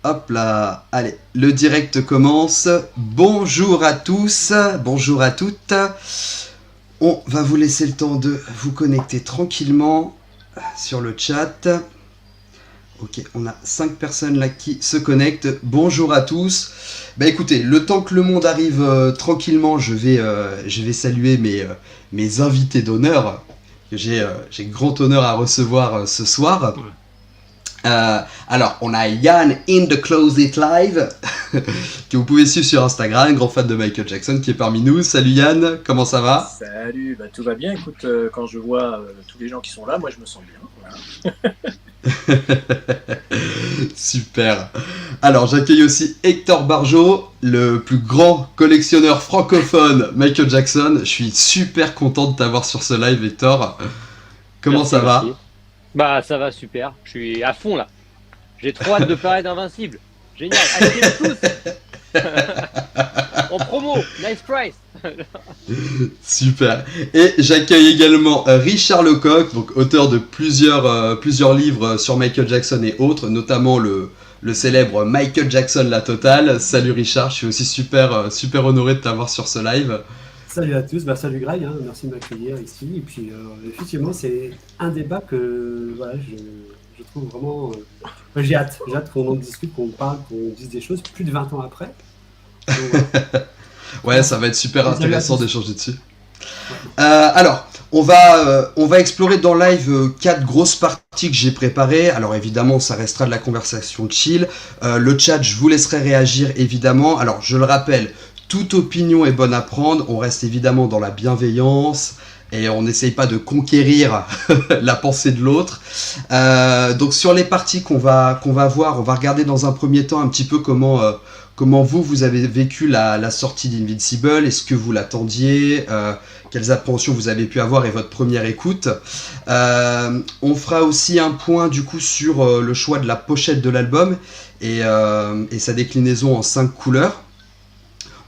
Hop là, allez, le direct commence. Bonjour à tous, bonjour à toutes. On va vous laisser le temps de vous connecter tranquillement sur le chat. Ok, on a 5 personnes là qui se connectent. Bonjour à tous. Bah écoutez, le temps que le monde arrive tranquillement, je vais saluer mes invités d'honneur que j'ai grand honneur à recevoir ce soir. Alors, on a Yann in the Closet Live, que vous pouvez suivre sur Instagram, grand fan de Michael Jackson, qui est parmi nous. Salut Yann, comment ça va? Salut, bah, tout va bien. Écoute, quand je vois tous les gens qui sont là, moi je me sens bien. Voilà. Super. Alors, j'accueille aussi Hector Barjot, le plus grand collectionneur francophone Michael Jackson. Je suis super content de t'avoir sur ce live, Hector. Comment Merci, ça va? merci. Bah, ça va super. Je suis à fond là. J'ai trop hâte de paraître invincible. Génial. Achetez-le tous. En promo. Nice price. Super. Et j'accueille également Richard Lecoq, donc auteur de plusieurs livres sur Michael Jackson et autres, notamment le célèbre Michael Jackson La Totale. Salut Richard, je suis aussi super honoré de t'avoir sur ce live. Salut à tous, salut Greg, merci de m'accueillir ici. Et puis effectivement, c'est un débat que voilà, je trouve vraiment. J'ai hâte qu'on en discute, qu'on parle, qu'on dise des choses plus de 20 ans après. Donc, voilà. Ouais, ça va être super intéressant d'échanger dessus. Alors, on va explorer dans le live 4 grosses parties que j'ai préparées. Alors évidemment, ça restera de la conversation chill. Le chat, je vous laisserai réagir évidemment. Alors, je le rappelle, toute opinion est bonne à prendre. On reste évidemment dans la bienveillance et on n'essaye pas de conquérir la pensée de l'autre. Donc sur les parties qu'on va voir, on va regarder dans un premier temps un petit peu comment vous avez vécu la sortie d'Invincible. Est-ce que vous l'attendiez? Quelles appréhensions vous avez pu avoir et votre première écoute. On fera aussi un point du coup sur le choix de la pochette de l'album et sa déclinaison en 5 couleurs.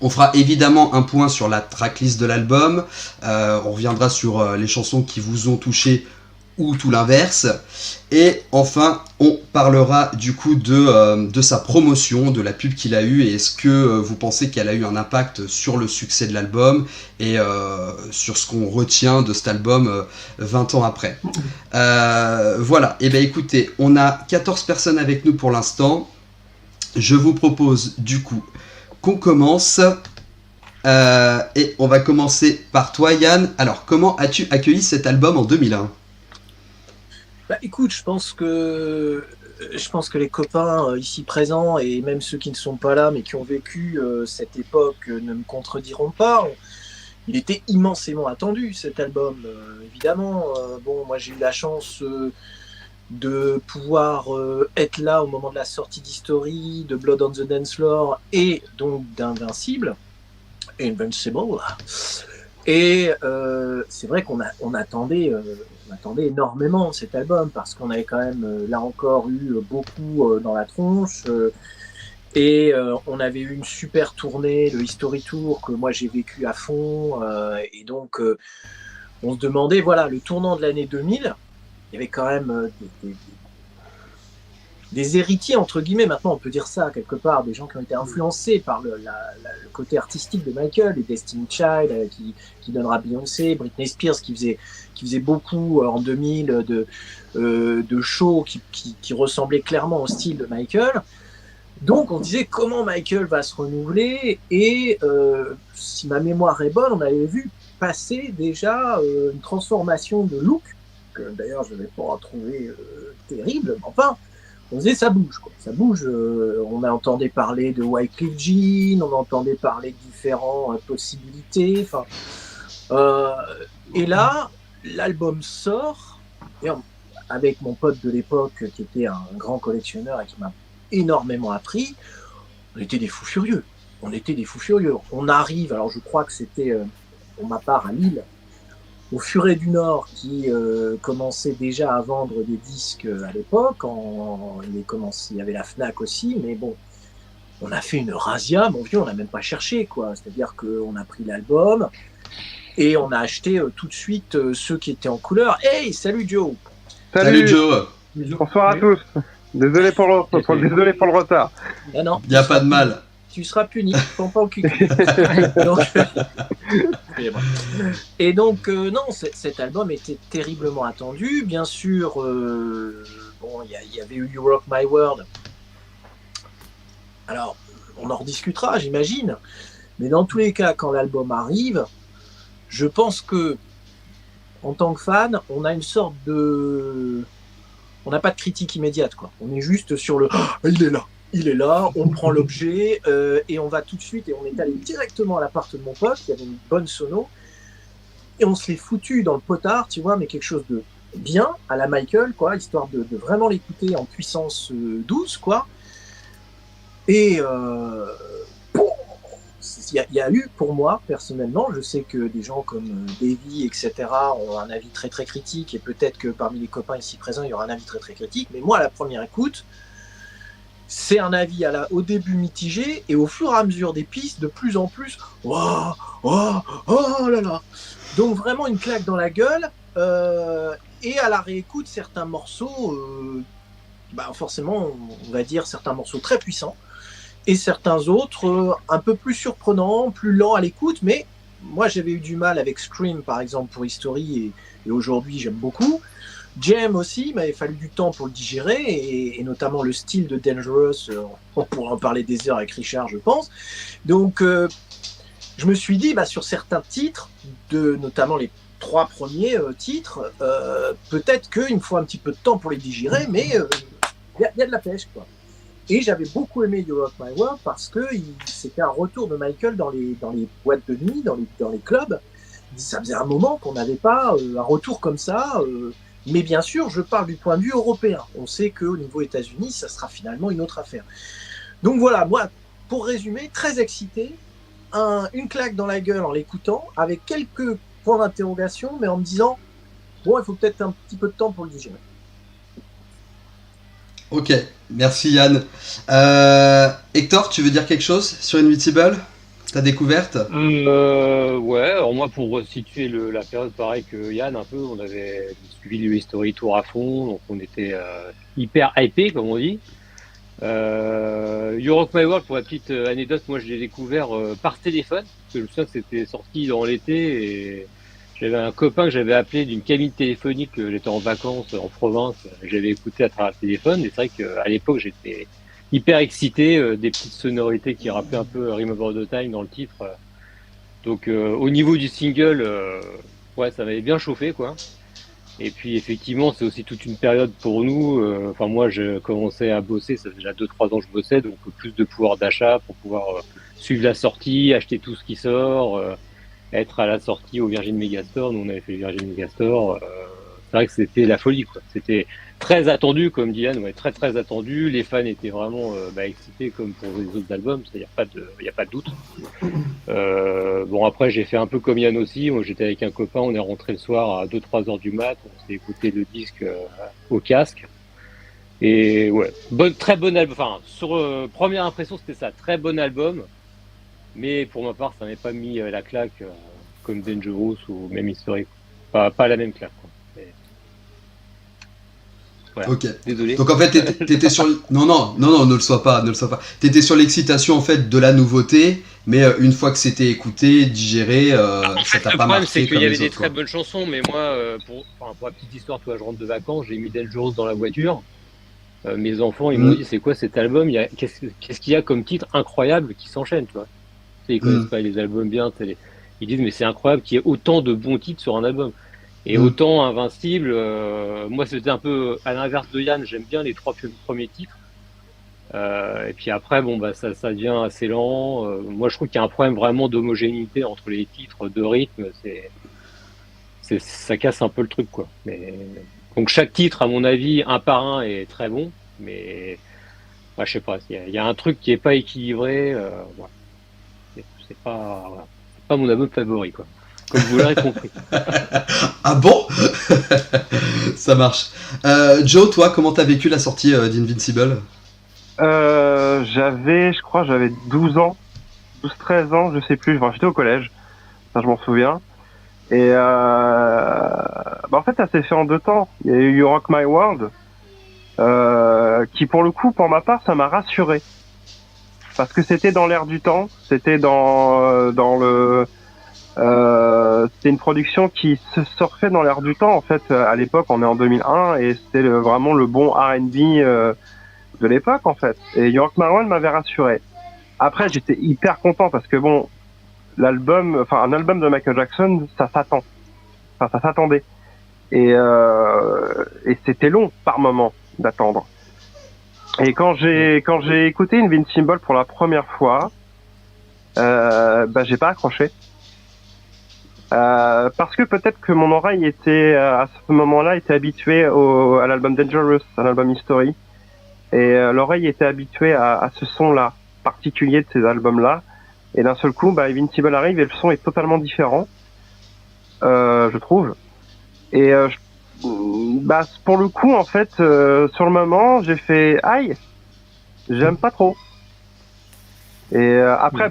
On fera évidemment un point sur la tracklist de l'album. On reviendra sur les chansons qui vous ont touché ou tout l'inverse. Et enfin, on parlera du coup de sa promotion, de la pub qu'il a eue, et est-ce que vous pensez qu'elle a eu un impact sur le succès de l'album et sur ce qu'on retient de cet album 20 ans après. Voilà, et bien écoutez, on a 14 personnes avec nous pour l'instant. Je vous propose du coup qu'on commence. Et on va commencer par toi Yann. Alors, comment as-tu accueilli cet album en 2001 ? Bah, écoute, je pense que les copains ici présents et même ceux qui ne sont pas là mais qui ont vécu cette époque ne me contrediront pas. Il était immensément attendu cet album, évidemment. Bon, moi j'ai eu la chance de pouvoir être là au moment de la sortie d'History, de Blood on the Dance Floor et donc d'Invincible. Invincible. Et c'est vrai qu'on attendait énormément cet album parce qu'on avait quand même là encore eu beaucoup dans la tronche et on avait eu une super tournée, le History Tour que moi j'ai vécu à fond et donc on se demandait, voilà, le tournant de l'année 2000, il y avait quand même des héritiers, entre guillemets, maintenant on peut dire ça quelque part, des gens qui ont été influencés par le côté artistique de Michael, les Destiny Child qui donnera Beyoncé, Britney Spears qui faisait beaucoup en 2000 de shows qui ressemblaient clairement au style de Michael. Donc on disait comment Michael va se renouveler et si ma mémoire est bonne, on avait vu passer déjà une transformation de look, que d'ailleurs je ne vais pas trouver terrible, mais enfin on disait ça bouge, quoi. Ça bouge. On entendait parler de Wyclef Jean, on entendait parler de différentes possibilités. Et là, l'album sort, et avec mon pote de l'époque qui était un grand collectionneur et qui m'a énormément appris, on était des fous furieux. On arrive, alors je crois que c'était pour ma part à Lille, au Furet du Nord qui commençait déjà à vendre des disques à l'époque. Il y avait la Fnac aussi, mais bon, on a fait une razzia, mon vieux, on n'a même pas cherché, quoi. C'est-à-dire qu'on a pris l'album et on a acheté tout de suite ceux qui étaient en couleur. Hey, salut Joe! Salut Joe! Bonsoir à tous. Désolé pour le retard. Ah non, Il n'y a pas de mal. tu seras puni, prends pas au cul. Donc, et donc, non, cet album était terriblement attendu. Bien sûr, bon, il y avait eu You Rock My World. Alors, on en rediscutera, j'imagine. Mais dans tous les cas, quand l'album arrive, je pense que, en tant que fan, on a une sorte de... On n'a pas de critique immédiate, quoi. On est juste sur le « il est là, on prend l'objet et on va tout de suite, et on est allé directement à l'appart de mon pote, il y avait une bonne sono, et on se l'est foutu dans le potard, tu vois, mais quelque chose de bien, à la Michael, quoi, histoire de vraiment l'écouter en puissance 12, quoi. Et il y a eu, pour moi, personnellement, je sais que des gens comme Davy, etc., ont un avis très très critique, et peut-être que parmi les copains ici présents, il y aura un avis très très critique, mais moi, à la première écoute, c'est un avis au début mitigé, et au fur et à mesure des pistes, de plus en plus, oh, oh, oh là là. Donc vraiment une claque dans la gueule, et à la réécoute, certains morceaux, forcément, on va dire certains morceaux très puissants, et certains autres un peu plus surprenants, plus lents à l'écoute, mais moi j'avais eu du mal avec Scream par exemple pour History, et aujourd'hui j'aime beaucoup. Jam aussi, il m'avait fallu du temps pour le digérer, et notamment le style de Dangerous, on pourra en parler des heures avec Richard je pense. Donc je me suis dit, sur certains titres, notamment les 3 premiers titres, peut-être qu'il me faut un petit peu de temps pour les digérer, mais il y a de la pêche, quoi. Et j'avais beaucoup aimé You Rock My World parce que c'était un retour de Michael dans les boîtes de nuit, dans les clubs. Ça faisait un moment qu'on n'avait pas un retour comme ça. Mais bien sûr, je parle du point de vue européen. On sait qu'au niveau États-Unis, ça sera finalement une autre affaire. Donc voilà, moi, pour résumer, très excité, une claque dans la gueule en l'écoutant, avec quelques points d'interrogation, mais en me disant, bon, il faut peut-être un petit peu de temps pour le digérer. Ok, merci Yann. Hector, tu veux dire quelque chose sur Invincible, ta découverte? Ouais, alors moi pour resituer la période pareil que Yann un peu, on avait suivi le History Tour à fond, donc on était hyper hypé comme on dit. You Rock My World, pour la petite anecdote, moi je l'ai découvert par téléphone, parce que je me souviens que c'était sorti dans l'été, et j'avais un copain que j'avais appelé d'une cabine téléphonique, j'étais en vacances en province, j'avais écouté à travers le téléphone, et c'est vrai qu'à l'époque j'étais hyper excité, des petites sonorités qui rappelaient un peu Remember the Time dans le titre. Donc au niveau du single, ouais, ça m'avait bien chauffé, quoi. Et puis effectivement, c'est aussi toute une période pour nous. Enfin moi, je commençais à bosser, ça fait déjà 2-3 ans que je bossais, donc plus de pouvoir d'achat pour pouvoir suivre la sortie, acheter tout ce qui sort, être à la sortie au Virgin Megastore. Nous on avait fait le Virgin Megastore. C'est vrai que c'était la folie, quoi. C'était très attendu, comme dit Yann, ouais, très très attendu. Les fans étaient vraiment excités comme pour les autres albums, il n'y a pas de doute. Bon après j'ai fait un peu comme Yann aussi, moi j'étais avec un copain, on est rentré le soir à 2-3 heures du mat, on s'est écouté le disque au casque, et ouais, très bon album, enfin sur première impression c'était ça, très bon album, mais pour ma part ça m'avait pas mis la claque comme Dangerous ou même History, pas la même claque, quoi. Voilà. Ok. Désolé. Donc en fait, t'étais sur... Non, ne le sois pas. T'étais sur l'excitation en fait de la nouveauté, mais une fois que c'était écouté, digéré, ça t'a pas marqué. Le problème, c'est qu'il y avait des très bonnes chansons, mais moi, pour la petite histoire, toi, je rentre de vacances, j'ai mis Dangerous dans la voiture. Mes enfants, ils m'ont dit, c'est quoi cet album? Qu'est-ce qu'il y a comme titre incroyable qui s'enchaîne, tu vois? Ils connaissent pas les albums bien. Ils disent, mais c'est incroyable qu'il y ait autant de bons titres sur un album. Et autant Invincible, moi c'était un peu à l'inverse de Yann, j'aime bien les 3 premiers titres. Et puis après, ça devient assez lent. Moi je trouve qu'il y a un problème vraiment d'homogénéité entre les titres, de rythme. Ça casse un peu le truc, quoi. Donc chaque titre, à mon avis, un par un, est très bon. Mais je sais pas, il y a un truc qui est pas équilibré. C'est pas mon album favori, quoi. Comme vous l'aurez compris. Ah bon? Ça marche. Joe, toi, comment t'as vécu la sortie d'Invincible? J'avais 12 ans, 12-13 ans, je sais plus, j'étais au collège, ça je m'en souviens. Et en fait ça s'est fait en 2 temps. Il y a eu You Rock My World, qui pour le coup, pour ma part, ça m'a rassuré. Parce que c'était dans l'air du temps, c'était c'était une production qui se surfait dans l'air du temps. En fait, à l'époque, on est en 2001 et c'était vraiment le bon R&B de l'époque, en fait. Et York Marwan m'avait rassuré. Après, j'étais hyper content parce que bon, un album de Michael Jackson, ça s'attend. Enfin, ça s'attendait. Et c'était long par moment d'attendre. Et quand j'ai écouté Invincible pour la première fois, j'ai pas accroché. Parce que peut-être que mon oreille était à ce moment-là était habituée à l'album Dangerous, à l'album History, et l'oreille était habituée à ce son-là particulier de ces albums-là. Et d'un seul coup, Invincible arrive et le son est totalement différent, je trouve. Et pour le coup, en fait, sur le moment, j'ai fait aïe, j'aime pas trop. Et après,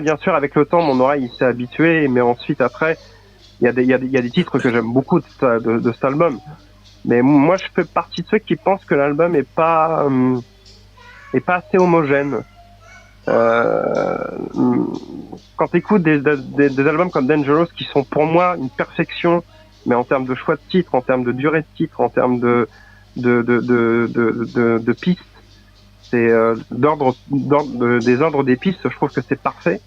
bien sûr, avec le temps, mon oreille s'est habituée, mais ensuite, après, il y a des titres que j'aime beaucoup de cet album. Mais moi, je fais partie de ceux qui pensent que l'album est pas assez homogène. Quand t'écoutes des albums comme Dangerous, qui sont pour moi une perfection, mais en termes de choix de titres, en termes de durée de titres, en termes de pistes, c'est des ordres des pistes, je trouve que c'est parfait.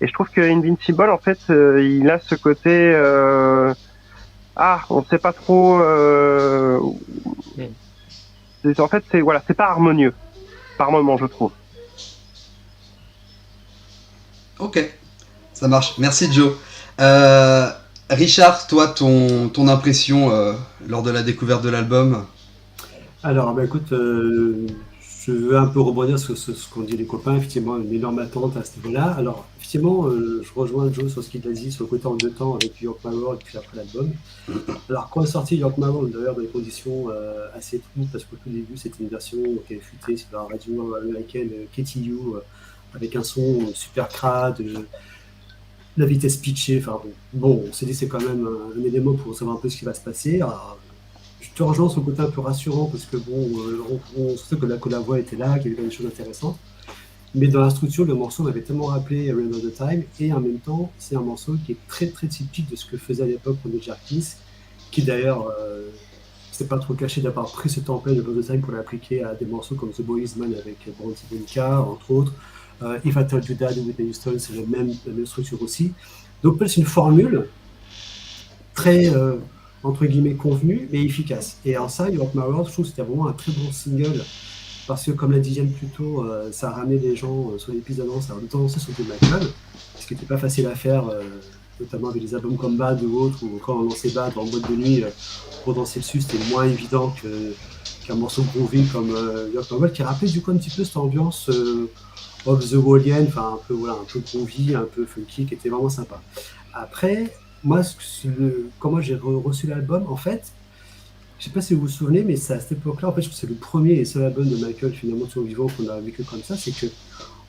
Et je trouve que Invincible, en fait, il a ce côté on sait pas trop. En fait, c'est pas harmonieux par moment, je trouve. Ok, ça marche. Merci Joe. Richard, toi, ton impression lors de la découverte de l'album? Alors, écoute, je veux un peu rebondir sur ce qu'ont dit les copains. Effectivement, une énorme attente à ce niveau-là. Alors, effectivement, je rejoins Joe sur ce qu'il a dit sur le côté en deux temps avec York Marwan et puis après l'album. Alors, quand est sorti York Marwan, d'ailleurs, dans des conditions assez tristes, parce qu'au tout début, c'était une version qui avait fuité sur la radio américaine KTU, avec un son super crade, la vitesse pitchée. Enfin bon, on s'est dit c'est quand même un élément pour savoir un peu ce qui va se passer. Alors, je te rejoins sur le côté un peu rassurant parce que bon, on sentait que la voix était là, qu'il y avait des choses intéressantes. Mais dans la structure, le morceau m'avait tellement rappelé Rain of the Time, et en même temps, c'est un morceau qui est très très typique de ce que faisait à l'époque Ronnie Jarvis, qui d'ailleurs s'est pas trop caché d'avoir pris ce template de Rain of the Time pour l'appliquer à des morceaux comme The Boys Man avec Bronzy Bonica, entre autres. If I Told You That de Whitney Houston, c'est la même structure aussi. Donc c'est une formule très entre guillemets convenue mais efficace. Et en ça, York Marwan, je trouve que c'était vraiment un très bon single parce que comme l'a dit Yann plus tôt, ça a ramené les gens sur les pistes d'annonce à danser sur du Michael, ce qui n'était pas facile à faire, notamment avec des albums comme Bad ou autres, ou quand on lançait Bad en boîte de nuit pour danser dessus, c'était moins évident qu'un morceau groovy comme York Marwan, qui rappelait du coup un petit peu cette ambiance of the Wallian, enfin un peu groovy, un peu funky, qui était vraiment sympa. Après, moi, comment j'ai reçu l'album, en fait, je sais pas si vous vous souvenez, mais c'est à cette époque-là, en fait, je trouve que c'est le premier et seul album de Michael finalement sur vivant qu'on a vécu comme ça, c'est que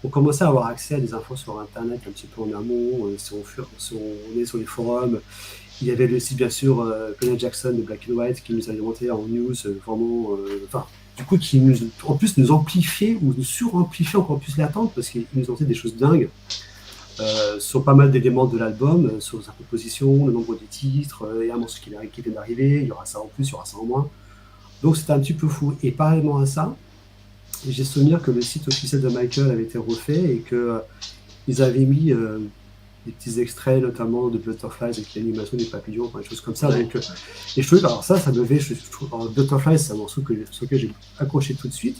on commençait à avoir accès à des infos sur Internet un petit peu en amont, si on est sur les forums. Il y avait le site bien sûr Planet Jackson de Black and White qui nous alimentait en news vraiment, du coup, qui en plus nous amplifiait ou nous suramplifiait encore plus l'attente parce qu'il nous en faisait des choses dingues sur pas mal d'éléments de l'album, sur sa composition, le nombre de titres, et un morceau qui vient d'arriver, il y aura ça en plus, il y aura ça en moins. Donc c'était un petit peu fou. Et parallèlement à ça, j'ai souvenir que le site officiel de Michael avait été refait et qu'ils avaient mis des petits extraits, notamment de Butterflies avec l'animation des papillons, des choses comme ça. Ouais. Donc, et je trouve, alors ça me je trouve, Butterflies, c'est un morceau sur lequel j'ai accroché tout de suite.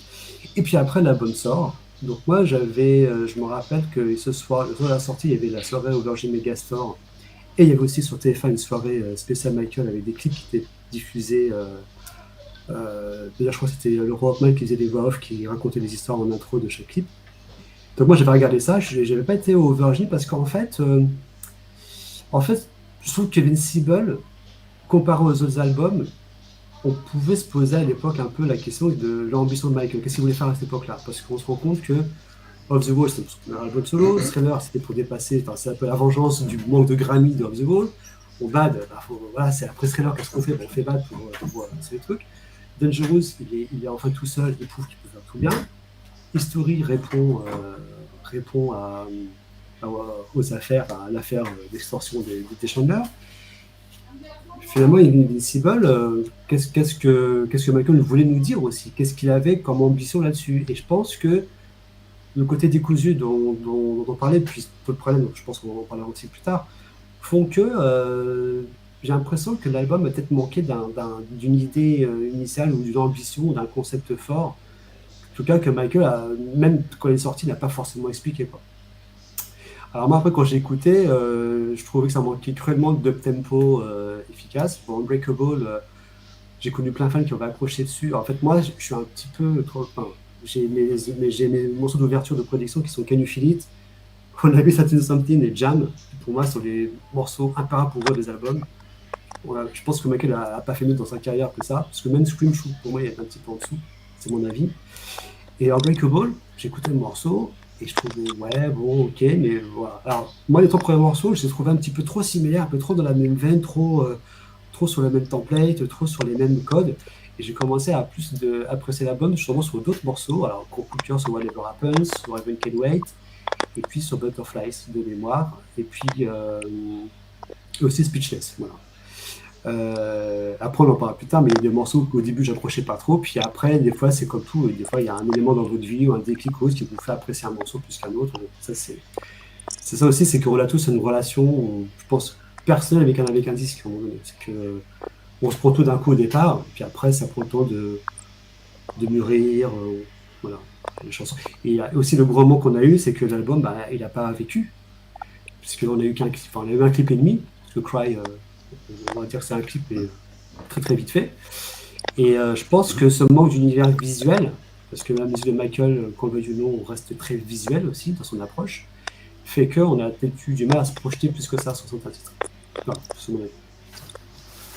Et puis après, l'album sort. Donc moi, je me rappelle que ce soir, le soir de la sortie, il y avait la soirée au Virgin Megastore. Et il y avait aussi sur TF1 une soirée spéciale Michael avec des clips qui étaient diffusés. D'ailleurs, je crois que c'était le Rockman qui faisait des voix off, qui racontait des histoires en intro de chaque clip. Donc moi, j'avais regardé ça, je n'avais pas été au Virgin parce qu'en fait, je trouve que Invincible, comparé aux autres albums, on pouvait se poser à l'époque un peu la question de l'ambition de Michael. Qu'est-ce qu'il voulait faire à cette époque-là? Parce qu'on se rend compte que Off the Wall, c'était un album solo, Thriller, c'était pour dépasser, c'est un peu la vengeance du manque de Grammy de Off the Wall. Bad, voilà, c'est après Thriller, qu'est-ce qu'on fait? On fait Bad pour c'est le truc. Dangerous, il est enfin tout seul, il prouve qu'il peut faire tout bien. History répond aux affaires, à l'affaire d'extorsion des Chandler. Finalement, Invincible, qu'est-ce que Michael voulait nous dire aussi? Qu'est-ce qu'il avait comme ambition là-dessus? Et je pense que le côté décousu dont on parlait, puis peu de problème, je pense qu'on va en parler aussi plus tard, font que j'ai l'impression que l'album a peut-être manqué d'une idée initiale ou d'une ambition ou d'un concept fort. En tout cas, que Michael, même quand il est sorti, n'a pas forcément expliqué, quoi. Alors moi, après, quand j'ai écouté, je trouvais que ça manquait cruellement de tempo efficace. Pour Unbreakable, j'ai connu plein de fans qui ont accroché dessus. Alors, en fait, moi, je suis un petit peu trop... Enfin, j'ai mes morceaux d'ouverture de production qui sont Can You Feel It, On a vu Satin Something et Jam. Pour moi, sont les morceaux imparables pour eux des albums. Voilà, je pense que Michael n'a pas fait mieux dans sa carrière que ça. Parce que même Scream Shoot, pour moi, il est un petit peu en dessous. C'est mon avis. Et Unbreakable, j'ai écouté le morceau et je trouvais, ouais, bon, ok, mais voilà. Alors, moi, les trois premiers morceaux, je les trouvais un petit peu trop similaires, un peu trop dans la même veine, trop sur le même template, trop sur les mêmes codes. Et j'ai commencé à plus apprécier l'album, justement sur d'autres morceaux. Alors, coup de cœur sur Whatever Happens, sur Heaven Can Wait, et puis sur Butterflies de mémoire, et puis aussi Speechless. Voilà. Après on en parlera plus tard, mais il y a des morceaux qu'au début j'accrochais pas trop, puis après des fois c'est comme tout, des fois il y a un élément dans votre vie ou un déclic qui vous fait apprécier un morceau plus qu'un autre. Ça c'est ça aussi, c'est que Relato c'est une relation, je pense, personnelle avec un disque à un moment donné. C'est que on se prend tout d'un coup au départ, puis après ça prend le temps de mûrir, voilà, les chansons. Et il y a aussi le gros mot qu'on a eu, c'est que l'album il n'a pas vécu, puisqu'on a eu on a eu un clip et demi, parce que Cry, on va dire que c'est un clip très très vite fait. Et je pense que ce manque d'univers visuel, parce que la musique de Michael, qu'on le veuille ou non, reste très visuel aussi dans son approche, fait qu'on a peut-être eu du mal à se projeter plus que ça sur son titre. Voilà, c'est mon avis.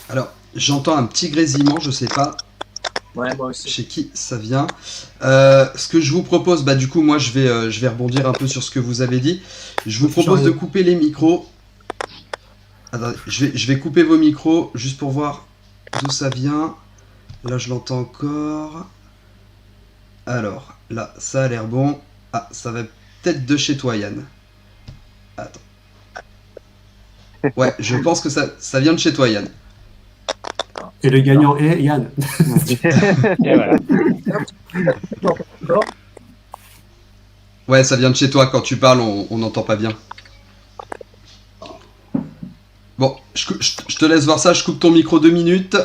Alors, j'entends un petit grésillement, je sais pas Ouais, moi aussi. chez qui ça vient. Ce que je vous propose, du coup, moi je vais rebondir un peu sur ce que vous avez dit. Je vous propose de couper les micros. Attendez, je vais couper vos micros juste pour voir d'où ça vient. Là, je l'entends encore. Alors, là, ça a l'air bon. Ah, ça va peut-être de chez toi, Yann. Attends. Ouais, je pense que ça vient de chez toi, Yann. Et le gagnant est Yann. Et voilà. Ouais, ça vient de chez toi. Quand tu parles, on n'entend pas bien. Bon, je te laisse voir ça, je coupe ton micro 2 minutes.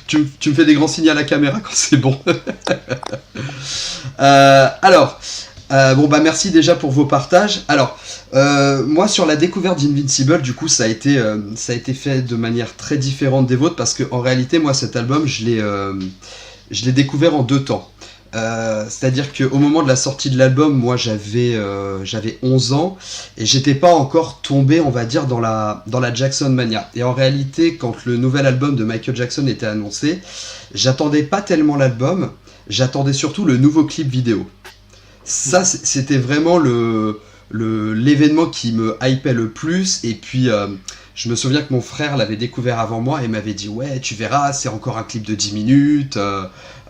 tu me fais des grands signes à la caméra quand c'est bon. Merci déjà pour vos partages. Alors, moi sur la découverte d'Invincible, du coup, ça a été fait de manière très différente des vôtres parce qu'en réalité, moi, cet album, je l'ai découvert en 2 temps. C'est-à-dire qu'au moment de la sortie de l'album, moi j'avais 11 ans et j'étais pas encore tombé, on va dire, dans la Jackson Mania. Et en réalité, quand le nouvel album de Michael Jackson était annoncé, j'attendais pas tellement l'album, j'attendais surtout le nouveau clip vidéo. Ça, c'était vraiment l'événement qui me hypait le plus. Et puis, je me souviens que mon frère l'avait découvert avant moi et m'avait dit « Ouais, tu verras, c'est encore un clip de 10 minutes.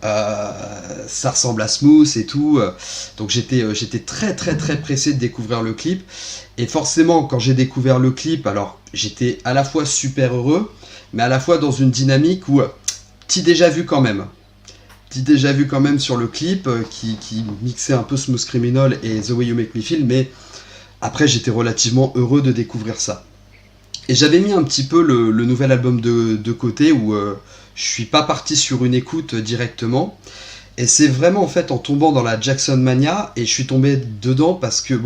Ça ressemble à Smooth et tout. » Donc, j'étais très, très, très pressé de découvrir le clip. Et forcément, quand j'ai découvert le clip, alors, j'étais à la fois super heureux, mais à la fois dans une dynamique où, petit déjà vu quand même. Sur le clip qui mixait un peu Smooth Criminal et The Way You Make Me Feel, mais après j'étais relativement heureux de découvrir ça. Et j'avais mis un petit peu le nouvel album de côté où je suis pas parti sur une écoute directement. Et c'est vraiment en fait en tombant dans la Jackson Mania, et je suis tombé dedans parce que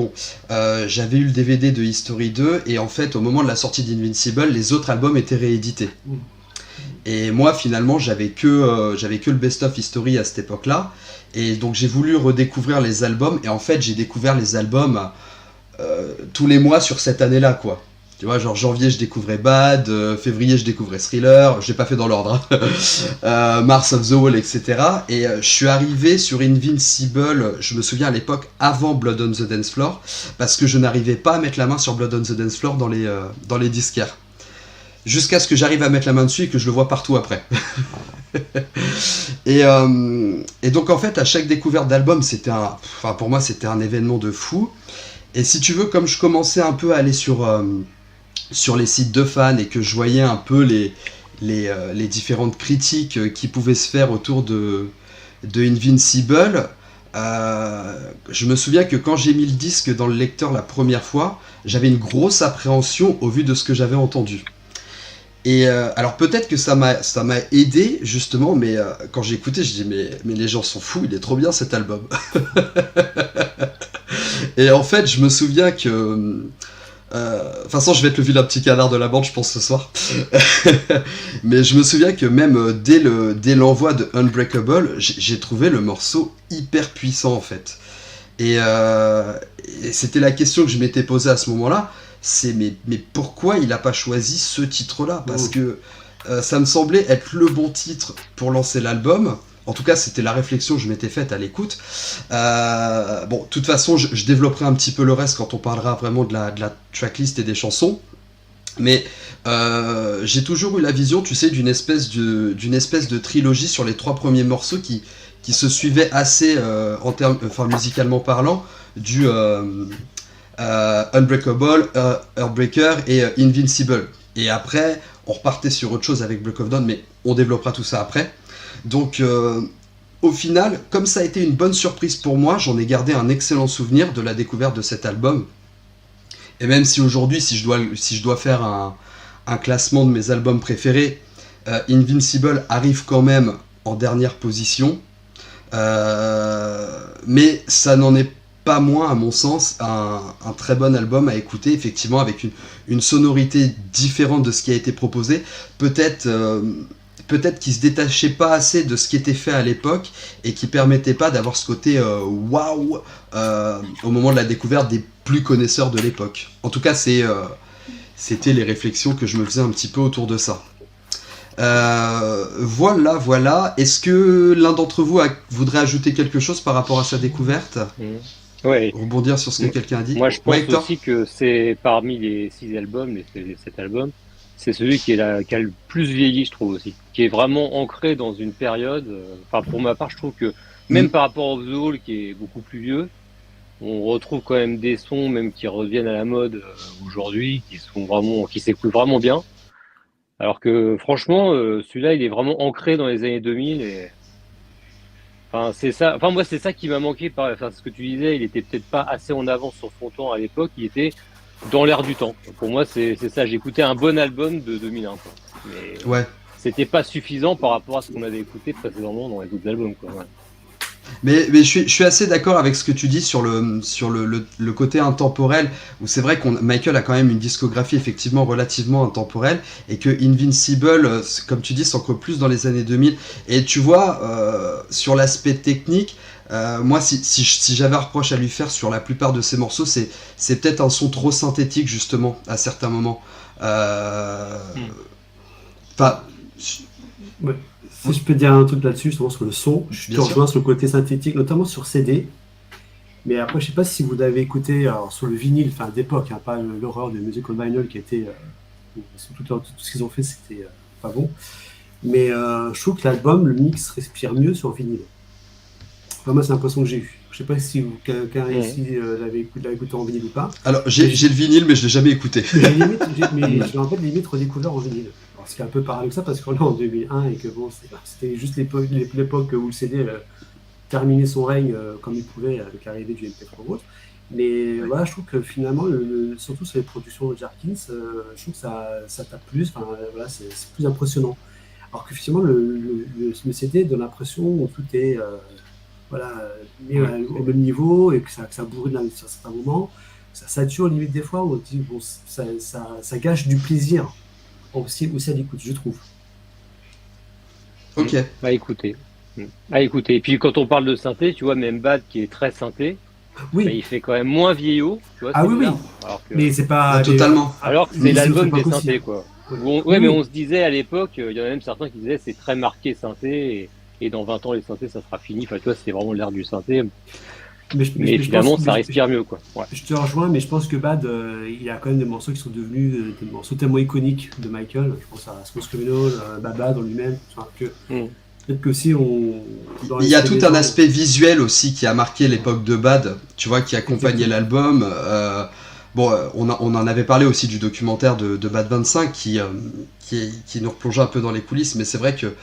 j'avais eu le DVD de History 2 et en fait au moment de la sortie d'Invincible, les autres albums étaient réédités. Et moi finalement j'avais que le Best of History à cette époque-là, et donc j'ai voulu redécouvrir les albums, et en fait j'ai découvert les albums tous les mois sur cette année-là, quoi. Tu vois, genre janvier je découvrais Bad, février je découvrais Thriller, je l'ai pas fait dans l'ordre, hein. Mars of the Wall, etc. Et je suis arrivé sur Invincible, je me souviens à l'époque, avant Blood on the Dance Floor, parce que je n'arrivais pas à mettre la main sur Blood on the Dance Floor dans les disquaires. jusqu'à ce que j'arrive à mettre la main dessus et que je le vois partout après. et donc en fait, à chaque découverte d'album, pour moi, c'était un événement de fou. Et si tu veux, comme je commençais un peu à aller sur les sites de fans et que je voyais un peu les différentes critiques qui pouvaient se faire autour de Invincible, je me souviens que quand j'ai mis le disque dans le lecteur la première fois, j'avais une grosse appréhension au vu de ce que j'avais entendu. Et alors peut-être que ça m'a aidé justement, mais quand j'ai écouté, je dis mais les gens sont fous, il est trop bien cet album. Et en fait, je me souviens que de toute façon, je vais être le vilain petit canard de la bande, je pense, ce soir. Mais je me souviens que même dès l'envoi de Unbreakable, j'ai trouvé le morceau hyper puissant, en fait. Et c'était la question que je m'étais posée à ce moment-là, c'est mais pourquoi il n'a pas choisi ce titre-là ? Parce que ça me semblait être le bon titre pour lancer l'album. En tout cas, c'était la réflexion que je m'étais faite à l'écoute. Bon, de toute façon, je développerai un petit peu le reste quand on parlera vraiment de la tracklist et des chansons. Mais j'ai toujours eu la vision, tu sais, d'une espèce de trilogie sur les 3 premiers morceaux qui se suivaient assez, musicalement parlant, du Unbreakable, Heartbreaker et Invincible. Et après, on repartait sur autre chose avec Break of Dawn, mais on développera tout ça après. Donc au final, comme ça a été une bonne surprise pour moi, j'en ai gardé un excellent souvenir de la découverte de cet album. Et même si aujourd'hui, si je dois faire un classement de mes albums préférés, Invincible arrive quand même en dernière position. Mais ça n'en est pas moins, à mon sens, un très bon album à écouter, effectivement, avec une sonorité différente de ce qui a été proposé. Peut-être qu'il se détachait pas assez de ce qui était fait à l'époque et qui permettait pas d'avoir ce côté waouh au moment de la découverte des plus connaisseurs de l'époque. En tout cas, c'était les réflexions que je me faisais un petit peu autour de ça. Voilà. Est-ce que l'un d'entre vous voudrait ajouter quelque chose par rapport à sa découverte ? Ouais. Rebondir sur ce que quelqu'un a dit. Moi, je pense Hector ? aussi que c'est parmi les 6 albums, les 7 albums, c'est celui qui a le plus vieilli, je trouve aussi, qui est vraiment ancré dans une période. Enfin, pour ma part, je trouve que même par rapport au The Hall, qui est beaucoup plus vieux, on retrouve quand même des sons, même qui reviennent à la mode aujourd'hui, qui s'écoutent vraiment bien. Alors que franchement, celui-là, il est vraiment ancré dans les années 2000 et enfin, c'est ça. Enfin, moi, c'est ça qui m'a manqué. Ce que tu disais, il était peut-être pas assez en avance sur son temps à l'époque. Il était dans l'air du temps. Pour moi, c'est ça. J'écoutais un bon album de 2001, quoi. Mais Ouais. c'était pas suffisant par rapport à ce qu'on avait écouté précédemment dans les autres albums, quoi. Ouais. Mais je suis assez d'accord avec ce que tu dis sur le côté intemporel, où c'est vrai Michael a quand même une discographie effectivement relativement intemporelle, et que Invincible, comme tu dis, s'ancre plus dans les années 2000. Et tu vois, sur l'aspect technique, moi, si j'avais un reproche à lui faire sur la plupart de ses morceaux, c'est peut-être un son trop synthétique, justement, à certains moments. Enfin... Ouais. Si je peux dire un truc là-dessus, justement sur le son, je te rejoins sur le côté synthétique, notamment sur CD. Mais après, je sais pas si vous l'avez écouté alors, sur le vinyle, enfin d'époque, pas l'horreur de Musical Vinyl qui était. Tout ce qu'ils ont fait, c'était pas bon. Mais je trouve que l'album, le mix respire mieux sur vinyle. Enfin, moi, c'est l'impression que j'ai eue. Je sais pas si quelqu'un ici l'avait écouté en vinyle ou pas. Alors, j'ai le vinyle, mais je l'ai jamais écouté. Mais je l'ai en fait limite redécouvert en vinyle. Alors, ce qui est un peu paradoxal parce qu'on est en 2001 et que bon, c'était juste l'époque où le CD terminait son règne comme il pouvait avec l'arrivée du MP3 ou autre. Mais voilà, je trouve que finalement, surtout sur les productions de Jarkins, je trouve que ça tape plus, voilà, c'est plus impressionnant. Alors que finalement, le CD donne l'impression où tout est mis au même niveau et que ça bourrine à certains moments. Ça sature limite des fois où on dit, bon, ça gâche du plaisir aussi à l'écoute, je trouve. Ok. À écouter. Et puis quand on parle de synthé, tu vois, même Bad qui est très synthé, oui. Il fait quand même moins vieillot. Tu vois, oui. Mais c'est pas. Totalement. Alors que c'est l'album des synthés, aussi. Quoi. Oui. Mais on se disait à l'époque, il y en a même certains qui disaient c'est très marqué synthé et dans 20 ans les synthés ça sera fini. Enfin, tu vois, c'était vraiment l'ère du synthé. Mais je finalement, pense, ça respire mieux, quoi. Ouais. je te rejoins, mais je pense que Bad, il y a quand même des morceaux qui sont devenus des morceaux tellement iconiques de Michael. Je pense à Smooth Criminal, Bad Bad en lui-même. Enfin, peut-être que si on. Il y a tout un aspect visuel aussi qui a marqué l'époque de Bad, tu vois, qui accompagnait l'album. On en avait parlé aussi du documentaire de Bad 25 qui nous replongeait un peu dans les coulisses, mais c'est vrai que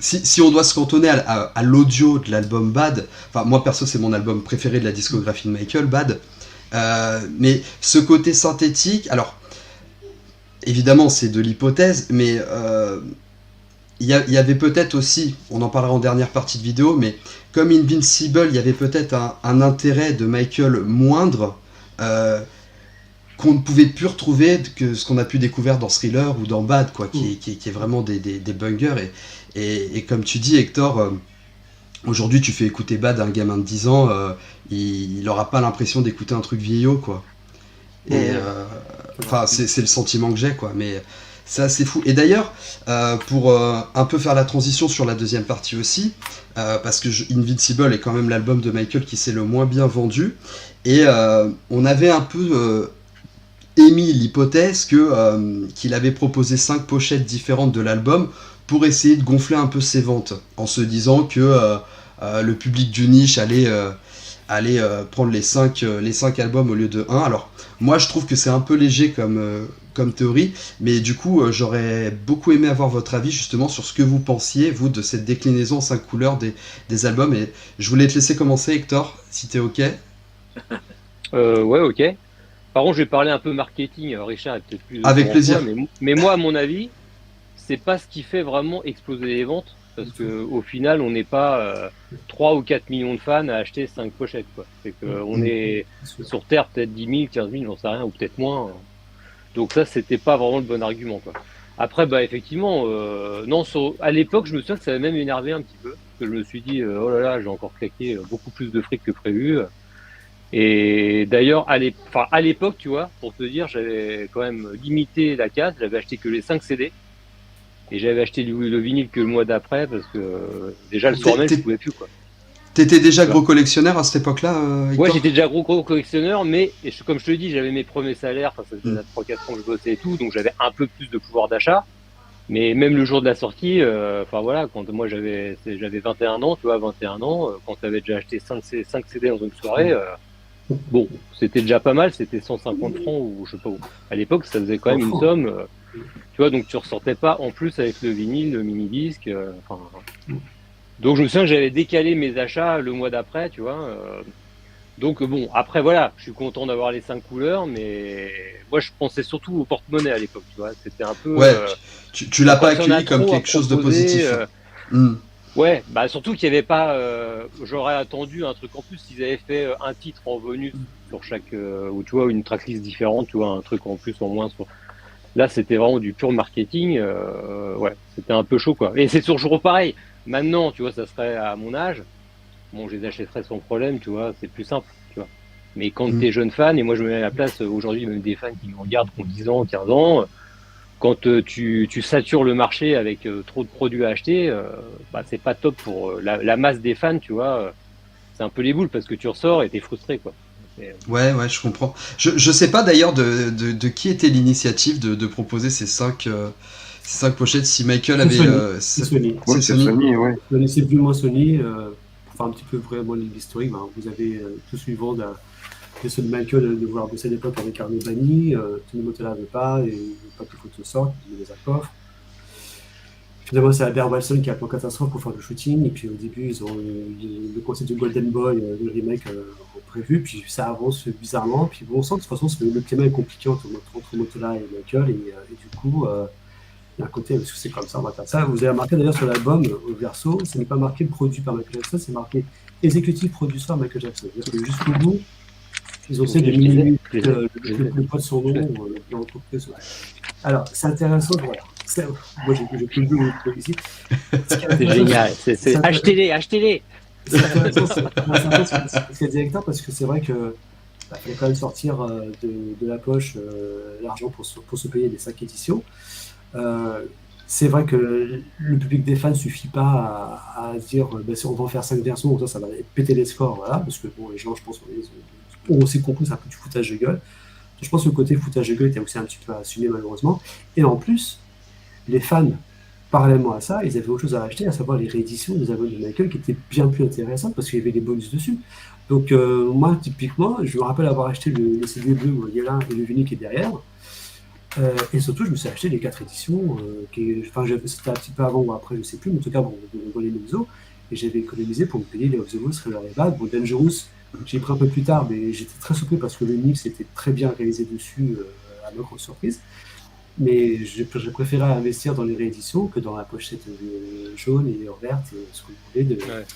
si on doit se cantonner à l'audio de l'album Bad, enfin moi perso c'est mon album préféré de la discographie de Michael, Bad, mais ce côté synthétique, alors évidemment c'est de l'hypothèse, mais il y avait peut-être aussi, on en parlera en dernière partie de vidéo, mais comme Invincible, il y avait peut-être un intérêt de Michael moindre qu'on ne pouvait plus retrouver que ce qu'on a pu découvrir dans Thriller ou dans Bad, quoi, qui est vraiment des bangers. Et comme tu dis, Hector, aujourd'hui tu fais écouter Bad à un gamin de 10 ans, il n'aura pas l'impression d'écouter un truc vieillot, quoi. Et enfin, c'est le sentiment que j'ai, quoi. Mais c'est assez fou. Et d'ailleurs, pour un peu faire la transition sur la deuxième partie aussi, parce que Invincible est quand même l'album de Michael qui s'est le moins bien vendu, et on avait un peu émis l'hypothèse qu'il avait proposé 5 pochettes différentes de l'album pour essayer de gonfler un peu ses ventes, en se disant que le public du niche allait prendre les 5 albums au lieu de 1. Alors, moi, je trouve que c'est un peu léger comme théorie, mais du coup, j'aurais beaucoup aimé avoir votre avis justement sur ce que vous pensiez, vous, de cette déclinaison en 5 couleurs des albums. Et je voulais te laisser commencer, Hector, si t'es OK. Ouais, ok. Par contre, je vais parler un peu marketing. Richard est peut-être plus Avec plaisir. mais moi, à mon avis, c'est pas ce qui fait vraiment exploser les ventes. Parce qu'au final, on n'est pas 3 ou 4 millions de fans à acheter 5 pochettes, quoi. C'est qu'on est sur Terre peut-être 10 000, 15 000, j'en sais rien, ou peut-être moins. Donc ça, c'était pas vraiment le bon argument, quoi. Après, bah effectivement, non, à l'époque, je me souviens que ça avait même énervé un petit peu. Parce que je me suis dit, oh là là, j'ai encore claqué beaucoup plus de fric que prévu. Et d'ailleurs, à l'époque, tu vois, pour te dire, j'avais quand même limité la casse, j'avais acheté que les 5 CD. Et j'avais acheté le vinyle que le mois d'après, parce que déjà le soir même, je pouvais plus, quoi. T'étais déjà gros collectionneur à cette époque-là, Hector ? Ouais, j'étais déjà gros collectionneur, mais comme je te dis, j'avais mes premiers salaires, ça faisait 3-4 ans que je bossais et tout, donc j'avais un peu plus de pouvoir d'achat. Mais même le jour de la sortie, enfin voilà, quand moi j'avais 21 ans, tu vois, 21 ans, quand tu avais déjà acheté 5 CD dans une soirée, bon, c'était déjà pas mal, c'était 150 francs ou je sais pas où. À l'époque, ça faisait quand même une somme, tu vois, donc tu ressortais pas en plus avec le vinyle, le mini-disque, enfin... Donc je me souviens que j'avais décalé mes achats le mois d'après, tu vois. Donc bon, après voilà, je suis content d'avoir les 5 couleurs, mais moi je pensais surtout au porte-monnaie à l'époque, tu vois. C'était un peu... Ouais, tu l'as pas accueilli comme quelque chose de positif. Ouais, bah surtout qu'il n'y avait pas... j'aurais attendu un truc en plus s'ils avaient fait un titre en bonus sur chaque... ou tu vois, une tracklist différente, tu vois, un truc en plus, en moins sur... Là, c'était vraiment du pur marketing. Ouais, c'était un peu chaud, quoi. Et c'est toujours pareil. Maintenant, tu vois, ça serait à mon âge. Bon, je les achèterais sans problème, tu vois, c'est plus simple, tu vois. Mais quand t'es jeune fan, et moi je me mets à la place, aujourd'hui, même des fans qui me regardent, qui ont 10 ans, 15 ans, quand tu satures le marché avec trop de produits à acheter, bah, c'est pas top pour la masse des fans, tu vois. C'est un peu les boules parce que tu ressors et t'es frustré, quoi. Ouais, je comprends. Je sais pas d'ailleurs de qui était l'initiative de proposer ces 5 pochettes, si Michael avait... C'est Sony. Ouais, c'est Sony, ouais. C'est plus ou moins Sony. Pour faire un petit peu vraiment l'historique, vous avez tout suivant de ceux de Michael de vouloir bosser à l'époque avec Arnaud Bani. Tony Motola ne veut pas, et il ne veut pas que les photos sortent, il les a coffres. Finalement, c'est Albert Walson qui a un plan catastrophe pour faire le shooting, et puis au début, ils ont le concept de Golden Boy, le remake prévu, puis ça avance bizarrement, puis bon, on sent que de toute façon, le climat est compliqué entre Motola et Michael, et du coup, il y a un côté, parce que c'est comme ça, on va faire ça. Vous avez remarqué d'ailleurs sur l'album, au verso, ce n'est pas marqué produit par Michael Jackson, c'est marqué exécutif produit par Michael Jackson. C'est-à-dire que jusqu'au bout, ils ont essayé de minimiser le poids de son nom dans l'entreprise. Alors, c'est intéressant, voilà. Moi, j'ai plus de goût ici. C'est génial. Achetez-les. C'est intéressant ce qu'a dit Hector, parce que c'est vrai que fallait quand même sortir de la poche l'argent pour se payer les 5 éditions. c'est vrai que le public des fans ne suffit pas à dire si on va en faire 5 versions, ça va péter les scores, voilà, parce que bon, les gens, je pense, ont aussi compris que c'est un peu du foutage de gueule. Je pense que le côté foutage de gueule était aussi un petit peu assumé, malheureusement. Et en plus, les fans, parallèlement à ça, ils avaient autre chose à acheter, à savoir les rééditions des albums de Michael, qui étaient bien plus intéressantes parce qu'il y avait des bonus dessus. Donc, moi, typiquement, je me rappelle avoir acheté le CD bleu où il y a là et le vinyle qui est derrière. Et surtout, je me suis acheté les 4 éditions. C'était un petit peu avant ou après, je sais plus, mais en tout cas, bon, dans les Mezzo. Et j'avais économisé pour me payer les Of the Wall, Thriller et Bad. Bon, Dangerous, j'ai pris un peu plus tard, mais j'étais très surpris parce que le mix était très bien réalisé dessus, à ma grande surprise. Mais j'ai préféré investir dans les rééditions que dans la pochette jaune et verte, et ce que vous voulez. Ouais.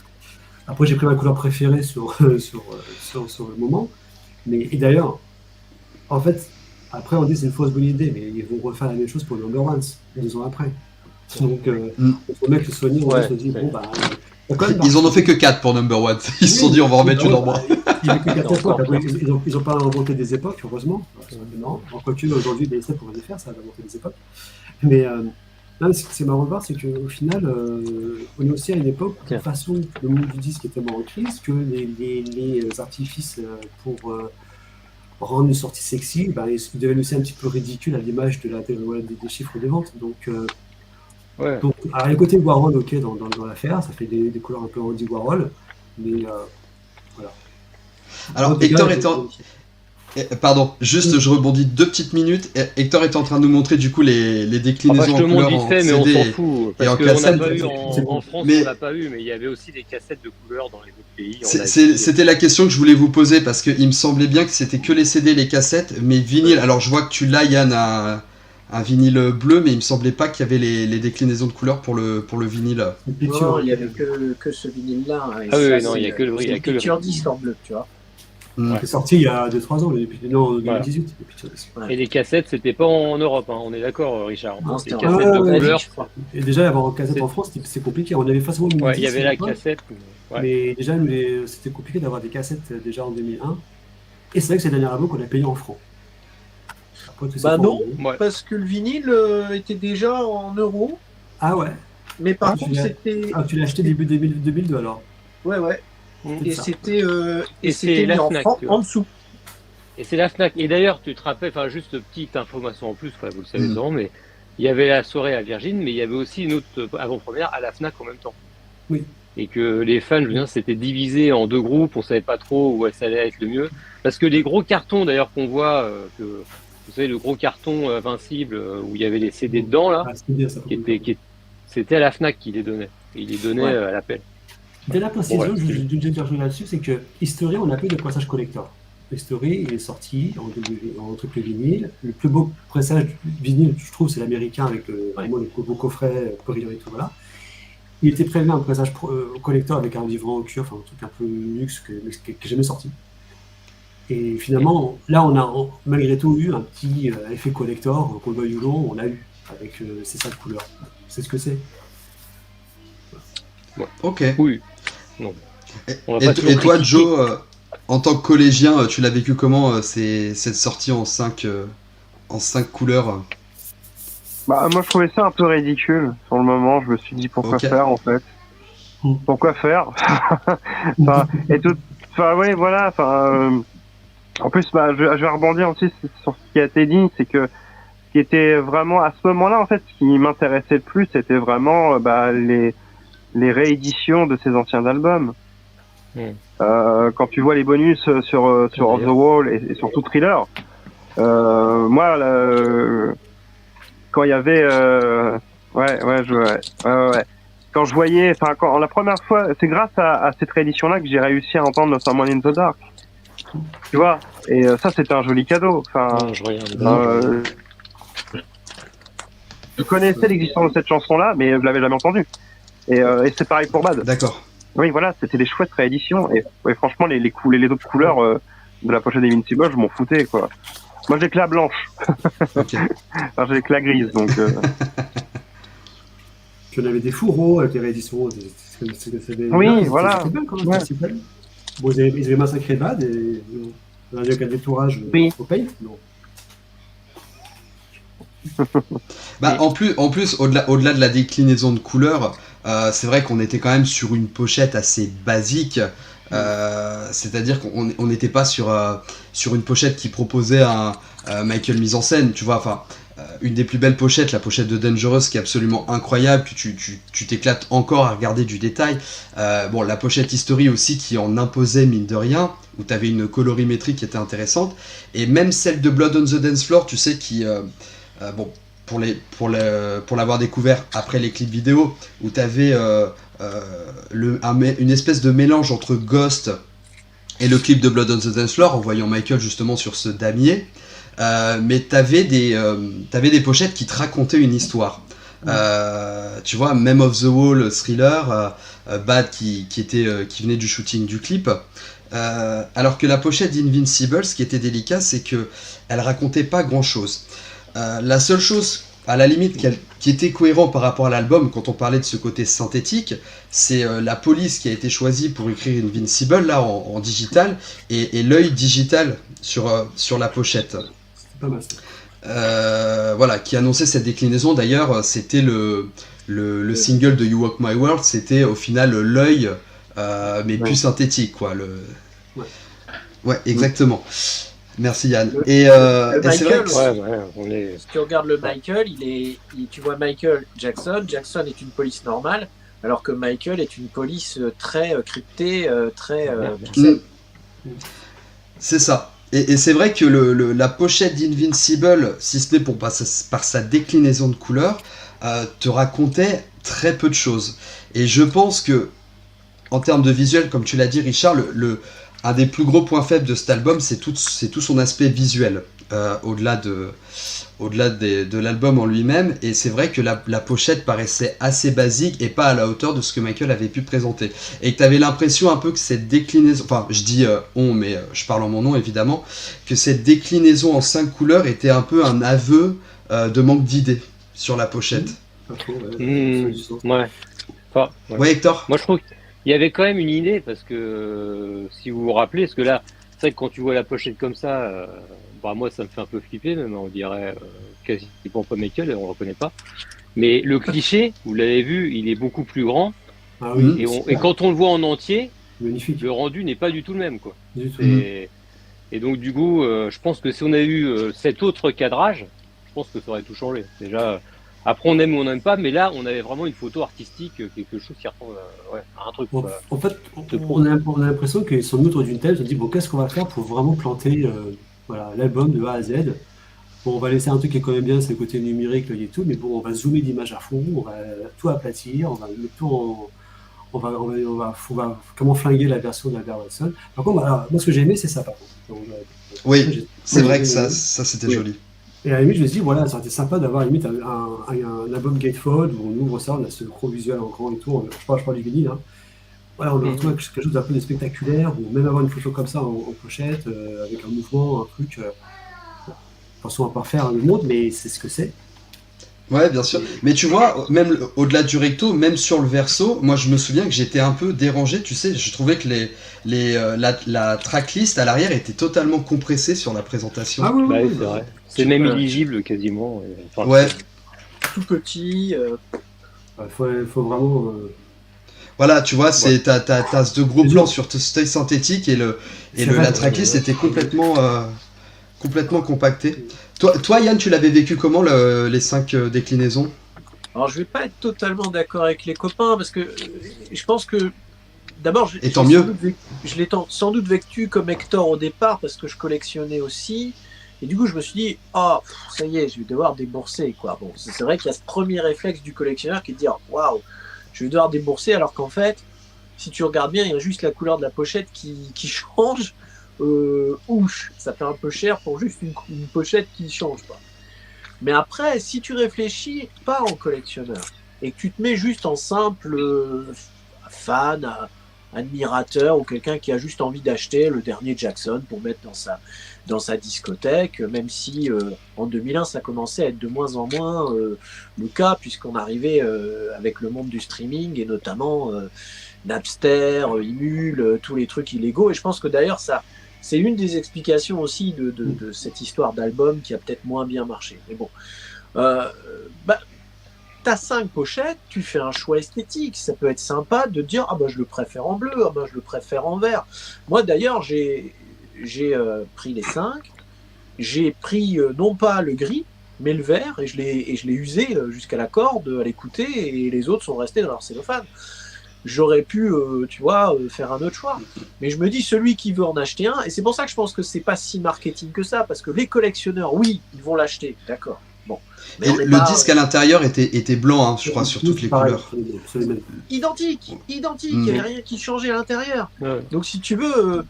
Après, j'ai pris ma couleur préférée sur le moment. Et d'ailleurs, en fait, après, on dit que c'est une fausse bonne idée, mais ils vont refaire la même chose pour Number Ones, 2 ans après. Donc, le mec, le soigné, on se dit, bon, bah. Ils en ont fait que 4 pour Number One. Ils se sont dit, on va en remettre une en moins. Ils n'ont pas inventé des époques, heureusement. Non, quoique aujourd'hui, les essais pourraient les faire, ça va inventer des époques. Mais là, ce qui c'est marrant de voir, c'est qu'au final, on est aussi à une époque où, de toute façon, le monde du disque est tellement en crise que les artifices pour rendre une sortie sexy, ils deviennent aussi un petit peu ridicules à l'image des chiffres de vente. Donc, alors, les côtés Warhol, ok, dans l'affaire, ça fait des couleurs un peu Andy Warhol, mais voilà. Alors, Hector étant. Pardon, juste je rebondis 2 petites minutes. Hector est en train de nous montrer du coup les déclinaisons en couleur en fait, mais CD on s'en fout, parce qu'on n'a pas eu en France, on n'a pas eu, mais il y avait aussi des cassettes de couleurs dans les autres pays. C'était la question que je voulais vous poser, parce qu'il me semblait bien que c'était que les CD, les cassettes, mais vinyle. Alors je vois que tu l'as, Yann, un vinyle bleu, mais il me semblait pas qu'il y avait les déclinaisons de couleurs pour le vinyle. Non, il n'y avait que ce vinyle-là. Ah oui, non, il n'y a que le Picture disc en bleu, tu vois. C'est sorti il y a 2-3 ans, non, 2018. Voilà. Et les cassettes, c'était pas en Europe, hein. On est d'accord, Richard. Non, les cassettes de couleur. Et déjà, avoir une cassette en France, c'est compliqué. On avait facilement une il y avait la cassette. Mais déjà, c'était compliqué d'avoir des cassettes déjà en 2001. Et c'est vrai que c'est le dernier album qu'on a payé en francs. Non, parce que le vinyle était déjà en euros. Ah ouais. Mais par contre, c'était. Ah, tu l'as acheté début 2002 alors. Ouais. Et c'était la en Fnac, francs en dessous. Et c'est la Fnac. Et d'ailleurs, tu te rappelles, juste petite information en plus, vous le savez souvent, mais il y avait la soirée à Virgin, mais il y avait aussi une autre avant-première à la Fnac en même temps. Oui. Et que les fans, je veux dire, s'étaient divisés en 2 groupes, on savait pas trop où ça allait être le mieux. Parce que les gros cartons, d'ailleurs, qu'on voit, vous savez, le gros carton Invincible, où il y a les CD dedans, là, c'était à la Fnac qui les donnait. Et il les donnait à l'appel. Dès la précision, d'une chose là-dessus, c'est que History, on a plus de pressage collector. History, il est sorti en triple vinyle. Le plus beau pressage vinyle, je trouve, c'est l'américain avec le beau coffret, brillant et tout, voilà. Il était prévu un pressage collector avec un livre en cuir, enfin un truc un peu luxe qui n'est jamais sorti. Et finalement, là, on a malgré tout eu un petit effet collector, qu'on le veuille ou non, on a eu avec ces 5 couleurs. C'est ce que c'est. Ok. Oui. Non. Et toi, Joe, en tant que collégien, tu l'as vécu comment cette sortie en 5 couleurs Moi, je trouvais ça un peu ridicule sur le moment. Je me suis dit pourquoi faire en fait. Pourquoi faire en plus, je vais rebondir aussi sur ce qui a été dit, c'est que ce qui était vraiment à ce moment-là, en fait, ce qui m'intéressait le plus, c'était vraiment les rééditions de ces anciens albums. Quand tu vois les bonus sur Off the Wall et surtout Thriller, moi, quand il y avait, quand je voyais, la première fois, c'est grâce à cette réédition-là que j'ai réussi à entendre Someone in the Dark. Tu vois, et ça c'était un joli cadeau. Je connaissais l'existence de cette chanson-là, mais je l'avais jamais entendue. Et c'est pareil pour Bad. D'accord. Oui, voilà, c'était des chouettes rééditions. Et franchement, les autres couleurs de la pochette d'Invincible, je m'en foutais, quoi. Moi, j'ai que la blanche. Okay. Alors, j'ai que la grise, donc. Puis on avait des fourreaux avec les rééditions. Oui, voilà. C'était bien, quand même. Ouais. Bon, ils avaient massacré Bad et on a eu un détourage au pays. Non. Bah, en plus au-delà de la déclinaison de couleurs, c'est vrai qu'on était quand même sur une pochette assez basique. C'est-à-dire qu'on n'était pas sur une pochette qui proposait un Michael mise en scène, tu vois. Enfin, une des plus belles pochettes, la pochette de Dangerous, qui est absolument incroyable, que tu t'éclates encore à regarder du détail. Bon, la pochette History aussi, qui en imposait mine de rien, où tu avais une colorimétrie qui était intéressante. Et même celle de Blood on the Dance Floor, tu sais, qui... bon, pour l'avoir découvert après les clips vidéo, où tu avais une espèce de mélange entre Ghost et le clip de Blood on the Dance Floor, en voyant Michael justement sur ce damier. Mais t'avais des pochettes qui te racontaient une histoire. Tu vois, Mem of the Wall, Thriller, Bad qui venait du shooting du clip. Alors que la pochette d'Invincible, ce qui était délicat, c'est que elle racontait pas grand chose. La seule chose, à la limite, qui était cohérent par rapport à l'album, quand on parlait de ce côté synthétique, c'est la police qui a été choisie pour écrire Invincible, là, en digital, et l'œil digital sur la pochette. C'est pas mal ça. Voilà, qui annonçait cette déclinaison. D'ailleurs, c'était le single de You Walk My World, c'était au final l'œil, mais plus synthétique, quoi. Ouais, exactement. Merci Yann. Et c'est vrai que... Si tu regardes le Michael, tu vois Michael Jackson. Jackson est une police normale, alors que Michael est une police très cryptée, très... C'est ça. Et c'est vrai que la pochette d'Invincible, si ce n'est par sa déclinaison de couleurs, te racontait très peu de choses. Et je pense que, en termes de visuel, comme tu l'as dit Richard, un des plus gros points faibles de cet album, c'est tout son aspect visuel, au-delà de l'album en lui-même. Et c'est vrai que la pochette paraissait assez basique et pas à la hauteur de ce que Michael avait pu présenter. Et que tu avais l'impression un peu que cette déclinaison, enfin je dis mais je parle en mon nom évidemment, que cette déclinaison en 5 couleurs était un peu un aveu de manque d'idées sur la pochette. Pas trop, Ouais. Enfin, Ouais Hector. Moi je trouve qu'il y avait quand même une idée, parce que si vous vous rappelez, parce que là, c'est vrai que quand tu vois la pochette comme ça, moi ça me fait un peu flipper, même on dirait quasiment pas Michael, on le reconnaît pas. Mais le cliché, vous l'avez vu, il est beaucoup plus grand. Ah oui, Et quand on le voit en entier, magnifique. le rendu n'est pas du tout le même, quoi. Du tout. Et donc du coup, je pense que si on avait eu cet autre cadrage, je pense que ça aurait tout changé. Déjà, après on aime ou on n'aime pas, mais là on avait vraiment une photo artistique, quelque chose qui ressemble à un truc. En fait, on a l'impression qu'ils sont outre d'une table, ils se disent bon, qu'est-ce qu'on va faire pour vraiment planter l'album de A à Z. Bon, on va laisser un truc qui est quand même bien, c'est le côté numérique et tout, mais bon, on va zoomer l'image à fond, on va tout aplatir, on va mettre tout on va comment flinguer la version d'Albert Watson. Par contre, moi ce que j'ai aimé, c'est ça par contre. Donc, oui, c'est vrai que ça c'était joli. Et à la limite, je me suis dit, voilà, ça aurait été sympa d'avoir limite un album Gatefold où on ouvre ça, on a ce gros visuel en grand et tout. Je parle du vinyle. Hein. Voilà, on retrouve quelque chose d'un peu de spectaculaire, ou même avoir une photo comme ça en pochette, avec un mouvement, un truc. Attention à pas faire le monde, mais c'est ce que c'est. Ouais, bien sûr. Mais tu vois, même au-delà du recto, même sur le verso, moi je me souviens que j'étais un peu dérangé, tu sais, je trouvais que la tracklist à l'arrière était totalement compressée sur la présentation. Ah oui, Bah, c'est vrai. C'est même illisible quasiment. Enfin, ouais. Tout petit. Faut vraiment. Voilà, tu vois, t'as ce gros plans sur cet œil synthétique et la tracklist était complètement compactée. Toi, Yann, tu l'avais vécu comment les 5 déclinaisons? Alors, je vais pas être totalement d'accord avec les copains parce que je pense que d'abord, je l'ai sans doute vécu comme Hector au départ parce que je collectionnais aussi. Et du coup, je me suis dit, ça y est, je vais devoir débourser, quoi. Bon, c'est vrai qu'il y a ce premier réflexe du collectionneur qui est de dire, waouh, je vais devoir débourser, alors qu'en fait, si tu regardes bien, il y a juste la couleur de la pochette qui change. Ça fait un peu cher pour juste une pochette qui change pas. Mais après, si tu réfléchis pas en collectionneur et que tu te mets juste en simple fan, admirateur ou quelqu'un qui a juste envie d'acheter le dernier Jackson pour mettre dans sa discothèque, même si en 2001 ça commençait à être de moins en moins le cas puisqu'on arrivait avec le monde du streaming et notamment Napster, Emule, tous les trucs illégaux. Et je pense que d'ailleurs c'est une des explications aussi de cette histoire d'album qui a peut-être moins bien marché. Mais bon, Euh, bah, t'as 5 pochettes, tu fais un choix esthétique. Ça peut être sympa de dire ah bah je le préfère en bleu, ah bah je le préfère en vert. Moi d'ailleurs j'ai pris les 5, j'ai pris non pas le gris mais le vert et je l'ai usé jusqu'à la corde à l'écouter et les autres sont restés dans leur cellophane. J'aurais pu tu vois faire un autre choix. Mais je me dis celui qui veut en acheter un et c'est pour ça que je pense que c'est pas si marketing que ça parce que les collectionneurs oui ils vont l'acheter d'accord. Bon. Mais Et le disque à l'intérieur était blanc, hein, je crois, sur toutes les couleurs. Identique, il n'y avait rien qui changeait à l'intérieur. Ouais. Donc si tu veux,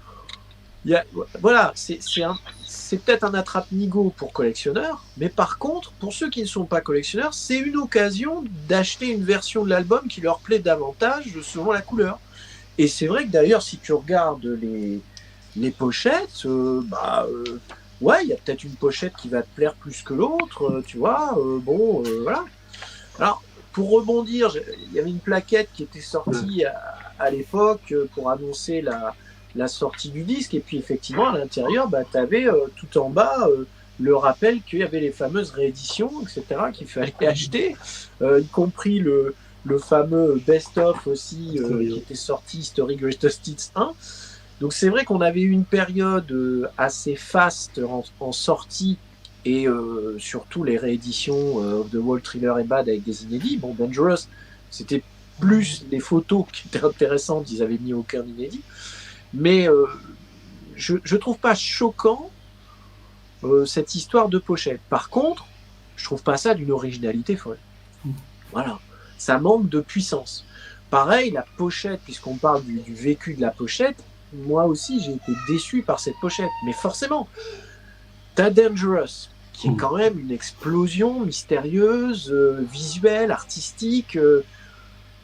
voilà, c'est peut-être un attrape-nigo pour collectionneurs, mais par contre, pour ceux qui ne sont pas collectionneurs, c'est une occasion d'acheter une version de l'album qui leur plaît davantage selon la couleur. Et c'est vrai que d'ailleurs, si tu regardes les pochettes, ouais, il y a peut-être une pochette qui va te plaire plus que l'autre, tu vois, voilà. Alors, pour rebondir, il y avait une plaquette qui était sortie à l'époque pour annoncer la sortie du disque, et puis effectivement, à l'intérieur, tu avais tout en bas le rappel qu'il y avait les fameuses rééditions, etc., qu'il fallait acheter, y compris le fameux best-of aussi qui était sorti, History Greatest Hits 1. Donc c'est vrai qu'on avait eu une période assez faste en sortie et surtout les rééditions of The Wall, Thriller et Bad avec des inédits. Bon, Dangerous, c'était plus les photos qui étaient intéressantes, ils avaient mis aucun inédit. Mais je trouve pas choquant cette histoire de pochette. Par contre, je trouve pas ça d'une originalité folle. Voilà, ça manque de puissance. Pareil, la pochette, puisqu'on parle du vécu de la pochette, moi aussi j'ai été déçu par cette pochette. Mais forcément, t'as Dangerous, qui est quand même une explosion mystérieuse, visuelle, artistique.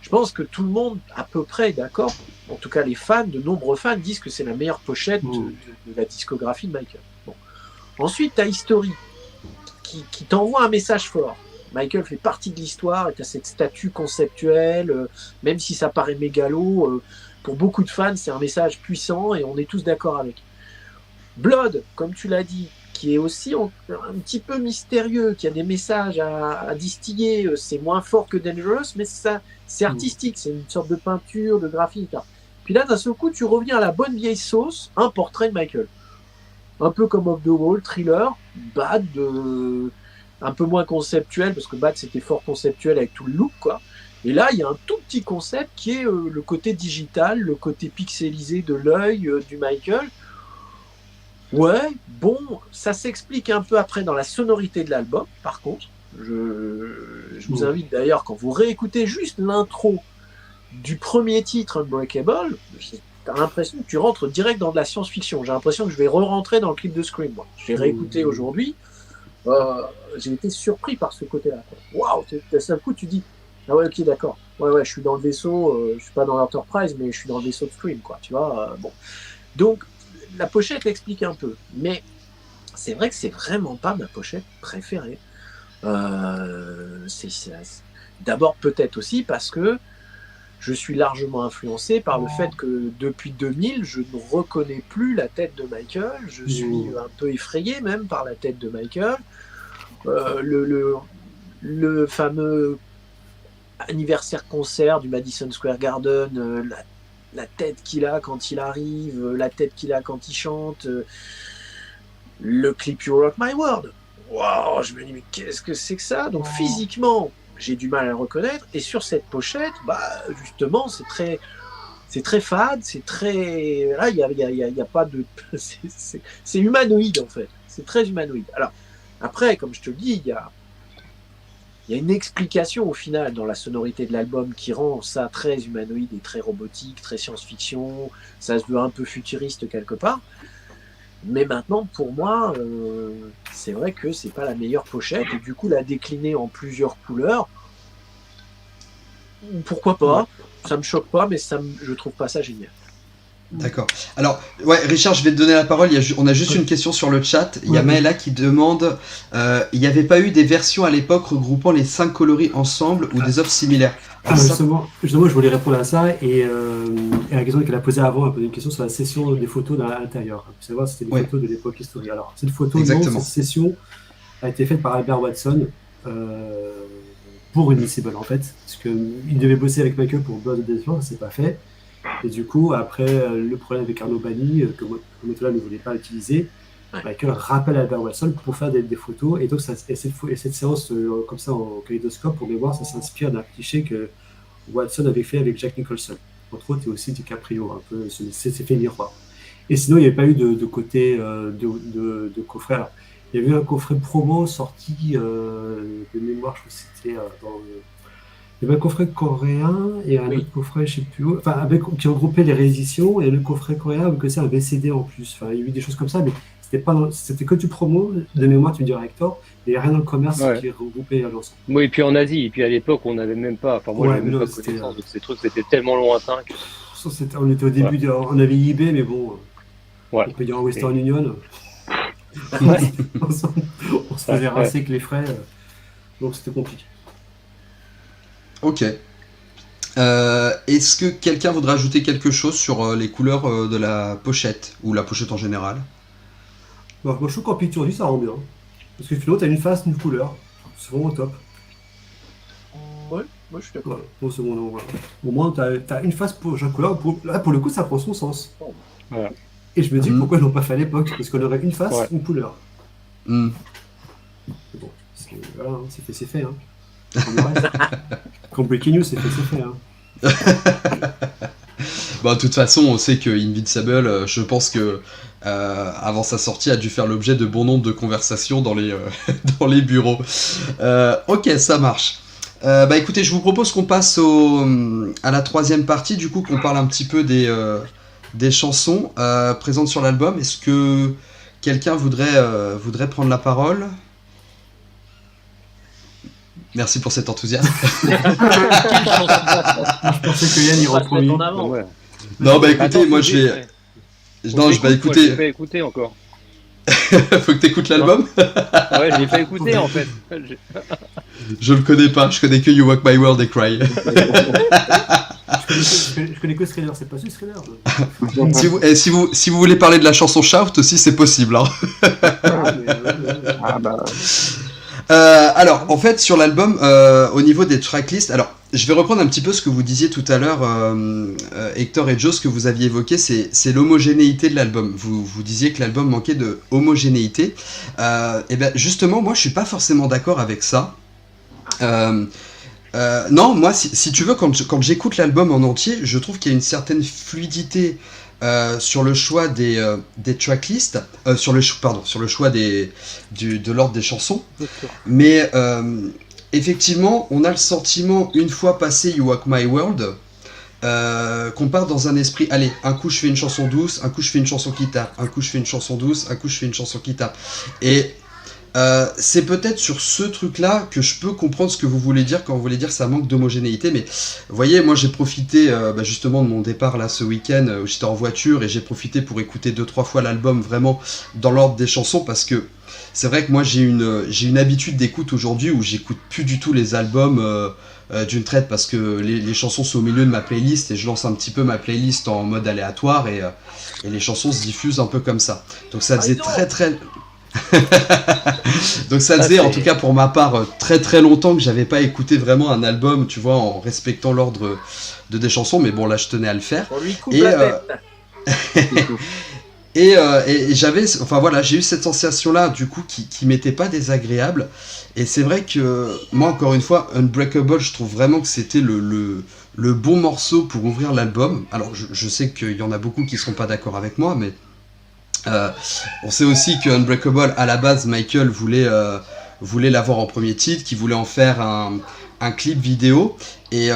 Je pense que tout le monde, à peu près, est d'accord. En tout cas, les fans, de nombreux fans, disent que c'est la meilleure pochette de la discographie de Michael. Bon. Ensuite, tu as History, qui t'envoie un message fort. Michael fait partie de l'histoire et tu as cette statue conceptuelle, même si ça paraît mégalo, pour beaucoup de fans, c'est un message puissant et on est tous d'accord avec. Blood, comme tu l'as dit, qui est aussi un petit peu mystérieux, qui a des messages à distiller, c'est moins fort que Dangerous, mais ça, c'est artistique, c'est une sorte de peinture, de graphique. Puis là, d'un seul coup, tu reviens à la bonne vieille sauce, un portrait de Michael. Un peu comme Off the Wall, Thriller, Bad, un peu moins conceptuel, parce que Bad, c'était fort conceptuel avec tout le look, quoi. Et là, il y a un tout petit concept qui est le côté digital, le côté pixelisé de l'œil du Michael. Ouais, bon, ça s'explique un peu après dans la sonorité de l'album, par contre. Je vous invite d'ailleurs, quand vous réécoutez juste l'intro du premier titre Unbreakable, t'as l'impression que tu rentres direct dans de la science-fiction. J'ai l'impression que je vais re-rentrer dans le clip de Scream, moi. J'ai réécouté aujourd'hui, j'ai été surpris par ce côté-là. Waouh, d'un seul coup, tu dis, ah ouais, ok, d'accord. Ouais, je suis dans le vaisseau, je suis pas dans l'Enterprise, mais je suis dans le vaisseau de Scream, quoi, tu vois. Bon. Donc, la pochette l'explique un peu, mais c'est vrai que c'est vraiment pas ma pochette préférée. D'abord peut-être aussi parce que je suis largement influencé par le fait que depuis 2000, je ne reconnais plus la tête de Michael. Je suis un peu effrayé même par la tête de Michael. Le fameux anniversaire concert du Madison Square Garden, la tête qu'il a quand il arrive, la tête qu'il a quand il chante, le clip You Rock My World. Waouh, je me dis mais qu'est-ce que c'est que ça? Donc physiquement, j'ai du mal à le reconnaître. Et sur cette pochette, justement, c'est très fade, c'est très là, il y a pas de, c'est humanoïde en fait. C'est très humanoïde. Alors après, comme je te le dis, il y a une explication au final dans la sonorité de l'album qui rend ça très humanoïde et très robotique, très science-fiction. Ça se veut un peu futuriste quelque part. Mais maintenant, pour moi, c'est vrai que c'est pas la meilleure pochette. Et du coup, la décliner en plusieurs couleurs, pourquoi pas? Ça me choque pas, mais je trouve pas ça génial. D'accord. Alors, ouais, Richard, je vais te donner la parole. On a juste une question sur le chat. Il y a Maëla qui demande il n'y avait pas eu des versions à l'époque regroupant les 5 coloris ensemble ou des offres similaires? Justement, je voulais répondre à ça. Et la question qu'elle a posée avant, elle a posé une question sur la session des photos à l'intérieur. Pour savoir si c'était des photos de l'époque historique. Alors, cette photo, cette session a été faite par Albert Watson, pour Invincible en fait, parce qu'il devait bosser avec Michael pour Blood of the Desert, c'est pas fait. Et du coup, après le problème avec Arnaud Bani, que Motola ne voulait pas utiliser, Michael rappelle Albert Watson pour faire des photos. Et donc, cette séance comme ça en kaléidoscope, pour mémoire, ça s'inspire d'un cliché que Watson avait fait avec Jack Nicholson. Entre autres, et aussi DiCaprio, un peu, c'est fait miroir. Et sinon, il n'y avait pas eu de côté de coffret. Alors, il y avait eu un coffret promo sorti de mémoire, je crois que c'était il y avait un coffret coréen et un autre coffret, je sais plus où, enfin, qui regroupait les rééditions, et le coffret coréen avait aussi un VCD en plus. Enfin, il y a eu des choses comme ça, mais c'était que du promo, de mémoire, tu me dirais Hector, et rien dans le commerce qui regroupait l'ensemble. Oui, et puis en Asie, et puis à l'époque, on n'avait même pas, enfin moi, j'avais même pas de connaissance, donc ces trucs, c'était tellement lointain que... On était au début, on avait eBay, mais bon, on payait en Western Union. On se faisait rincer avec les frais, donc c'était compliqué. Ok. Est-ce que quelqu'un voudrait ajouter quelque chose sur les couleurs de la pochette, ou la pochette en général? Moi je trouve qu'en picture ça rend bien. Parce que finalement t'as une face, une couleur. C'est vraiment top. Ouais, moi je suis d'accord. Voilà. Au moins t'as une face pour chaque couleur. Là pour le coup ça prend son sens. Voilà. Et je me dis pourquoi ils l'ont pas fait à l'époque, parce qu'on aurait une face, une couleur. Bon, voilà, c'est fait. Hein. Comme Breaking News, c'est fait. Hein. Bah, de toute façon, on sait que Invincible, je pense que avant sa sortie, a dû faire l'objet de bon nombre de conversations dans les, dans les bureaux. Ok, ça marche. Bah écoutez, je vous propose qu'on passe à la troisième partie, du coup, qu'on parle un petit peu des chansons présentes sur l'album. Est-ce que quelqu'un voudrait prendre la parole ? Merci pour cet enthousiasme. Je pensais que Yann y reprend. Non, bah écoutez, moi je vais... Non, je vais écouter... Je l'ai pas écouté encore. Faut que t'écoutes l'album. Ouais, je l'ai pas écouté en fait. Je le connais pas, je connais que You Walk My World et Cry. Je connais que Thriller, c'est pas ce Thriller. Si vous voulez parler de la chanson Shout aussi, c'est possible. Hein. Alors, en fait, sur l'album, au niveau des tracklists, alors, je vais reprendre un petit peu ce que vous disiez tout à l'heure, Hector et Joe, ce que vous aviez évoqué, c'est l'homogénéité de l'album. Vous disiez que l'album manquait de homogénéité. Et ben, justement, moi, je suis pas forcément d'accord avec ça. Non, moi, si tu veux, quand j'écoute l'album en entier, je trouve qu'il y a une certaine fluidité sur le choix des tracklists, sur le choix de l'ordre des chansons. Mais effectivement, on a le sentiment, une fois passé You Walk My World, qu'on part dans un esprit, allez, un coup je fais une chanson douce, un coup je fais une chanson qui tape, un coup je fais une chanson douce, un coup je fais une chanson qui tape. Et c'est peut-être sur ce truc-là que je peux comprendre ce que vous voulez dire quand vous voulez dire ça manque d'homogénéité, mais vous voyez, moi j'ai profité justement de mon départ là ce week-end où j'étais en voiture et j'ai profité pour écouter 2-3 fois l'album vraiment dans l'ordre des chansons, parce que c'est vrai que moi j'ai une habitude d'écoute aujourd'hui où j'écoute plus du tout les albums d'une traite, parce que les chansons sont au milieu de ma playlist et je lance un petit peu ma playlist en mode aléatoire et les chansons se diffusent un peu comme ça. Donc ça faisait très donc ça faisait en tout cas pour ma part très longtemps que j'avais pas écouté vraiment un album, tu vois, en respectant l'ordre des chansons, mais bon là je tenais à le faire. On lui coupe la tête. Et j'avais, enfin voilà, j'ai eu cette sensation là du coup qui m'était pas désagréable, et c'est vrai que moi encore une fois Unbreakable, je trouve vraiment que c'était le bon morceau pour ouvrir l'album. Alors je sais qu'il y en a beaucoup qui seront pas d'accord avec moi, mais on sait aussi que Unbreakable, à la base, Michael voulait l'avoir en premier titre, qu'il voulait en faire un clip vidéo. Et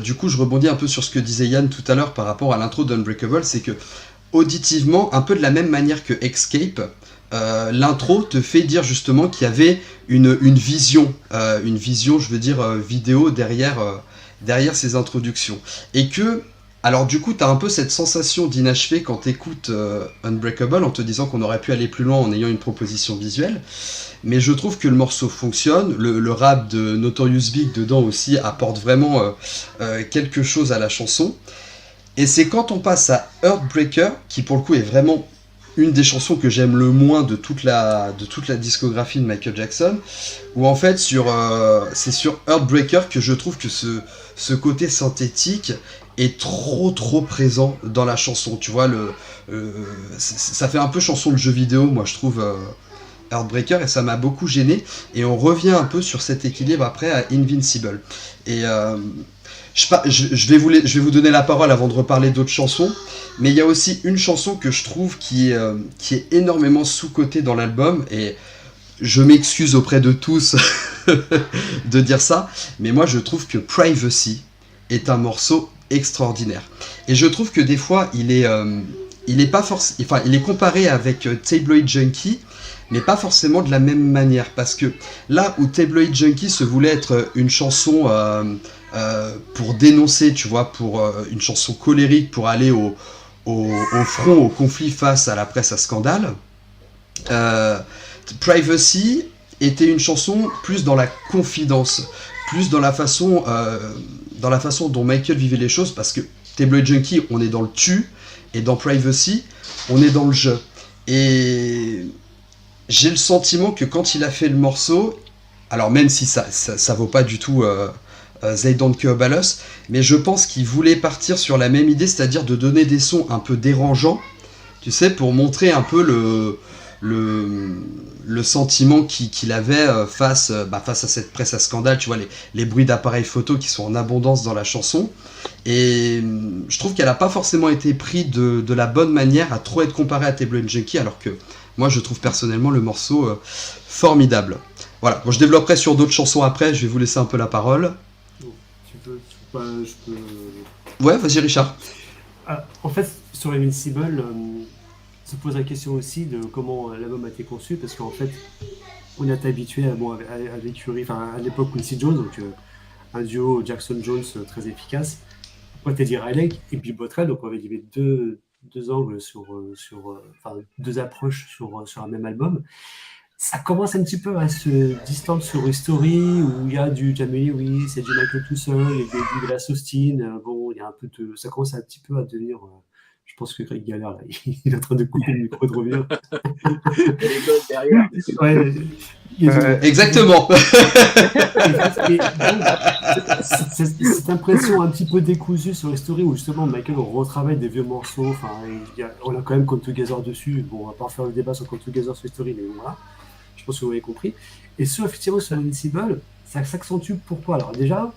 du coup, je rebondis un peu sur ce que disait Yann tout à l'heure par rapport à l'intro d'Unbreakable, c'est que auditivement, un peu de la même manière que Escape, l'intro te fait dire justement qu'il y avait une vision, je veux dire vidéo derrière ces introductions, et que alors du coup, t'as un peu cette sensation d'inachevé quand t'écoutes Unbreakable en te disant qu'on aurait pu aller plus loin en ayant une proposition visuelle. Mais je trouve que le morceau fonctionne, le rap de Notorious Big dedans aussi apporte vraiment quelque chose à la chanson. Et c'est quand on passe à Heartbreaker, qui pour le coup est vraiment une des chansons que j'aime le moins de toute la discographie de Michael Jackson, où en fait c'est sur Heartbreaker que je trouve que ce côté synthétique est trop présent dans la chanson. Tu vois, ça fait un peu chanson de jeu vidéo, moi je trouve, Heartbreaker, et ça m'a beaucoup gêné. Et on revient un peu sur cet équilibre après à Invincible. Et je vais vous donner la parole avant de reparler d'autres chansons, mais il y a aussi une chanson que je trouve qui est énormément sous-cotée dans l'album, et je m'excuse auprès de tous de dire ça, mais moi je trouve que Privacy est un morceau extraordinaire. Et je trouve que des fois il est comparé avec Tabloid Junkie, mais pas forcément de la même manière, parce que là où Tabloid Junkie se voulait être une chanson pour dénoncer, tu vois, pour une chanson colérique, pour aller au front, au conflit face à la presse à scandale, Privacy était une chanson plus dans la confidence, plus dans la façon dont Michael vivait les choses, parce que Tabloid Junkie, on est dans le tu, et dans Privacy, on est dans le je. Et j'ai le sentiment que quand il a fait le morceau, alors même si ça vaut pas du tout They Don't Care About Us, mais je pense qu'il voulait partir sur la même idée, c'est-à-dire de donner des sons un peu dérangeants, tu sais, pour montrer un peu le sentiment qu'il avait face à cette presse à scandale, tu vois, les bruits d'appareils photo qui sont en abondance dans la chanson. Et je trouve qu'elle n'a pas forcément été prise de la bonne manière à trop être comparée à Tabloid Junkie, alors que moi je trouve personnellement le morceau formidable. Voilà, bon, je développerai sur d'autres chansons après, je vais vous laisser un peu la parole. Je peux... Ouais, vas-y Richard. En fait, sur Invincible, se pose la question aussi de comment l'album a été conçu, parce qu'en fait, on est habitué à l'écurie, enfin à l'époque Quincy Jones, donc un duo Jackson-Jones très efficace. Après Teddy Riley et Bill Bottrell, donc on avait deux angles deux approches sur un même album. Ça commence un petit peu à se distendre sur History, où il y a du Jamie Lewis, c'est du Michael tout seul, et du Glass Austin. Bon, il y a un peu ça commence un petit peu à devenir. Je pense que Greg galère là, il est en train de couper le micro de revenir. Et les gosses derrière. Ouais, exactement. Cette impression un petit peu décousue sur History, où justement Michael retravaille des vieux morceaux. Enfin, on a quand même Come Together dessus. Bon, on va pas refaire le débat sur Come Together sur History, mais voilà. Je pense que vous avez compris. Et effectivement, sur Invincible, ça s'accentue. Pourquoi? Alors déjà,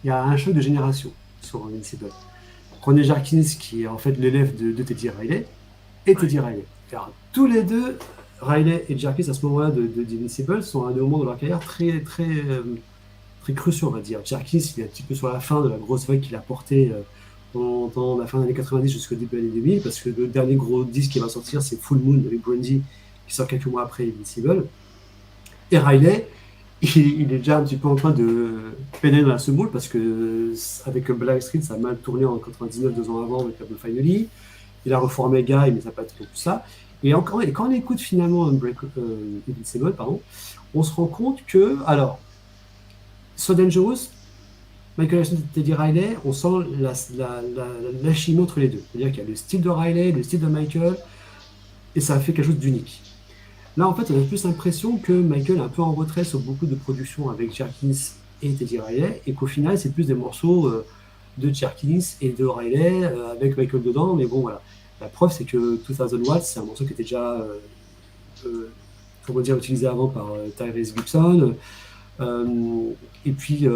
il y a un choc de génération sur Invincible. Prenez Jarkins, qui est en fait l'élève de Teddy Riley, et Teddy Riley. Alors, tous les deux, Riley et Jarkins, à ce moment-là d'Invincible, sont à des moments de leur carrière très cruciaux, on va dire. Jarkins, il est un petit peu sur la fin de la grosse vague qu'il a portée pendant la fin des années 90 jusqu'au début des années 2000, parce que le dernier gros disque qui va sortir, c'est Full Moon avec Brandy, qui sort quelques mois après Invincible. Et Riley, il est déjà un petit peu en train de peiner dans la semoule, parce que avec Black Street, ça a mal tourné en 99, 2 ans avant, avec Double Finally. Il a reformé Guy, mais ça n'a pas été tout ça. Et quand on écoute finalement Invincible, on se rend compte que, alors, So Dangerous, Michael Jackson et Teddy Riley, on sent la chimie entre les deux. C'est-à-dire qu'il y a le style de Riley, le style de Michael, et ça fait quelque chose d'unique. Là, en fait, on a plus l'impression que Michael est un peu en retrait sur beaucoup de productions avec Jarkins et Teddy Riley, et qu'au final, c'est plus des morceaux de Jarkins et de Riley avec Michael dedans. Mais bon, voilà. La preuve, c'est que 2000 Watts, c'est un morceau qui était déjà utilisé avant par Tyrese Gibson. Et puis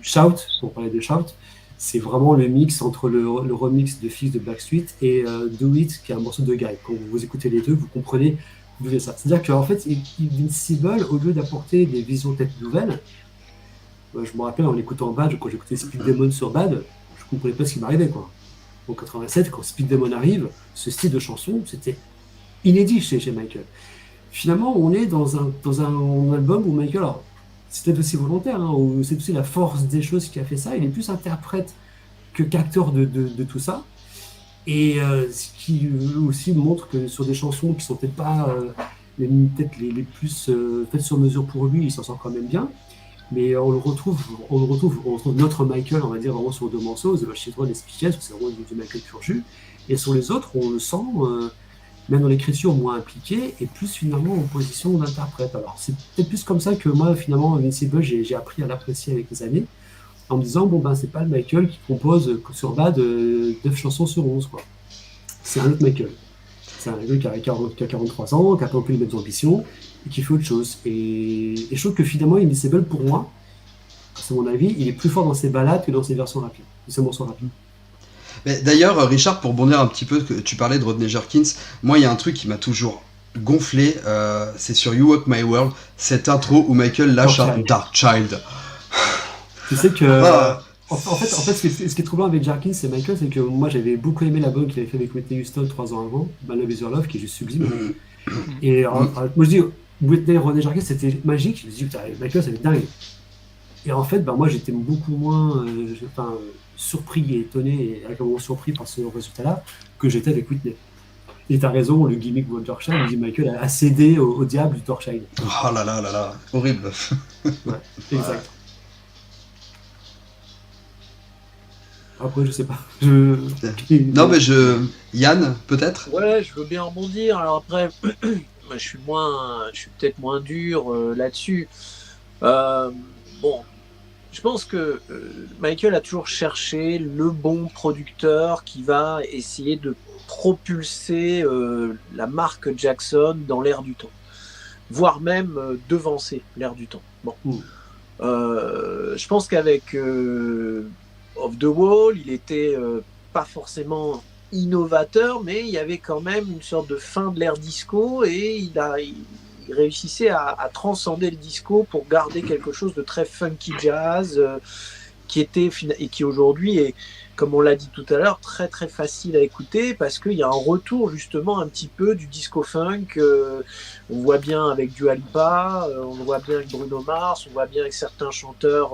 Shout, pour parler de Shout, c'est vraiment le mix entre le remix de Fix de Blackstreet et Do It, qui est un morceau de Guy. Quand vous écoutez les deux, vous comprenez d'où vient ça. C'est-à-dire qu'en fait, Invincible, au lieu d'apporter des visions peut-être nouvelles, je me rappelle en écoutant Bad, quand j'écoutais Speed Demon sur Bad, je comprenais pas ce qui m'arrivait, quoi. En 87, quand Speed Demon arrive, ce style de chanson, c'était inédit chez Michael. Finalement, on est dans un album où Michael, alors, c'est aussi volontaire, où c'est aussi la force des choses qui a fait ça. Il est plus interprète qu'acteur de tout ça. Et ce qui aussi montre que sur des chansons qui sont peut-être pas les plus faites sur mesure pour lui, il s'en sort quand même bien. Mais on retrouve notre Michael, on va dire, vraiment sur 2 morceaux, The Washington et Speechless, c'est vraiment du Michael pur jus. Et sur les autres, on le sent même dans l'écriture, moins impliqué, et plus finalement en position d'interprète. Alors c'est peut-être plus comme ça que moi, finalement, Invincible, j'ai appris à l'apprécier avec les années, en me disant, bon ben c'est pas le Michael qui compose sur base de 9 chansons sur 11, quoi. C'est un autre Michael. C'est un Michael qui a 43 ans, qui a pas plus les mêmes ambitions, et qui fait autre chose. Et je trouve que finalement, Invincible, pour moi, c'est mon avis, il est plus fort dans ses ballades que dans ses versions rapides, ses morceaux rapides. Mais d'ailleurs, Richard, pour bondir un petit peu, que tu parlais de Rodney Jerkins, moi, il y a un truc qui m'a toujours gonflé, c'est sur You Walk My World, cette intro où Michael lâche un Dark Child. Tu sais que... En fait, ce qui est troublant avec Jerkins et Michael, c'est que moi, j'avais beaucoup aimé l'album qu'il avait fait avec Whitney Houston 3 ans avant, My Love Is Your Love, qui est juste sublime. Et moi, je dis, Whitney et Rodney Jerkins, c'était magique. Je me dis, Michael, ça va être dingue. Et en fait, moi, j'étais beaucoup moins surpris et étonné, et agréablement surpris par ce résultat-là, que j'étais avec Whitney. Et t'as raison, le gimmick de Darkchild, il dit Michael a cédé au diable du Darkchild. Oh là là là là, horrible. Ouais, exact. Après, je sais pas. Non, mais Yann, peut-être? Ouais, je veux bien rebondir. Alors après, moi, je suis peut-être moins dur là-dessus. Bon, je pense que Michael a toujours cherché le bon producteur qui va essayer de propulser la marque Jackson dans l'air du temps, voire même devancer l'air du temps. Bon, je pense qu'avec Off the Wall, il était pas forcément innovateur, mais il y avait quand même une sorte de fin de l'ère disco et il réussissait à transcender le disco pour garder quelque chose de très funky jazz qui était et qui aujourd'hui est, comme on l'a dit tout à l'heure, très très facile à écouter parce qu'il y a un retour justement un petit peu du disco funk. On voit bien avec Dua Lipa, on voit bien avec Bruno Mars, on voit bien avec certains chanteurs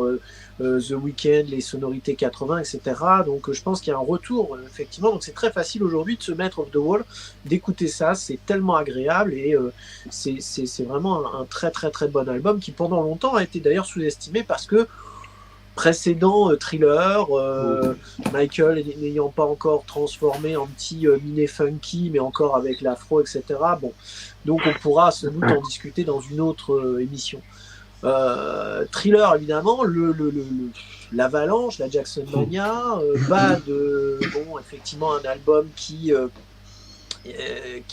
The Weeknd, les sonorités 80, etc. Donc je pense qu'il y a un retour effectivement. Donc c'est très facile aujourd'hui de se mettre off the wall, d'écouter ça, c'est tellement agréable et c'est vraiment un très très très bon album qui pendant longtemps a été d'ailleurs sous-estimé parce que précédent Thriller, Michael n'ayant pas encore transformé en petit minet funky, mais encore avec l'afro, etc. Bon, donc on pourra sans doute en discuter dans une autre émission. Thriller, évidemment, l'avalanche, la Jackson Mania, Bad, bon, effectivement un album qui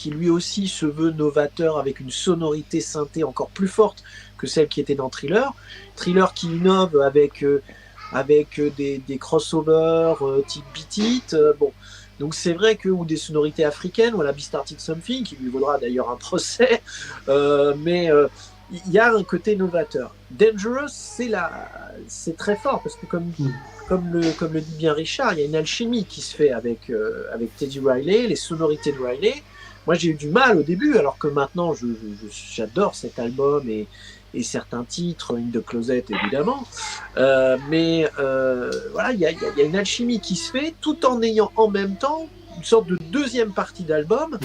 lui aussi se veut novateur avec une sonorité synthé encore plus forte que celle qui était dans Thriller. Thriller qui innove avec des crossovers type Beat It. Bon. Donc c'est vrai que, ou des sonorités africaines, voilà, Be Started Something, qui lui vaudra d'ailleurs un procès, mais il y a un côté novateur. Dangerous, c'est très fort, parce que comme le dit bien Richard, il y a une alchimie qui se fait avec Teddy Riley, les sonorités de Riley. Moi j'ai eu du mal au début, alors que maintenant j'adore cet album et certains titres, In the Closet évidemment, mais voilà, il y a une alchimie qui se fait tout en ayant en même temps une sorte de deuxième partie d'album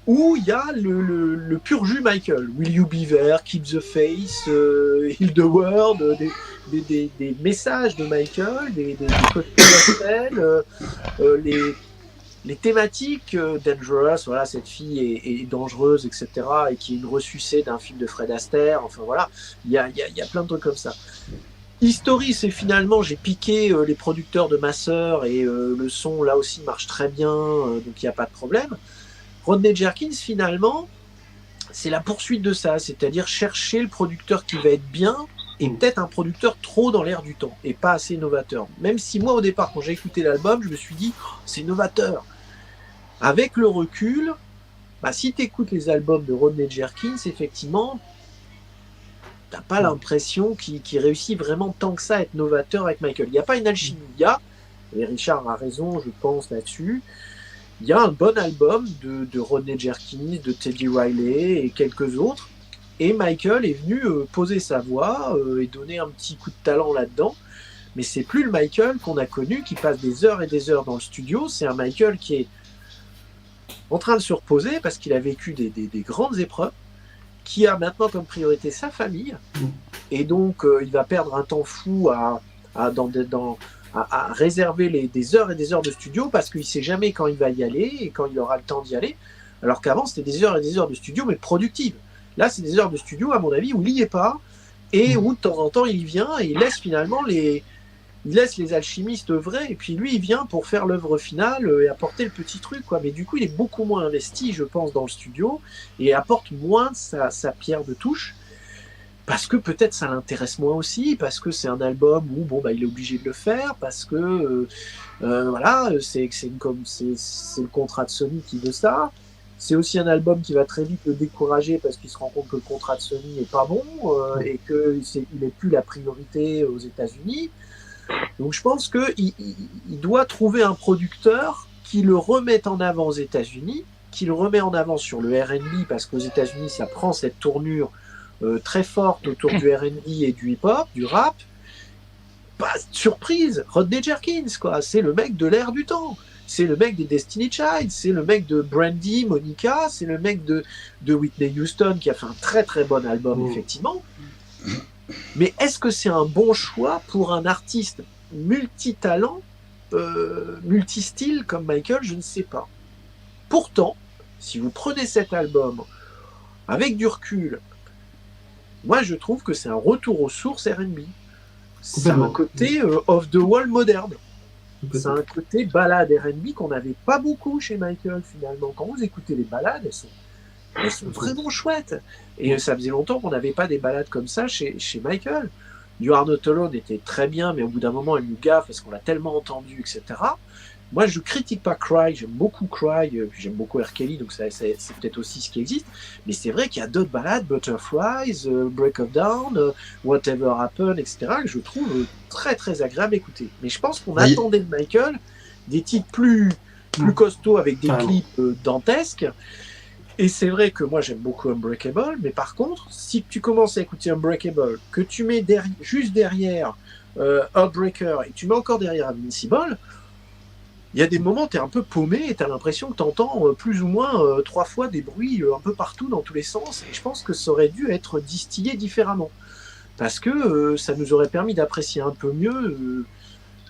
où il y a le pur jus Michael. Will You Be There, Keep the Faith, Heal the World, des messages de Michael, des côtés gospel, les thématiques Dangerous, voilà, cette fille est dangereuse, etc., et qui est une ressucée d'un film de Fred Astaire, enfin voilà, il y a plein de trucs comme ça. History, c'est finalement, j'ai piqué les producteurs de ma sœur, et le son, là aussi, marche très bien, donc il n'y a pas de problème. Rodney Jerkins, finalement, c'est la poursuite de ça, c'est-à-dire chercher le producteur qui va être bien, et peut-être un producteur trop dans l'air du temps, et pas assez novateur. Même si moi, au départ, quand j'ai écouté l'album, je me suis dit, oh, c'est novateur. Avec le recul, si tu écoutes les albums de Rodney Jerkins, effectivement, t'as pas l'impression qu'il réussit vraiment tant que ça à être novateur avec Michael. Il n'y a pas une alchimie. Il y a, et Richard a raison, je pense, là-dessus, il y a un bon album de Rodney Jerkins, de Teddy Riley et quelques autres, et Michael est venu poser sa voix et donner un petit coup de talent là-dedans, mais c'est plus le Michael qu'on a connu, qui passe des heures et des heures dans le studio. C'est un Michael qui est en train de se reposer parce qu'il a vécu des grandes épreuves, qui a maintenant comme priorité sa famille, et donc il va perdre un temps fou à réserver des heures et des heures de studio parce qu'il ne sait jamais quand il va y aller et quand il aura le temps d'y aller. Alors qu'avant, c'était des heures et des heures de studio, mais productives. Là, c'est des heures de studio, à mon avis, où il n'y est pas, et où de temps en temps, il y vient, et il laisse finalement il laisse les alchimistes œuvrer, et puis lui, il vient pour faire l'œuvre finale et apporter le petit truc, quoi. Mais du coup, il est beaucoup moins investi, je pense, dans le studio, et apporte moins sa pierre de touche, parce que peut-être ça l'intéresse moins aussi, parce que c'est un album où il est obligé de le faire, parce que voilà, c'est le contrat de Sony qui veut ça. C'est aussi un album qui va très vite le décourager parce qu'il se rend compte que le contrat de Sony n'est pas bon et qu'il n'est plus la priorité aux États-Unis. Donc je pense qu'il doit trouver un producteur qui le remette en avant aux États-Unis, qui le remet en avant sur le R&B, parce qu'aux États-Unis, ça prend cette tournure très forte autour du R&B et du hip-hop, du rap. Pas surprise, Rodney Jerkins, quoi. C'est le mec de l'ère du temps. C'est le mec des Destiny Child, c'est le mec de Brandy, Monica, c'est le mec de Whitney Houston qui a fait un très très bon album, effectivement. Mais est-ce que c'est un bon choix pour un artiste multitalent, multistyle comme Michael? Je ne sais pas. Pourtant, si vous prenez cet album avec du recul, moi je trouve que c'est un retour aux sources R&B. C'est un côté off the wall moderne. C'est un côté balade R&B qu'on n'avait pas beaucoup chez Michael finalement. Quand vous écoutez les balades, elles sont vraiment chouettes. Et ça faisait longtemps qu'on n'avait pas des balades comme ça chez Michael. You Are Not Alone était très bien, mais au bout d'un moment, elle nous gaffe parce qu'on l'a tellement entendu, etc. Moi, je critique pas Cry, j'aime beaucoup Cry, puis j'aime beaucoup R. Kelly, donc c'est peut-être aussi ce qui existe. Mais c'est vrai qu'il y a d'autres balades, Butterflies, Break of Dawn, Whatever Happened, etc., que je trouve très très agréable à écouter. Mais je pense qu'on attendait de Michael des titres plus costauds avec des clips dantesques. Et c'est vrai que moi j'aime beaucoup Unbreakable, mais par contre, si tu commences à écouter Unbreakable, que tu mets juste derrière Heartbreaker et tu mets encore derrière Invincible, il y a des moments où tu es un peu paumé et tu as l'impression que tu entends plus ou moins 3 fois des bruits un peu partout dans tous les sens. Et je pense que ça aurait dû être distillé différemment. Parce que ça nous aurait permis d'apprécier un peu mieux.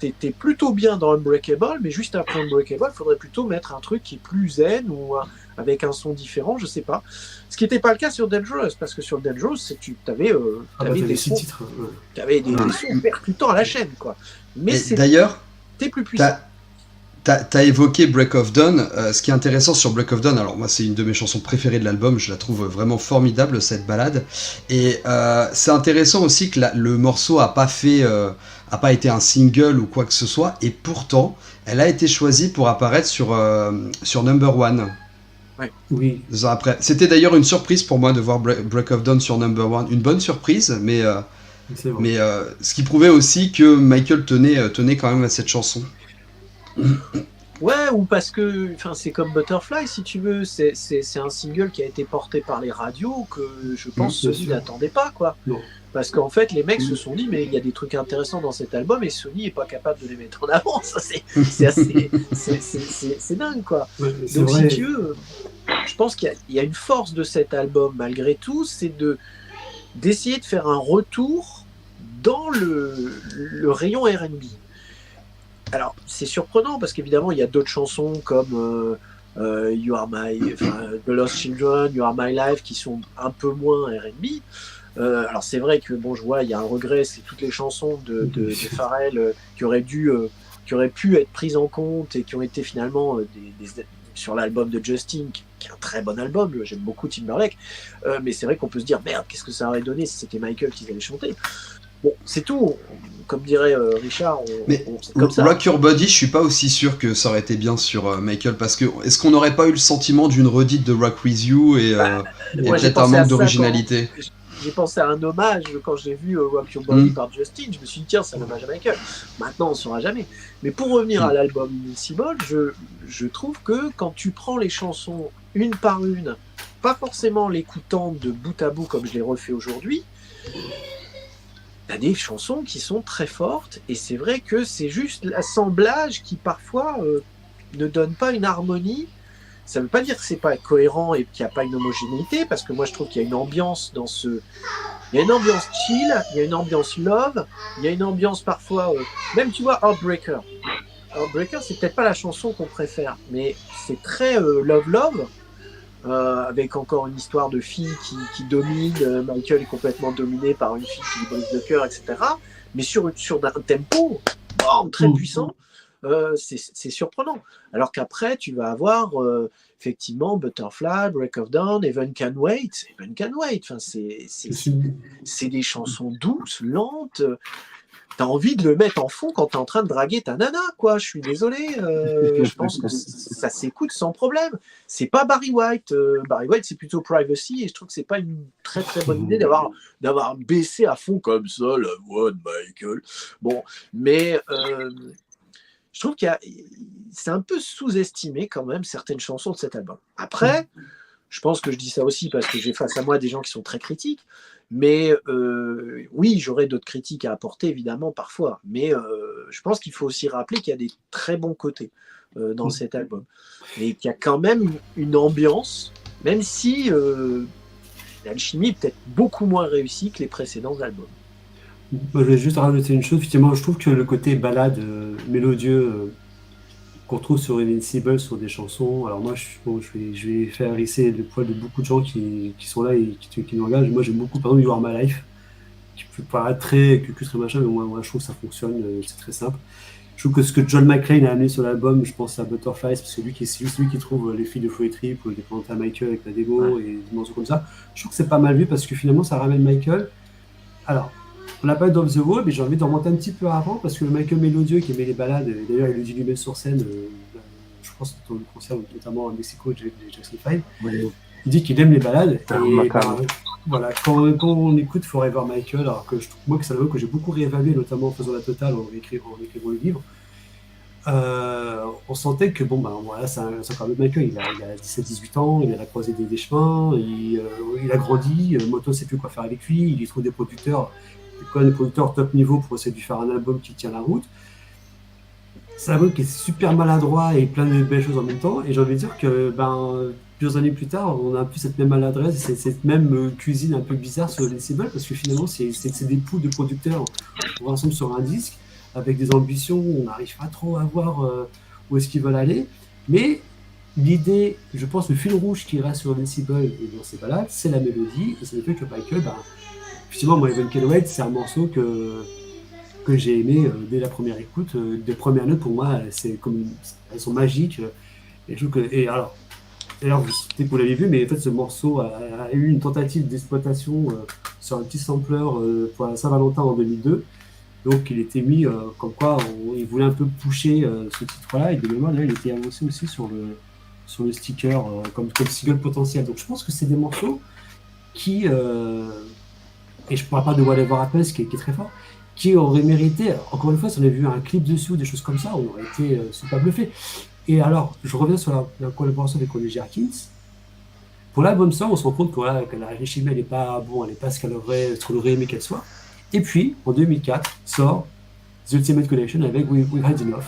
T'es plutôt bien dans Unbreakable, mais juste après Unbreakable, il faudrait plutôt mettre un truc qui est plus zen ou avec un son différent, je sais pas. Ce qui n'était pas le cas sur Dangerous, parce que sur Dangerous, tu avais des sons, t'avais des sons percutants à la chaîne, quoi. Mais d'ailleurs, t'es plus puissant. T'as évoqué Break of Dawn. Ce qui est intéressant sur Break of Dawn, alors moi c'est une de mes chansons préférées de l'album, je la trouve vraiment formidable cette balade. Et c'est intéressant aussi que le morceau a pas été un single ou quoi que ce soit, et pourtant elle a été choisie pour apparaître sur Number One. Ouais. Oui. Après. C'était d'ailleurs une surprise pour moi de voir Break of Dawn sur Number One. Une bonne surprise, mais ce qui prouvait aussi que Michael tenait quand même à cette chanson. Ouais, ou parce que c'est comme Butterfly, si tu veux, c'est un single qui a été porté par les radios que je pense Sony n'attendait pas, quoi. Non. Parce qu'en fait, les mecs se sont dit, mais il y a des trucs intéressants dans cet album et Sony n'est pas capable de les mettre en avant. Ça, c'est dingue, quoi. Ouais, donc, vrai. si tu veux, je pense qu'il y a une force de cet album, malgré tout, c'est d'essayer de faire un retour dans le rayon R&B. Alors, c'est surprenant parce qu'évidemment, il y a d'autres chansons comme You Are The Lost Children, You Are My Life qui sont un peu moins R&B. Alors, c'est vrai que, je vois, il y a un regret, c'est toutes les chansons de Pharrell qui auraient pu être prises en compte et qui ont été finalement sur l'album de Justin, qui est un très bon album, j'aime beaucoup Timberlake, mais c'est vrai qu'on peut se dire, merde, qu'est-ce que ça aurait donné si c'était Michael qui allait chanter. Bon, c'est tout. Comme dirait Richard, c'est comme ça. Rock Your Body, je suis pas aussi sûr que ça aurait été bien sur Michael, parce que est-ce qu'on n'aurait pas eu le sentiment d'une redite de Rock With You et peut-être un manque d'originalité? J'ai pensé à un hommage quand j'ai vu Rock Your Body par Justin. Je me suis dit, tiens, c'est un hommage à Michael. Maintenant, on ne saura jamais. Mais pour revenir à l'album Invincible, je trouve que quand tu prends les chansons une par une, pas forcément l'écoutant de bout à bout comme je l'ai refait aujourd'hui, il y a des chansons qui sont très fortes, et c'est vrai que c'est juste l'assemblage qui parfois ne donne pas une harmonie. Ça ne veut pas dire que c'est pas cohérent et qu'il n'y a pas une homogénéité, parce que moi je trouve qu'il y a une ambiance dans ce... Il y a une ambiance chill, il y a une ambiance love, il y a une ambiance parfois... Même tu vois Heartbreaker. Heartbreaker, c'est peut-être pas la chanson qu'on préfère, mais c'est très love-love. avec encore une histoire de fille qui domine. Michael est complètement dominé par une fille qui lui brise le cœur, etc. Mais sur un tempo très puissant, c'est surprenant. Alors qu'après, tu vas avoir effectivement Butterfly, Break of Dawn, Heaven Can Wait. Heaven Can Wait. Enfin, c'est des chansons douces, lentes. T'as envie de le mettre en fond quand t'es en train de draguer ta nana, quoi. Je suis désolé. Je pense que ça s'écoute sans problème. C'est pas Barry White. Barry White, c'est plutôt Privacy, et je trouve que c'est pas une très très bonne idée d'avoir baissé à fond comme ça la voix de Michael. Bon, mais je trouve c'est un peu sous-estimé quand même certaines chansons de cet album. Après, je pense que je dis ça aussi parce que j'ai face à moi des gens qui sont très critiques. Mais oui, j'aurais d'autres critiques à apporter, évidemment, parfois. Mais je pense qu'il faut aussi rappeler qu'il y a des très bons côtés dans cet album. Et qu'il y a quand même une ambiance, même si l'alchimie est peut-être beaucoup moins réussie que les précédents albums. Moi, je vais juste rajouter une chose. Effectivement, je trouve que le côté balade mélodieux qu'on trouve sur Invincible, sur des chansons. Alors moi, je vais faire hérisser le poil de beaucoup de gens qui sont là et qui nous regardent. Moi, j'aime beaucoup, par exemple, You Are My Life, qui peut paraître très cucu, très machin, mais moi, je trouve que ça fonctionne, c'est très simple. Je trouve que ce que John McClane a amené sur l'album, je pense à Butterflies, parce que c'est juste lui qui trouve les filles de Free Trip, ou les présenter à Michael avec la démo, et des morceaux comme ça. Je trouve que c'est pas mal vu, parce que finalement, ça ramène Michael. Alors, on n'a pas eu d'Off the Wall, mais j'ai envie de remonter un petit peu avant, parce que le Michael mélodieux qui aimait les balades, d'ailleurs il le dit lui-même sur scène, je pense dans le concert notamment à Mexico, Jackson 5, il dit qu'il aime les balades, et voilà, quand on écoute Forever Michael, alors que je trouve moi que c'est un album que j'ai beaucoup réévalué, notamment en faisant la totale, en écrivant le livre, on sentait que voilà, c'est encore le Michael, il a 17-18 ans, il a la croisée des chemins, il a grandi, Moto sait plus quoi faire avec lui, il y trouve des producteurs top niveau pour essayer de lui faire un album qui tient la route. C'est un album qui est super maladroit et plein de belles choses en même temps, et j'ai envie de dire que plusieurs années plus tard, on a un peu cette même maladresse, cette même cuisine un peu bizarre sur Invincible, parce que finalement c'est des poules de producteurs qui vont ensemble sur un disque avec des ambitions où on n'arrive pas trop à voir où est-ce qu'ils veulent aller, mais l'idée, je pense, le fil rouge qui reste sur Invincible et dans ces balades, c'est la mélodie, et c'est le fait que Michael, effectivement, moi, Heaven Can Wait, c'est un morceau que j'ai aimé dès la première écoute. Des premières notes, pour moi, elles sont magiques. Et je trouve que, alors, d'ailleurs, peut-être que vous l'avez vu, mais en fait, ce morceau a eu une tentative d'exploitation sur un petit sampler pour la Saint-Valentin en 2002. Donc, il était mis comme quoi il voulait un peu pusher ce titre-là. Et de mémoire, là, il était avancé aussi sur le sticker comme single potentiel. Donc, je pense que c'est des morceaux qui... et je ne parle pas de Whatever Happens qui est très fort, qui aurait mérité, encore une fois, si on avait vu un clip dessus ou des choses comme ça, on aurait été super bluffé. Et alors, je reviens sur la collaboration avec Olivia Harkins. Pour l'album sort, on se rend compte que la alchimie, elle n'est pas ce qu'on aurait aimé qu'elle soit. Et puis, en 2004, sort The Ultimate Collection avec We Had Enough.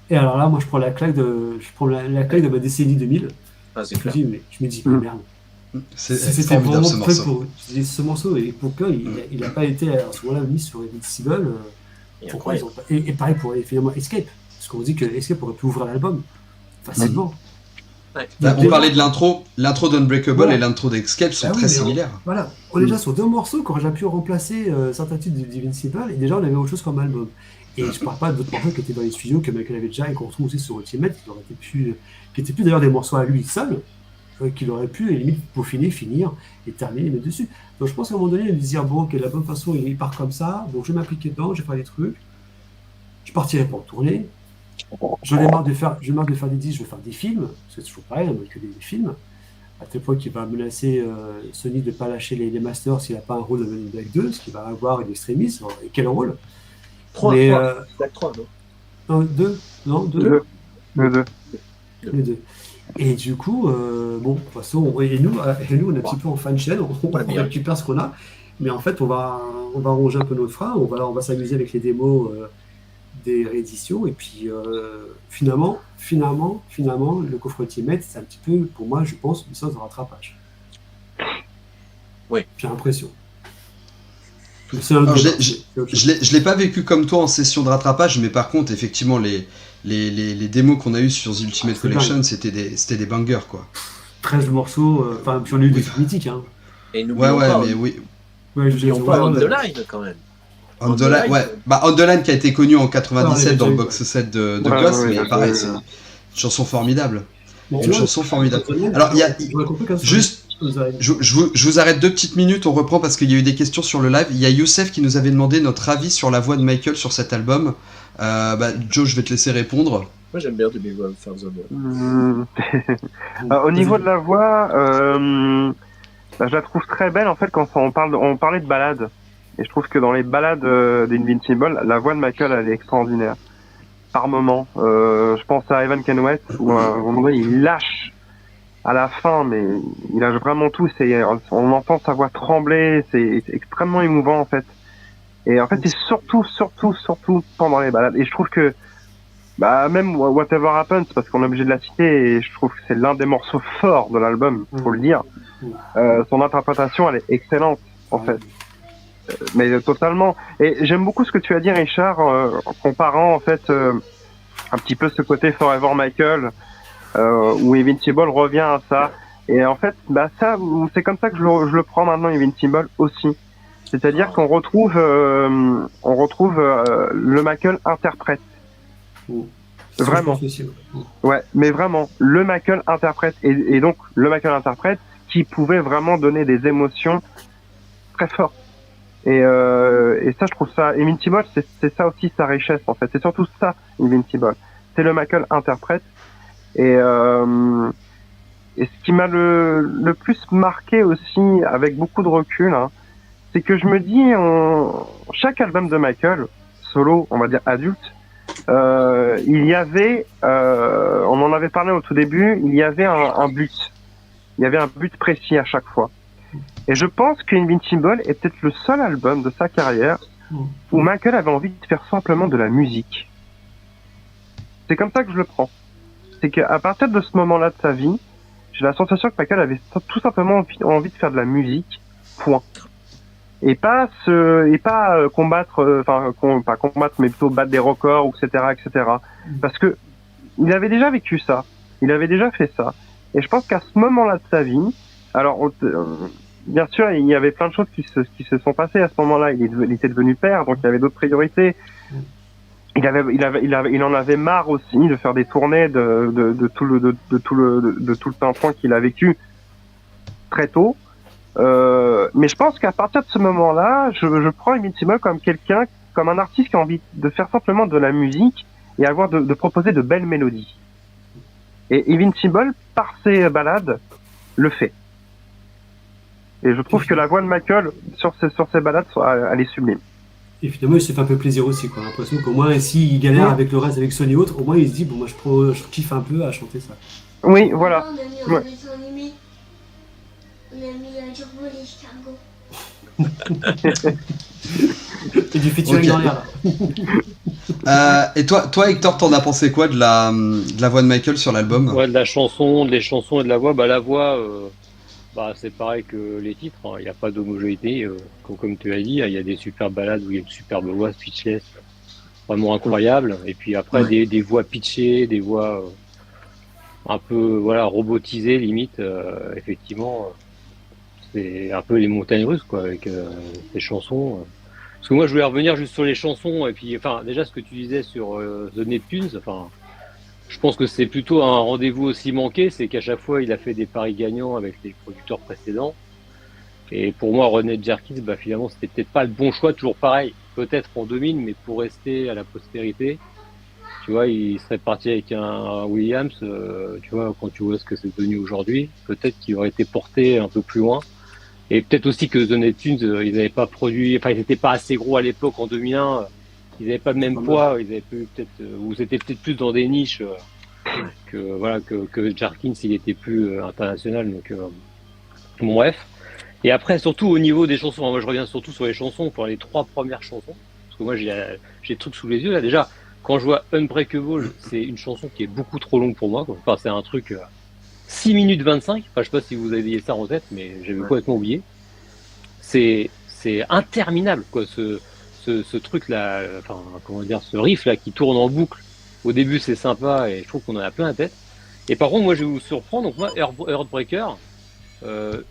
Et alors là, moi, je prends la claque de ma décennie 2000. C'est clair. Je me dis, merde. C'était vraiment ce morceau. Ce morceau, et pourquoi il n'a pas été à ce moment-là mis sur Invincible pourquoi ils ont pas... et pareil pour finalement Escape, parce qu'on dit que Escape aurait pu ouvrir l'album facilement. On parlait de l'intro d'Unbreakable et l'intro d'Escape sont très similaires. Voilà, on est déjà sur deux morceaux qui auraient pu remplacer certains titres d'Invincible, et déjà on avait autre chose comme album. Et je parle pas d'autres morceaux qui étaient dans les studios que Michael avait déjà et qu'on retrouve aussi sur Ultimate, qui étaient plus d'ailleurs des morceaux à lui seul, qu'il aurait pu limite peaufiner, finir et terminer, mettre dessus. Donc je pense qu'à un moment donné, il me dire bon, ok, la bonne façon, il part comme ça, donc je vais m'appliquer dedans, je vais faire des trucs, je partirai pour tourner, j'en ai marre de faire des disques, je vais faire des films, parce que c'est toujours pareil, que des films, à tel point qu'il va menacer Sony de ne pas lâcher les masters s'il n'a pas un rôle de Men in Black 2, ce qu'il va avoir une extrémiste, et quel rôle 3, mais, 3, non 2. Les deux. Et du coup, bon, de toute façon, et nous, on est un petit peu en fin de chaîne, on récupère ce qu'on a, mais en fait, on va ronger un peu notre frein, on va s'amuser avec les démos des rééditions, et puis finalement, le coffre Ultimate, c'est un petit peu, pour moi, je pense, une sorte de rattrapage. Oui. J'ai l'impression. Je l'ai pas vécu comme toi en session de rattrapage, mais par contre, effectivement, les démos qu'on a eues sur The Ultimate Collection, c'était des bangers, quoi. 13 morceaux, enfin, puis on a eu des trucs mythiques. Hein. Et Ouais, n'oublions ouais, pas, mais oui. Ouais, n'oublions pas On the Line quand même. On the Line, ouais. Bah, On the Line qui a été connu en 97 dans le box set de Ghost, mais pareil, c'est une chanson formidable. Une chanson formidable. Alors, il y a. Juste. Je vous arrête 2 petites minutes, on reprend parce qu'il y a eu des questions sur le live. Il y a Youssef qui nous avait demandé notre avis sur la voix de Michael sur cet album. Joe, je vais te laisser répondre. Moi j'aime bien Demi Wall faire the Wall. Au niveau de la voix, je la trouve très belle en fait quand on parlait de ballades. Et je trouve que dans les ballades d'Invincible, la voix de Michael elle est extraordinaire. Par moment, je pense à Evan Can Wait où à un moment donné il lâche à la fin, mais il lâche vraiment tout. On entend sa voix trembler, c'est extrêmement émouvant en fait. Et en fait, c'est surtout pendant les balades. Et je trouve que, même Whatever Happens, parce qu'on est obligé de la citer, et je trouve que c'est l'un des morceaux forts de l'album, faut le dire. Son interprétation, elle est excellente en fait. Mais totalement. Et j'aime beaucoup ce que tu as dit, Richard, en comparant en fait un petit peu ce côté Forever Michael. Où Invincible revient à ça. Et en fait, ça, c'est comme ça que je le prends maintenant, Invincible aussi. C'est-à-dire qu'on retrouve, le Michael interprète. Vraiment. Ouais, mais vraiment, le Michael interprète. Et donc, le Michael interprète qui pouvait vraiment donner des émotions très fortes. Et ça, je trouve ça, Invincible, c'est ça aussi sa richesse, en fait. C'est surtout ça, Invincible. C'est le Michael interprète. Et ce qui m'a le plus marqué aussi, avec beaucoup de recul, hein, c'est que je me dis, chaque album de Michael, solo, on va dire adulte, il y avait, on en avait parlé au tout début, il y avait un but. Il y avait un but précis à chaque fois. Et je pense qu'Invincible est peut-être le seul album de sa carrière où Michael avait envie de faire simplement de la musique. C'est comme ça que je le prends. C'est qu'à partir de ce moment-là de sa vie, j'ai la sensation que Michael avait tout simplement envie de faire de la musique, point. Et pas combattre, pas combattre, mais plutôt battre des records, etc., etc. Parce que il avait déjà vécu ça, il avait déjà fait ça. Et je pense qu'à ce moment-là de sa vie, alors bien sûr, il y avait plein de choses qui se sont passées à ce moment-là. Il était devenu père, donc il y avait d'autres priorités. Il en avait marre aussi de faire des tournées de tout le temps qu'il a vécu très tôt. Mais je pense qu'à partir de ce moment-là, je prends Invincible comme un artiste qui a envie de faire simplement de la musique et de proposer de belles mélodies. Et Invincible, par ses ballades, le fait. Et je trouve que la voix de Michael sur ses ballades, elle est sublime. Et finalement, il s'est fait un peu plaisir aussi, quoi. J'ai l'impression qu'au moins, s'il galère avec le reste, avec Sony et autres, au moins il se dit, bon, moi je kiffe un peu à chanter ça. Oui, voilà. On a mis en dessin animé. On a mis Turbo l'escargot. Et du featuring derrière, là. Et toi, Hector, t'en as pensé quoi de la voix de Michael sur l'album ? Ouais, des chansons et de la voix. La voix, c'est pareil que les titres. Hein. Il n'y a pas d'homogénéité. Comme tu as dit, il y a des super ballades où il y a une superbe voix, Speechless, vraiment incroyable. Et puis après, des voix pitchées, des voix un peu robotisées, limite. Effectivement, c'est un peu les montagnes russes, quoi, avec ces chansons. Parce que moi, je voulais revenir juste sur les chansons. Et puis, déjà, ce que tu disais sur The Neptunes, je pense que c'est plutôt un rendez-vous aussi manqué, c'est qu'à chaque fois, il a fait des paris gagnants avec les producteurs précédents. Et pour moi, René Jerkins, finalement, c'était peut-être pas le bon choix, toujours pareil. Peut-être en 2000, mais pour rester à la postérité, tu vois, il serait parti avec un Williams, tu vois, quand tu vois ce que c'est devenu aujourd'hui, peut-être qu'il aurait été porté un peu plus loin. Et peut-être aussi que The Neptunes, ils n'avaient pas produit, ils n'étaient pas assez gros à l'époque en 2001. Ils n'avaient pas le même poids, ils avaient ou c'était peut-être plus dans des niches que Jerkins, il était plus international. Donc, bon, bref. Et après, surtout au niveau des chansons, moi je reviens surtout sur les chansons, pour les 3 premières chansons, parce que moi j'ai le truc sous les yeux là. Déjà, quand je vois Unbreakable, c'est une chanson qui est beaucoup trop longue pour moi, quoi. C'est un truc 6 minutes 25, je sais pas si vous aviez ça en tête, mais j'avais complètement oublié. C'est interminable, quoi, ce truc là, ce riff là qui tourne en boucle. Au début c'est sympa et je trouve qu'on en a plein la tête. Et par contre, moi, je vais vous surprendre. Donc moi, Heartbreaker,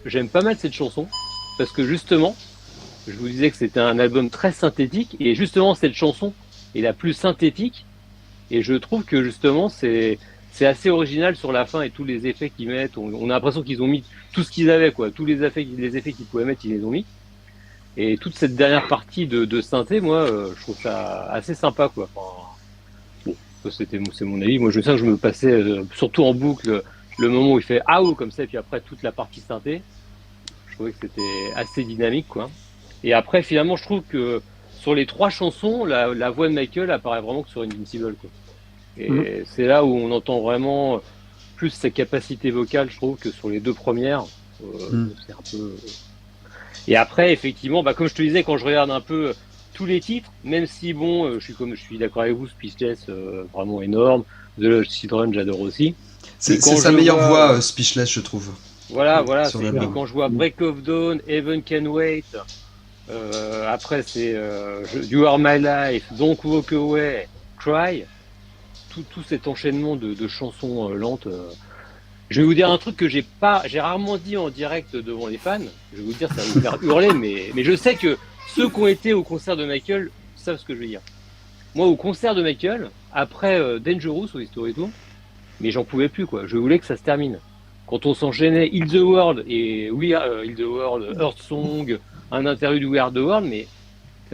j'aime pas mal cette chanson parce que justement, je vous disais que c'était un album très synthétique et justement cette chanson est la plus synthétique et je trouve que justement c'est assez original sur la fin et tous les effets qu'ils mettent. On a l'impression qu'ils ont mis tout ce qu'ils avaient, quoi. Tous les effets qu'ils pouvaient mettre, ils les ont mis. Et toute cette dernière partie de synthé, moi, je trouve ça assez sympa, quoi. Enfin, bon, c'est mon avis. Moi, je sais que je me passais surtout en boucle le moment où il fait ah ou comme ça, et puis après toute la partie synthé. Je trouvais que c'était assez dynamique, quoi. Et après, finalement, je trouve que sur les 3 chansons, la voix de Michael apparaît vraiment que sur Invincible, quoi. Et c'est là où on entend vraiment plus sa capacité vocale, je trouve, que sur les 2 premières. C'est un peu. Et après, effectivement, comme je te disais, quand je regarde un peu tous les titres, même si bon, je suis d'accord avec vous, Speechless, vraiment énorme. The Lost Children, j'adore aussi. C'est sa meilleure voix, Speechless, je trouve. Voilà. Sur Et quand je vois Break of Dawn, Heaven Can Wait, après c'est You Are My Life, Don't Walk Away, Cry. Tout cet enchaînement de chansons lentes. Je vais vous dire un truc que j'ai rarement dit en direct devant les fans. Je vais vous dire, ça va vous faire hurler, mais je sais que ceux qui ont été au concert de Michael savent ce que je veux dire. Moi, au concert de Michael, après Dangerous au History Tour, mais j'en pouvais plus, quoi. Je voulais que ça se termine. Quand on s'enchaînait Heal the World et Heal the World, Earth Song, un interview de We Are the World, mais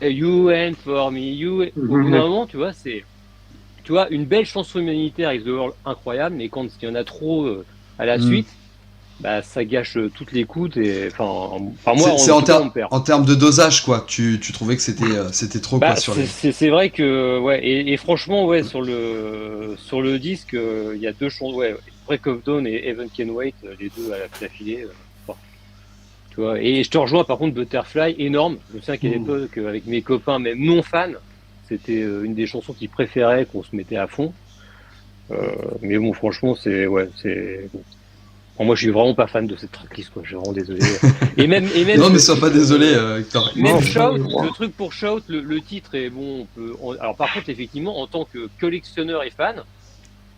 You and For Me, au bout d'un moment, tu vois, c'est une belle chanson humanitaire, Is the World, incroyable, mais quand il y en a trop à la suite, ça gâche toute l'écoute. Et enfin moi, c'est en termes de dosage, quoi. Tu trouvais que c'était trop, quoi, sur les. C'est vrai que ouais, et franchement, ouais, sur le disque, il y a 2 chansons, ouais, Break of Dawn et Heaven Can Wait, les 2 à l'affilée. Tu vois. Et je te rejoins par contre, Butterfly, énorme. Je sais qu'à l'époque, avec mes copains, même non fans, c'était une des chansons qu'ils préféraient, qu'on se mettait à fond. Mais bon, franchement, bon. Bon, moi, je suis vraiment pas fan de cette tracklist, quoi. Je suis vraiment désolé. Et même non, mais sois pas désolé, Hector. Même Shout, le truc pour Shout, le titre est bon. Alors, par contre, effectivement, en tant que collectionneur et fan,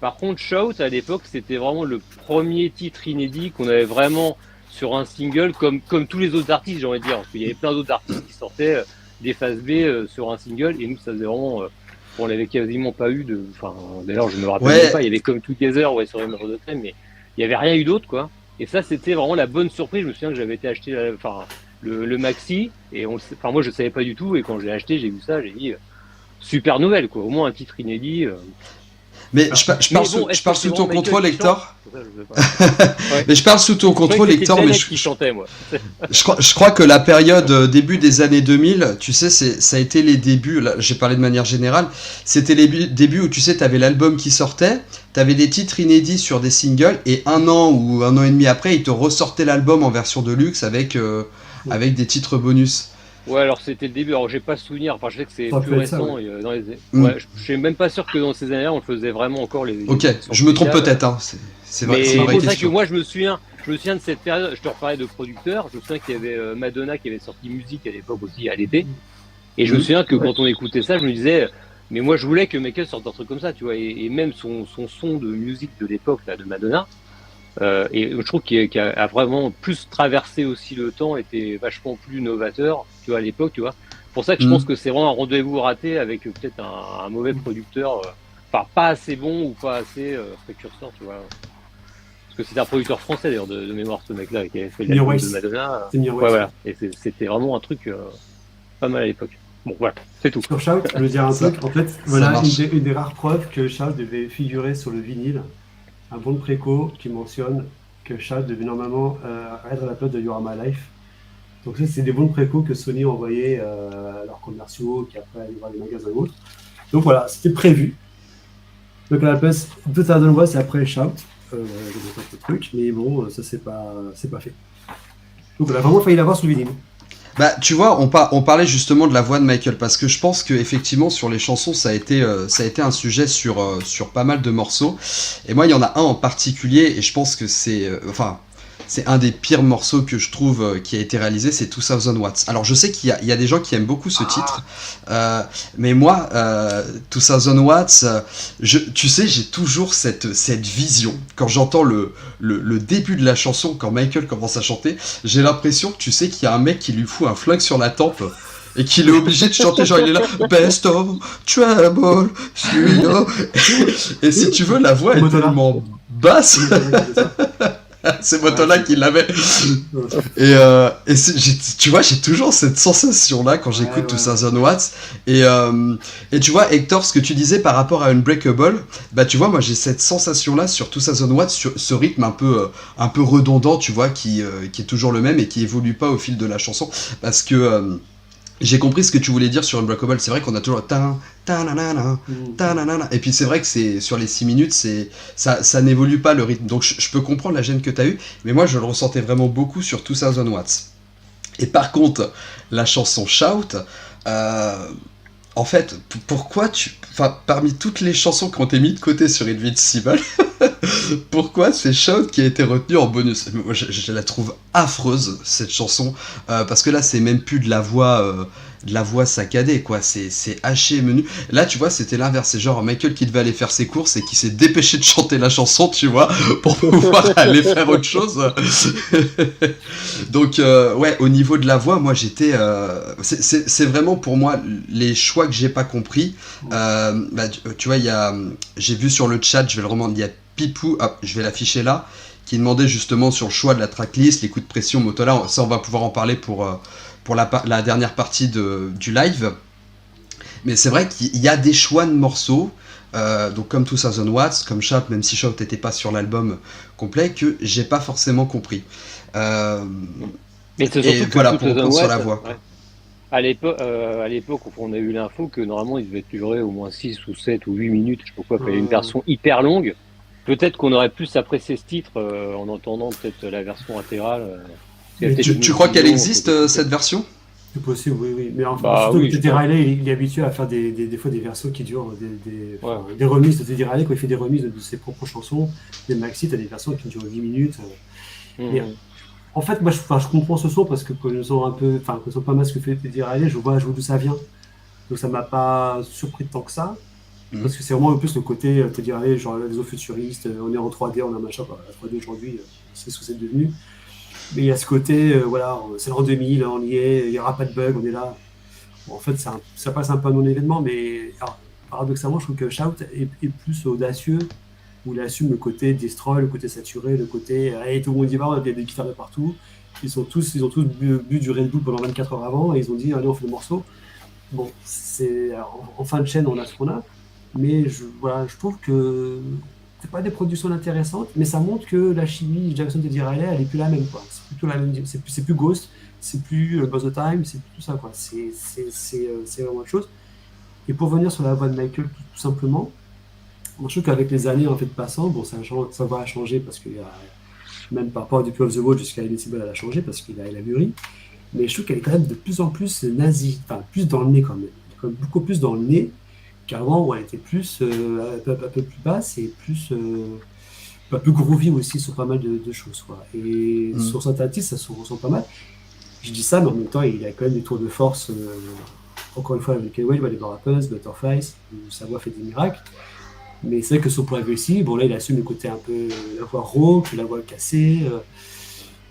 par contre, Shout, à l'époque, c'était vraiment le premier titre inédit qu'on avait vraiment sur un single, comme tous les autres artistes, j'ai envie de dire. Parce qu'il y avait plein d'autres artistes qui sortaient des phases B sur un single, et nous, ça faisait vraiment. On l'avait quasiment pas eu de. Enfin, d'ailleurs, je me rappelle pas. Il y avait Come Together, ouais, sur Emerald of Time, mais il y avait rien eu d'autre, quoi. Et ça, c'était vraiment la bonne surprise. Je me souviens que j'avais été acheter le maxi, et moi, je savais pas du tout. Et quand j'ai acheté, j'ai vu ça, j'ai dit super nouvelle, quoi. Au moins un titre inédit. Mais je parle sous ton contrôle, Hector. Ouais. Mais je parle sous ton contrôle, Hector. Mais qui chantait, moi. je crois que la période début des années 2000, tu sais, ça a été les débuts. Là, j'ai parlé de manière générale. C'était les débuts où tu sais, t'avais l'album qui sortait, t'avais des titres inédits sur des singles, et 1 an ou 1 an et demi après, ils te ressortaient l'album en version de luxe avec des titres bonus. Ouais, alors c'était le début. Alors j'ai pas souvenir. Enfin, je sais que c'est plus récent. Ouais, je suis même pas sûr que dans ces années-là, on le faisait vraiment encore. Ok, je me trompe peut-être. Hein. C'est vrai. C'est pour ça que moi, je me souviens de cette période. Je te reparlais de producteurs. Je me souviens qu'il y avait Madonna qui avait sorti Musique à l'époque aussi, à l'été. Et je me souviens que quand on écoutait ça, je me disais, mais moi, je voulais que Michael sorte un truc comme ça, tu vois. Et même son son de musique de l'époque là, de Madonna. Et je trouve qu'il a vraiment plus traversé aussi le temps, était vachement plus novateur, tu vois, à l'époque, tu vois. Pour ça que je pense que c'est vraiment un rendez-vous raté avec peut-être un mauvais producteur, enfin pas assez bon ou pas assez précurseur, tu vois. Parce que c'était un producteur français d'ailleurs de mémoire, ce mec-là, qui avait fait l'album de Madonna. Ouais, voilà. Et c'était vraiment un truc pas mal à l'époque. Bon, voilà, c'est tout. Sur Shout, je veux dire un truc. En fait, voilà une des rares preuves que Shout devait figurer sur le vinyle. Un bon de préco qui mentionne que Shout devait normalement être à la place de You Are My Life. Donc ça, c'est des bons de préco que Sony envoyait à leurs commerciaux qui après allaient voir les magasins ou autres. Donc voilà, c'était prévu. Donc à la place, tout à donne voix, c'est après Shout. Le truc, mais bon, ça c'est pas fait. Donc on a vraiment failli l'avoir sur le vinyle. Bah, tu vois, on parlait justement de la voix de Michael, parce que je pense que effectivement sur les chansons, ça a été un sujet sur pas mal de morceaux. Et moi, il y en a un en particulier, et je pense que c'est c'est un des pires morceaux que je trouve qui a été réalisé, c'est 2000 Watts. Alors je sais qu'il y a des gens qui aiment beaucoup ce titre, mais moi, 2000 Watts, tu sais, j'ai toujours cette vision. Quand j'entends le début de la chanson, quand Michael commence à chanter, j'ai l'impression que tu sais qu'il y a un mec qui lui fout un flingue sur la tempe et qu'il est obligé de chanter, genre il est là, Best of Trouble, et si tu veux, la voix est tellement basse. C'est Motola qui l'avait. Et tu vois, j'ai toujours cette sensation-là quand j'écoute 2000 Watts. Et tu vois, Hector, ce que tu disais par rapport à Unbreakable, bah tu vois, moi j'ai cette sensation-là sur 2000 Watts, sur ce rythme un peu redondant, tu vois, qui est toujours le même et qui évolue pas au fil de la chanson. Parce que j'ai compris ce que tu voulais dire sur Unbreakable. C'est vrai qu'on a toujours et puis c'est vrai que c'est sur les 6 minutes, ça n'évolue pas le rythme. Donc je peux comprendre la gêne que tu as eue, mais moi je le ressentais vraiment beaucoup sur 2000 Watts. Et par contre, la chanson Shout, en fait, pourquoi parmi toutes les chansons qui ont été mises de côté sur Invincible, pourquoi c'est Shout qui a été retenu en bonus? Moi, je la trouve affreuse, cette chanson, parce que là, c'est même plus de la voix saccadée, quoi. C'est haché menu. Là, tu vois, c'était l'inverse. C'est genre Michael qui devait aller faire ses courses et qui s'est dépêché de chanter la chanson, tu vois, pour pouvoir aller faire autre chose. Donc, ouais, au niveau de la voix, moi, j'étais... c'est vraiment, pour moi, les choix que j'ai pas compris. Tu vois, j'ai vu sur le chat, je vais le remonter, il y a Pipou, je vais l'afficher là, qui demandait justement sur le choix de la tracklist, les coups de pression, Motola, ça on va pouvoir en parler pour la dernière partie du live. Mais c'est vrai qu'il y a des choix de morceaux, donc comme 2000 Watts, comme Shout, même si Shout n'était pas sur l'album complet, que j'ai pas forcément compris. Mais c'est et surtout voilà, que pour reprendre sur la voix. ouais. À l'époque, on a eu l'info que normalement il devait durer au moins 6 ou 7 ou 8 minutes, je sais pas quoi, il fallait une version hyper longue. Peut-être qu'on aurait plus apprécié ce titre en entendant peut-être la version intégrale. Tu crois qu'elle existe, cette version? C'est possible, oui. Mais enfin, Bah, surtout oui, que Teddy Riley, il est habitué à faire des fois des versions qui durent, Ouais. des remises de Teddy Riley, quand il fait des remises de ses propres chansons, des maxi, t'as des versions qui durent 8 minutes. Et, en fait, moi, je comprends ce son parce que quand je sens pas mal ce que fait Teddy Riley, je vois d'où ça vient. Donc ça m'a pas surpris tant que ça. Parce que c'est vraiment plus le côté Teddy Riley, genre les eaux futuristes, on est en 3D, on a machin, la 3D aujourd'hui, c'est ce que c'est devenu. Mais il y a ce côté, voilà, c'est l'an 2000, on y est, il n'y aura pas de bug, on est là. Bon, en fait, ça passe un peu à non-événement, mais alors, paradoxalement, je trouve que Shout est plus audacieux, où il assume le côté destroy, le côté saturé, le côté hey, tout le monde y va, on a des guitares de partout. Ils ont tous bu du Red Bull pendant 24 heures avant, et ils ont dit allez, on fait le morceau. Bon, en fin de chaîne, on a ce qu'on a, mais je trouve que c'est pas des productions intéressantes, mais ça montre que la chimie Jackson Teddy Riley, elle est plus la même, quoi. C'est plutôt la même, c'est plus Ghost, c'est plus Buzz the Time, c'est plus tout ça, quoi. C'est vraiment autre chose. Et pour venir sur la voix de Michael, tout simplement, je trouve qu'avec les années en fait passant, bon, ça va changer parce qu'il y a même par rapport à Dupe of the Wall jusqu'à Invincible, elle a changé parce qu'il a mûri. Mais je trouve qu'elle est quand même de plus en plus nazie, enfin plus dans le nez quand même. Quand même beaucoup plus dans le nez qu'avant où elle était plus un peu plus basse et plus groovy aussi sur pas mal de choses, quoi. Et sur certains titres, ça se ressent pas mal. Je dis ça, mais en même temps, il a quand même des tours de force. Encore une fois, avec Wade, Whatever Happens, Butterflies, où sa voix fait des miracles. Mais c'est vrai que sur Privacy, bon là, il assume le côté un peu la voix rauque, la voix cassée.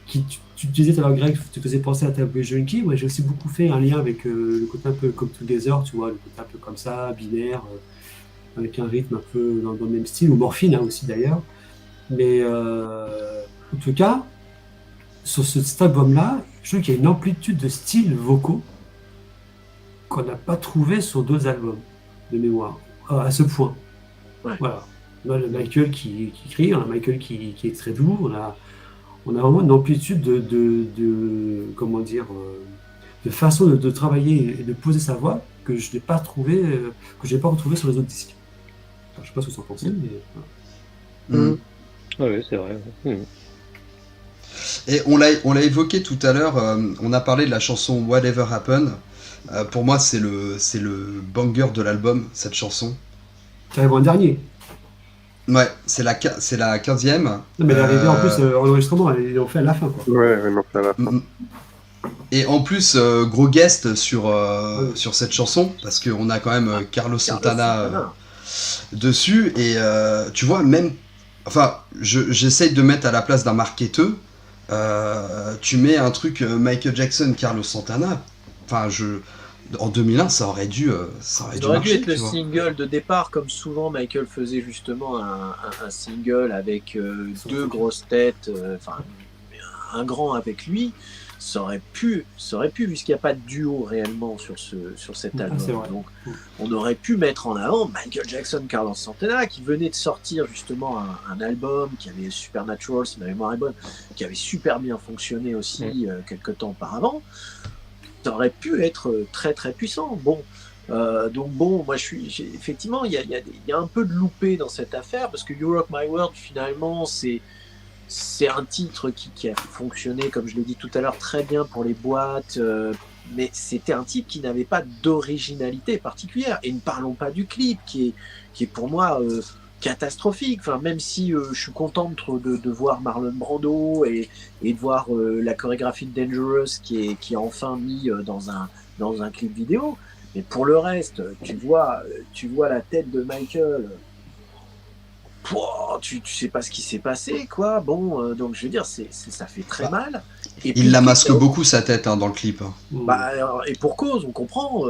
Tu disais tout à l'heure, Greg, tu faisais penser à Taboo Junkie. Moi, j'ai aussi beaucoup fait un lien avec le côté un peu comme Together, tu vois, le côté un peu comme ça, binaire, avec un rythme un peu dans le même style, ou Morphine aussi d'ailleurs. Mais en tout cas, sur cet album-là, je trouve qu'il y a une amplitude de styles vocaux qu'on n'a pas trouvé sur d'autres albums de mémoire, à ce point. Ouais. Voilà. On a le Michael qui crie, on a Michael qui est très doux, on a vraiment une amplitude de comment dire, de façon de travailler et de poser sa voix que je n'ai pas retrouvé, retrouvé sur les autres disques. Enfin, je ne sais pas ce que vous en pensez, mais Oui, c'est vrai. Et on l'a évoqué tout à l'heure, on a parlé de la chanson Whatever Happened. Pour moi, c'est le banger de l'album, cette chanson. Ça arrive en dernier. Ouais, c'est la 15e. Non, mais l'arrivée en plus en enregistrement, ils l'ont fait à la fin, quoi. Ouais, non, ça va. Et en plus, gros guest sur cette chanson, parce qu'on a quand même Carlos Santana dessus, et tu vois, même, enfin, j'essaye de mettre à la place d'un marketeur, tu mets un truc Michael Jackson, Carlos Santana, enfin, en 2001, ça aurait dû marcher, être le single de départ, comme souvent Michael faisait justement un single avec deux grosses têtes, un grand avec lui. Ça aurait pu, puisqu'il n'y a pas de duo réellement sur cet album. Donc, on aurait pu mettre en avant Michael Jackson, Carlos Santana, qui venait de sortir justement un album qui avait Supernatural, si ma mémoire est bonne, qui avait super bien fonctionné aussi quelques temps auparavant. Ça aurait pu être très très puissant. Bon, donc bon, moi effectivement, il y a un peu de loupé dans cette affaire, parce que You Rock My World, finalement, c'est un titre qui a fonctionné, comme je l'ai dit tout à l'heure, très bien pour les boîtes, mais c'était un titre qui n'avait pas d'originalité particulière. Et ne parlons pas du clip, qui est pour moi catastrophique. Enfin, même si je suis content de voir Marlon Brando et de voir la chorégraphie de Dangerous qui est enfin mis dans un clip vidéo. Mais pour le reste, tu vois la tête de Michael. Tu sais pas ce qui s'est passé, quoi. Bon, donc je veux dire, ça fait très mal. Et il la masque beaucoup, sa tête, dans le clip. Et pour cause, on comprend.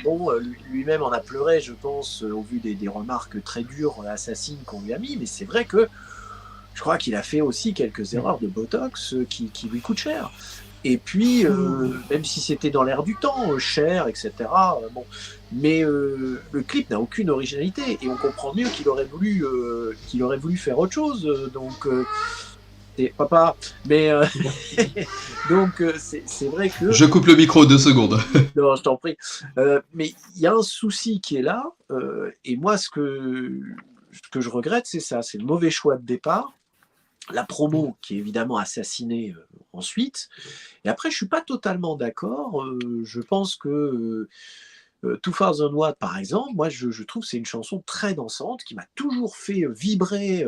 Bon, lui-même en a pleuré, je pense, au vu des remarques très dures, assassines qu'on lui a mis. Mais c'est vrai que je crois qu'il a fait aussi quelques erreurs de Botox qui lui coûtent cher. Et puis, même si c'était dans l'air du temps, cher, etc. Bon, mais le clip n'a aucune originalité et on comprend mieux qu'il aurait voulu faire autre chose. Donc, c'est papa. Mais donc, c'est vrai que. Je coupe le micro 2 secondes. Non, je t'en prie. Mais il y a un souci qui est là. Et moi, ce que je regrette, c'est ça, c'est le mauvais choix de départ. La promo qui est évidemment assassinée ensuite. Et après, je suis pas totalement d'accord. Je pense que 2000 Watt, par exemple, moi, je trouve que c'est une chanson très dansante qui m'a toujours fait vibrer.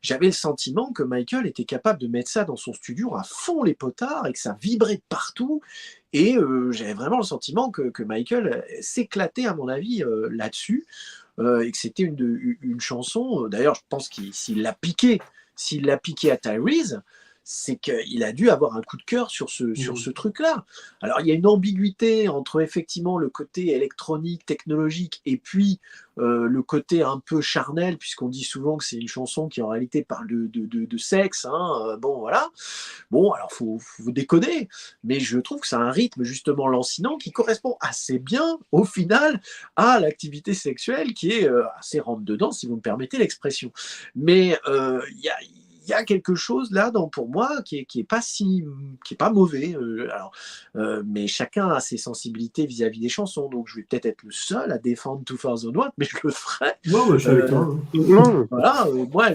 J'avais le sentiment que Michael était capable de mettre ça dans son studio à fond les potards et que ça vibrait de partout. Et j'avais vraiment le sentiment que Michael s'éclatait, à mon avis, là-dessus. Et que c'était une chanson. D'ailleurs, je pense qu'il s'il l'a piqué à Tyrese, c'est qu'il a dû avoir un coup de cœur sur ce truc-là. Alors, il y a une ambiguïté entre effectivement le côté électronique, technologique, et puis le côté un peu charnel, puisqu'on dit souvent que c'est une chanson qui en réalité parle de sexe. Bon, voilà. Bon, alors, faut décoder, mais je trouve que c'est un rythme justement lancinant qui correspond assez bien, au final, à l'activité sexuelle qui est assez rentre-dedans, si vous me permettez l'expression. Mais il y a quelque chose là pour moi qui est pas mauvais. Mais chacun a ses sensibilités vis-à-vis des chansons, donc je vais peut-être être le seul à défendre 2000 Watt, mais je le ferai. Non, je suis avec toi. Voilà, moi,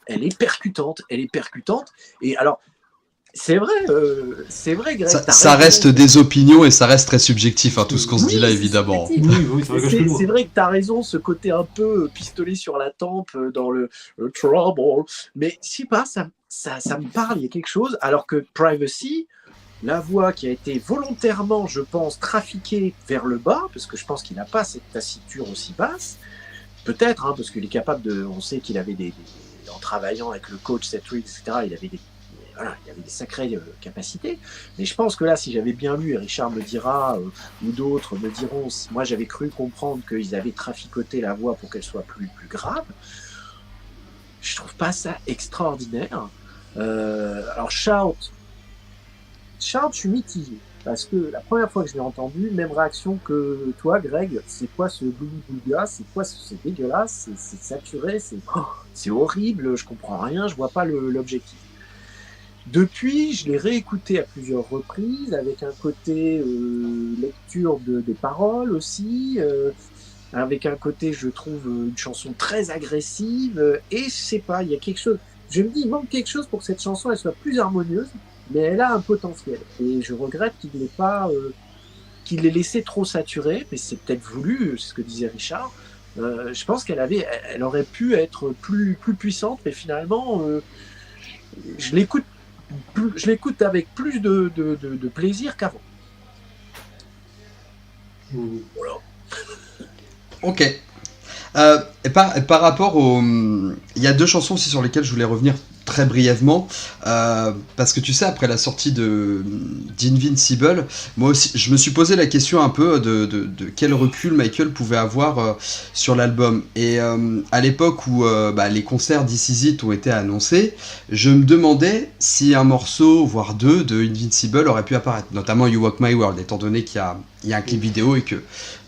elle est percutante, Et alors, c'est vrai, Greg. Ça reste des opinions et ça reste très subjectif, tout ce qu'on se dit là, évidemment. C'est vrai que tu as raison, ce côté un peu pistolet sur la tempe dans le trouble. Mais je sais pas, ça me parle, il y a quelque chose. Alors que Privacy, la voix qui a été volontairement, je pense, trafiquée vers le bas, parce que je pense qu'il n'a pas cette tassiture aussi basse, peut-être, parce qu'il est capable on sait qu'il avait en travaillant avec le coach Seth Riggs, etc., il avait des sacrées capacités, mais je pense que là, si j'avais bien lu, et Richard me dira, ou d'autres me diront, moi j'avais cru comprendre qu'ils avaient traficoté la voix pour qu'elle soit plus grave, je trouve pas ça extraordinaire. Alors Shout, je suis mitigé, parce que la première fois que je l'ai entendu, même réaction que toi, Greg, c'est quoi ce boulga, c'est dégueulasse, c'est saturé, c'est horrible, je comprends rien, je vois pas l'objectif. Depuis, je l'ai réécouté à plusieurs reprises, avec un côté lecture des paroles aussi, avec un côté, je trouve, une chanson très agressive, et je sais pas, il y a quelque chose, je me dis, il manque quelque chose pour que cette chanson elle soit plus harmonieuse, mais elle a un potentiel, et je regrette qu'il l'ait laissé trop saturé, mais c'est peut-être voulu, c'est ce que disait Richard, Je pense elle aurait pu être plus puissante, mais finalement, je l'écoute avec plus de plaisir qu'avant. Voilà. Ok. Et par rapport au... Il y a deux chansons aussi sur lesquelles je voulais revenir très brièvement, parce que tu sais, après la sortie d'Invincible, moi aussi, je me suis posé la question un peu de quel recul Michael pouvait avoir sur l'album. Et à l'époque où les concerts d'Ice Is It ont été annoncés, je me demandais si un morceau, voire deux, de Invincible aurait pu apparaître, notamment You Walk My World, étant donné qu'il y a un clip vidéo et que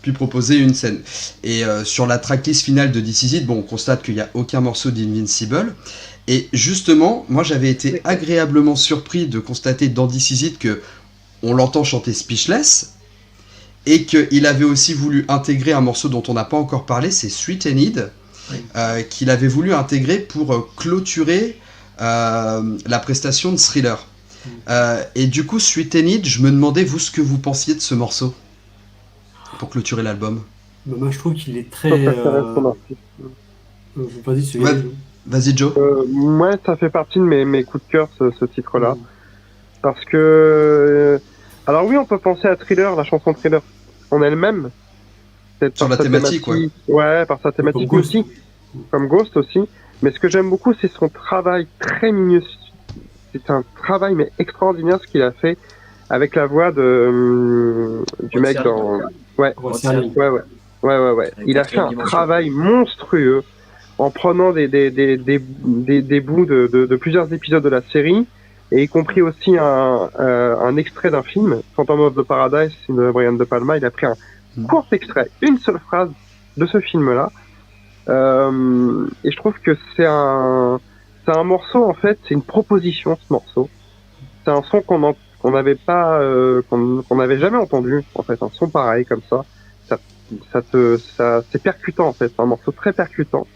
puis proposer une scène. Et sur la tracklist finale de This Is It, on constate qu'il n'y a aucun morceau d'Invincible. Et justement, moi j'avais été agréablement surpris de constater dans This Is It que on l'entend chanter Speechless, et qu'il avait aussi voulu intégrer un morceau dont on n'a pas encore parlé, c'est Sweet Enid, qu'il avait voulu intégrer pour clôturer la prestation de Thriller. Et du coup, Sweet Enid, je me demandais vous ce que vous pensiez de ce morceau pour clôturer l'album. Moi je trouve qu'il est très... Vas-y, c'est... Ouais. Vas-y Joe. Moi, ça fait partie de mes coups de cœur, ce titre-là. Parce que... alors oui, on peut penser à Thriller, la chanson Thriller en elle-même. Sur la thématique, ouais. Ouais, par sa thématique comme aussi. Comme Ghost aussi. Mais ce que j'aime beaucoup, c'est son travail très minutieux. C'est un travail mais extraordinaire ce qu'il a fait avec la voix du mec dans... Ouais. Il a fait un travail monstrueux en prenant des bouts de plusieurs épisodes de la série, et y compris aussi un extrait d'un film, Phantom of the Paradise de Brian De Palma. Il a pris un court extrait, une seule phrase de ce film-là, et je trouve que c'est un morceau, en fait, c'est une proposition, ce morceau. C'est un son qu'on n'avait pas, qu'on n'avait jamais entendu, en fait, un son pareil comme ça. C'est percutant, en fait, c'est un morceau très percutant.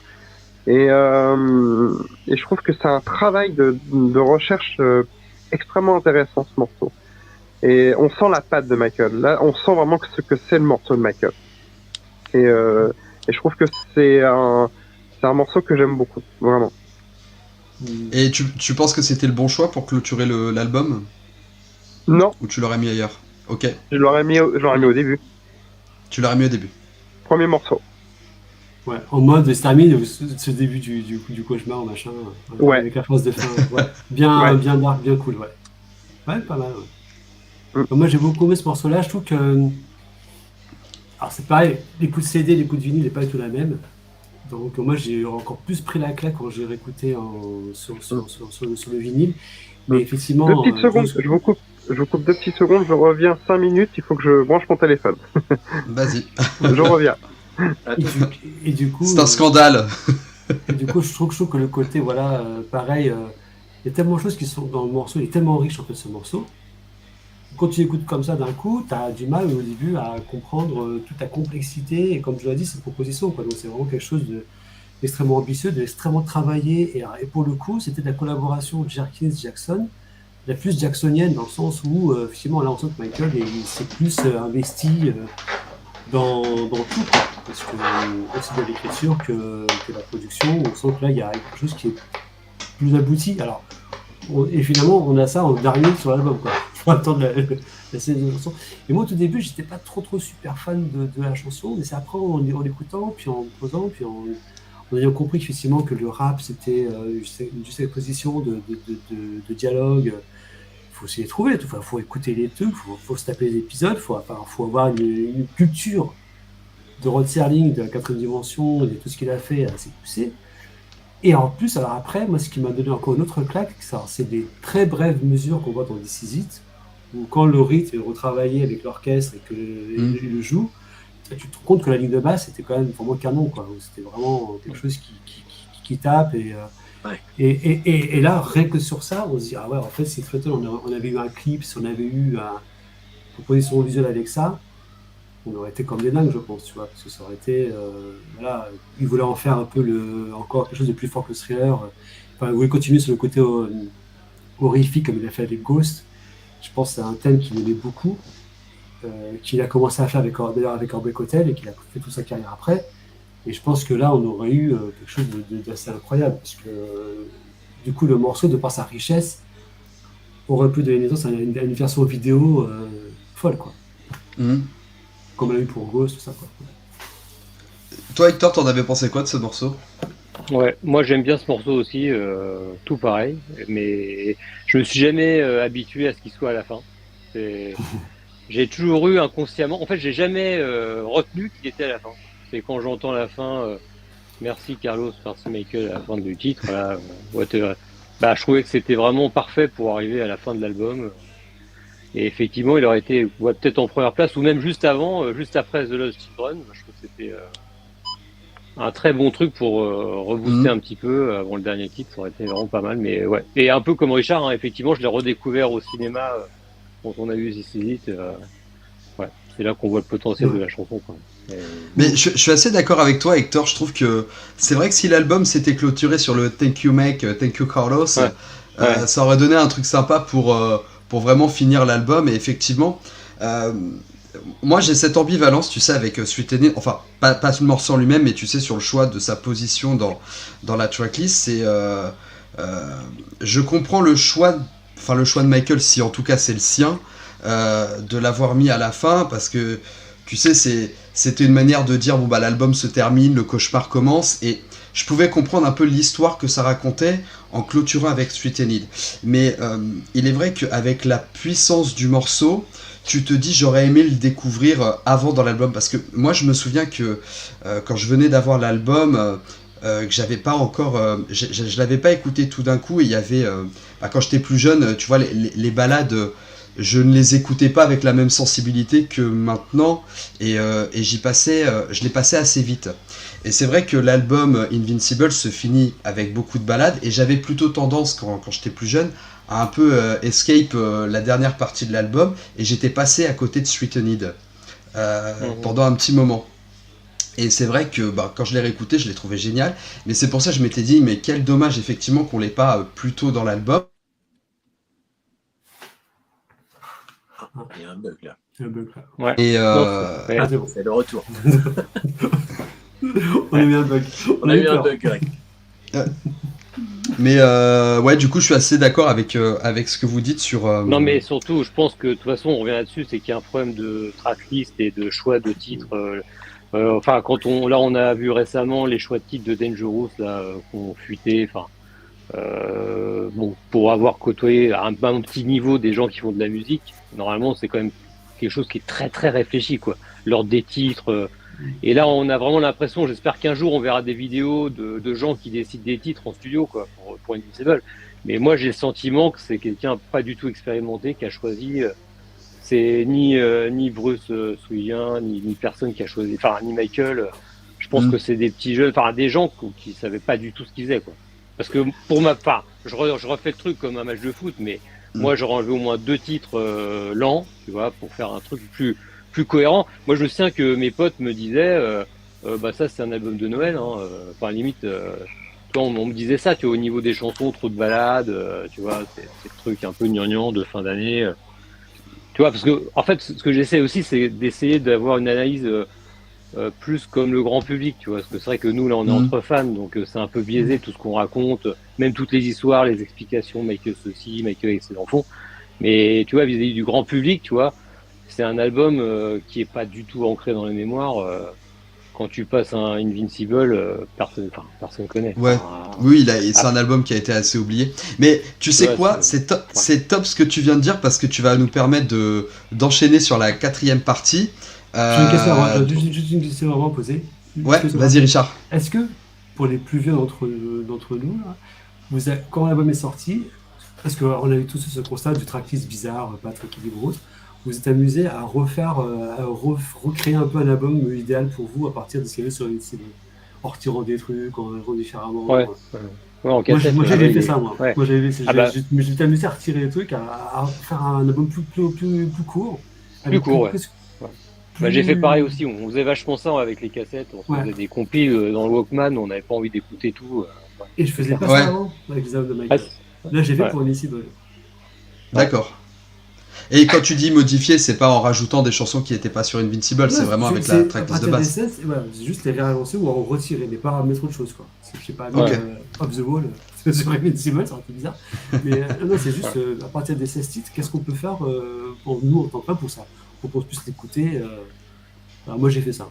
Et je trouve que c'est un travail de recherche extrêmement intéressant, ce morceau. Et on sent la patte de Michael. Là, on sent vraiment ce que c'est le morceau de Michael. Et je trouve que c'est un morceau que j'aime beaucoup, vraiment. Et tu penses que c'était le bon choix pour clôturer l'album ? Non. Ou tu l'aurais mis ailleurs ? Ok. Je l'aurais mis au début. Tu l'aurais mis au début. Premier morceau. Ouais, en mode se termine ce début du cauchemar, machin. Ouais. Avec la phrase de fin. Ouais. Bien dark, bien cool, ouais. Ouais, pas mal, ouais. Moi, j'ai beaucoup aimé ce morceau-là. Je trouve que... alors, c'est pareil, l'écoute CD, l'écoute vinyle n'est pas du tout la même. Donc, moi, j'ai encore plus pris la claque quand j'ai réécouté sur le vinyle. Mais effectivement... 2 petites secondes, je vous coupe 2 petites secondes, je reviens 5 minutes, il faut que je branche mon téléphone. Vas-y. Je reviens. Et du coup... c'est un scandale. Et du coup, je trouve que le côté, pareil, il y a tellement de choses qui sont dans le morceau, il est tellement riche en fait ce morceau. Quand tu écoutes comme ça d'un coup, tu as du mal au début à comprendre toute la complexité, et comme je l'ai dit, cette proposition, quoi. Donc c'est vraiment quelque chose d'extrêmement ambitieux, d'extrêmement travaillé, et pour le coup, c'était de la collaboration Jerkins-Jackson, la plus jacksonienne, dans le sens où, effectivement, là on sent que Michael s'est plus investi dans tout, quoi. Parce que aussi de l'écriture que la production, on sent que là il y a quelque chose qui est plus abouti. Alors, et finalement on a ça en dernier sur l'album, quoi. Faut attendre la scène de chanson. Et moi au tout début j'étais pas trop super fan de la chanson, mais c'est après en l'écoutant, puis en me posant, puis en ayant compris qu'effectivement que le rap c'était juste cette position de dialogue. Faut aussi les trouver, il faut écouter les trucs, faut se taper les épisodes, faut avoir une culture de Rod Serling, de la 4e dimension, et de tout ce qu'il a fait assez poussé. Et en plus, alors après, moi ce qui m'a donné encore une autre claque, c'est des très brèves mesures qu'on voit dans This Is It, où quand le rythme est retravaillé avec l'orchestre et qu'il le joue, tu te rends compte que la ligne de basse était quand même vraiment canon, quoi. C'était vraiment quelque chose qui tape, et là, rien que sur ça, on se dit, ah ouais, en fait, si on avait eu un clip, si on avait eu une proposition visuelle avec ça, on aurait été comme des dingues, je pense, tu vois, parce que ça aurait été, il voulait en faire un peu encore quelque chose de plus fort que le Thriller. Enfin, il voulait continuer sur le côté horrifique comme il a fait avec Ghost. Je pense que c'est un thème qu'il aimait beaucoup, qu'il a commencé à faire avec Heartbreak Hotel, et qu'il a fait toute sa carrière après. Et je pense que là, on aurait eu quelque chose d'assez incroyable, parce que du coup, le morceau, de par sa richesse, aurait pu donner naissance à une version vidéo folle, quoi. Comme on l'a eu pour Ghost, tout ça, quoi. Toi, Hector, t'en avais pensé quoi de ce morceau? Ouais, moi j'aime bien ce morceau aussi, tout pareil, mais je me suis jamais habitué à ce qu'il soit à la fin. C'est- J'ai toujours eu inconsciemment, en fait, j'ai jamais retenu qu'il était à la fin. C'est quand j'entends la fin, merci Carlos, merci Michael à la fin du titre, là, whatever. Bah, je trouvais que c'était vraiment parfait pour arriver à la fin de l'album. Et effectivement, il aurait été peut-être en première place ou même juste avant, juste après The Lost Children. Je trouve que c'était un très bon truc pour rebooster un petit peu avant le dernier titre. Ça aurait été vraiment pas mal. Mais ouais. Et un peu comme Richard, hein, effectivement, je l'ai redécouvert au cinéma quand on a vu This Is It. Ouais, c'est là qu'on voit le potentiel de la chanson, quoi. Mais je suis assez d'accord avec toi, Hector. Je trouve que c'est vrai que si l'album s'était clôturé sur le Thank You Mike, Thank You Carlos, ça aurait donné un truc sympa pour vraiment finir l'album. Et effectivement, moi j'ai cette ambivalence, tu sais, avec Sweet Enid, enfin, pas le morceau en lui-même, mais tu sais, sur le choix de sa position dans la tracklist. Je comprends le choix de Michael, si en tout cas c'est le sien, de l'avoir mis à la fin, parce que tu sais, c'était une manière de dire bon bah l'album se termine, le cauchemar commence, et je pouvais comprendre un peu l'histoire que ça racontait en clôturant avec Sweet Enid. Mais il est vrai qu'avec la puissance du morceau, tu te dis j'aurais aimé le découvrir avant dans l'album, parce que moi je me souviens que quand je venais d'avoir l'album, que j'avais pas encore, je l'avais pas écouté tout d'un coup, et il y avait, quand j'étais plus jeune, tu vois, les ballades, je ne les écoutais pas avec la même sensibilité que maintenant, et je l'ai passé assez vite. Et c'est vrai que l'album Invincible se finit avec beaucoup de ballades, et j'avais plutôt tendance, quand j'étais plus jeune, à un peu escape la dernière partie de l'album, et j'étais passé à côté de Sweet Enid pendant un petit moment. Et c'est vrai que quand je l'ai réécouté, je l'ai trouvé génial, mais c'est pour ça que je m'étais dit, mais quel dommage effectivement qu'on l'ait pas plus tôt dans l'album. Il y a un bug là. Ouais. Et C'est bon, c'est le retour. On a eu un bug. On a eu un bug, Greg. Mais ouais, du coup, je suis assez d'accord avec ce que vous dites sur. Non, mais surtout, je pense que de toute façon, on revient là-dessus, c'est qu'il y a un problème de tracklist et de choix de titres. Enfin, on a vu récemment les choix de titres de Dangerous là, qu'on fuité. Enfin, bon, pour avoir côtoyé à un petit niveau des gens qui font de la musique, normalement, c'est quand même quelque chose qui est très très réfléchi, quoi. L'ordre des titres. Et là, on a vraiment l'impression, j'espère qu'un jour, on verra des vidéos de gens qui décident des titres en studio, quoi, pour Invincible. Mais moi, j'ai le sentiment que c'est quelqu'un pas du tout expérimenté qui a choisi. C'est ni Bruce Souillien, ni personne qui a choisi, enfin, ni Michael. Je pense que c'est des petits jeunes, enfin, des gens qui savaient pas du tout ce qu'ils faisaient, quoi. Parce que pour ma part, je refais le truc comme un match de foot, mais moi, j'aurais enlevé au moins 2 titres lents, tu vois, pour faire un truc plus cohérent. Moi, je me souviens que mes potes me disaient, bah ça, c'est un album de Noël, hein. Enfin, limite, tu vois, on me disait ça, tu vois, au niveau des chansons, trop de balades, tu vois, c'est le truc un peu gnangnan de fin d'année. Tu vois, parce que, en fait, ce que j'essaie aussi, c'est d'essayer d'avoir une analyse plus comme le grand public, tu vois, parce que c'est vrai que nous, là, on est entre fans, donc c'est un peu biaisé tout ce qu'on raconte, même toutes les histoires, les explications, Michael ceci, Michael avec ses enfants. Mais, tu vois, vis-à-vis du grand public, tu vois, c'est un album qui est pas du tout ancré dans les mémoires. Quand tu passes un Invincible, personne connaît. Ouais. Enfin, Oui, c'est un album qui a été assez oublié. Mais tu sais quoi, c'est top ce que tu viens de dire, parce que tu vas nous permettre d'enchaîner sur la 4e partie. Juste une question vraiment posée. Ouais, vas-y Richard. Est-ce que, pour les plus vieux d'entre nous, là, quand l'album est sorti, parce qu'on a eu tous ce constat du tracklist bizarre, pas très équilibré, vous êtes amusé à recréer un peu un album idéal pour vous à partir de ce qu'il y avait sur Invincible, en retirant des trucs, en jouant différemment. Ouais, en cassette, moi j'avais fait ça, moi. Ouais. Moi j'étais amusé à retirer des trucs, à faire un album plus court. Plus court, ouais. Bah, j'ai fait pareil aussi, on faisait vachement ça avec les cassettes, on faisait des compiles dans le Walkman, on n'avait pas envie d'écouter tout. Et je faisais pas ça avant avec les albums de Michael. Là j'ai fait pour Invincible. D'accord. Et quand tu dis modifier, c'est pas en rajoutant des chansons qui n'étaient pas sur Invincible, c'est vraiment avec la tracklist de base. C'est juste les réavancer ou en retirer, mais pas mettre autre chose, quoi. Je sais pas, Ok. Off the Wall sur Invincible, c'est un peu bizarre. Mais non, c'est juste à partir des 16 titres, qu'est-ce qu'on peut faire pour nous en tant que fan pour ça, pour qu'on puisse l'écouter. Alors moi j'ai fait ça.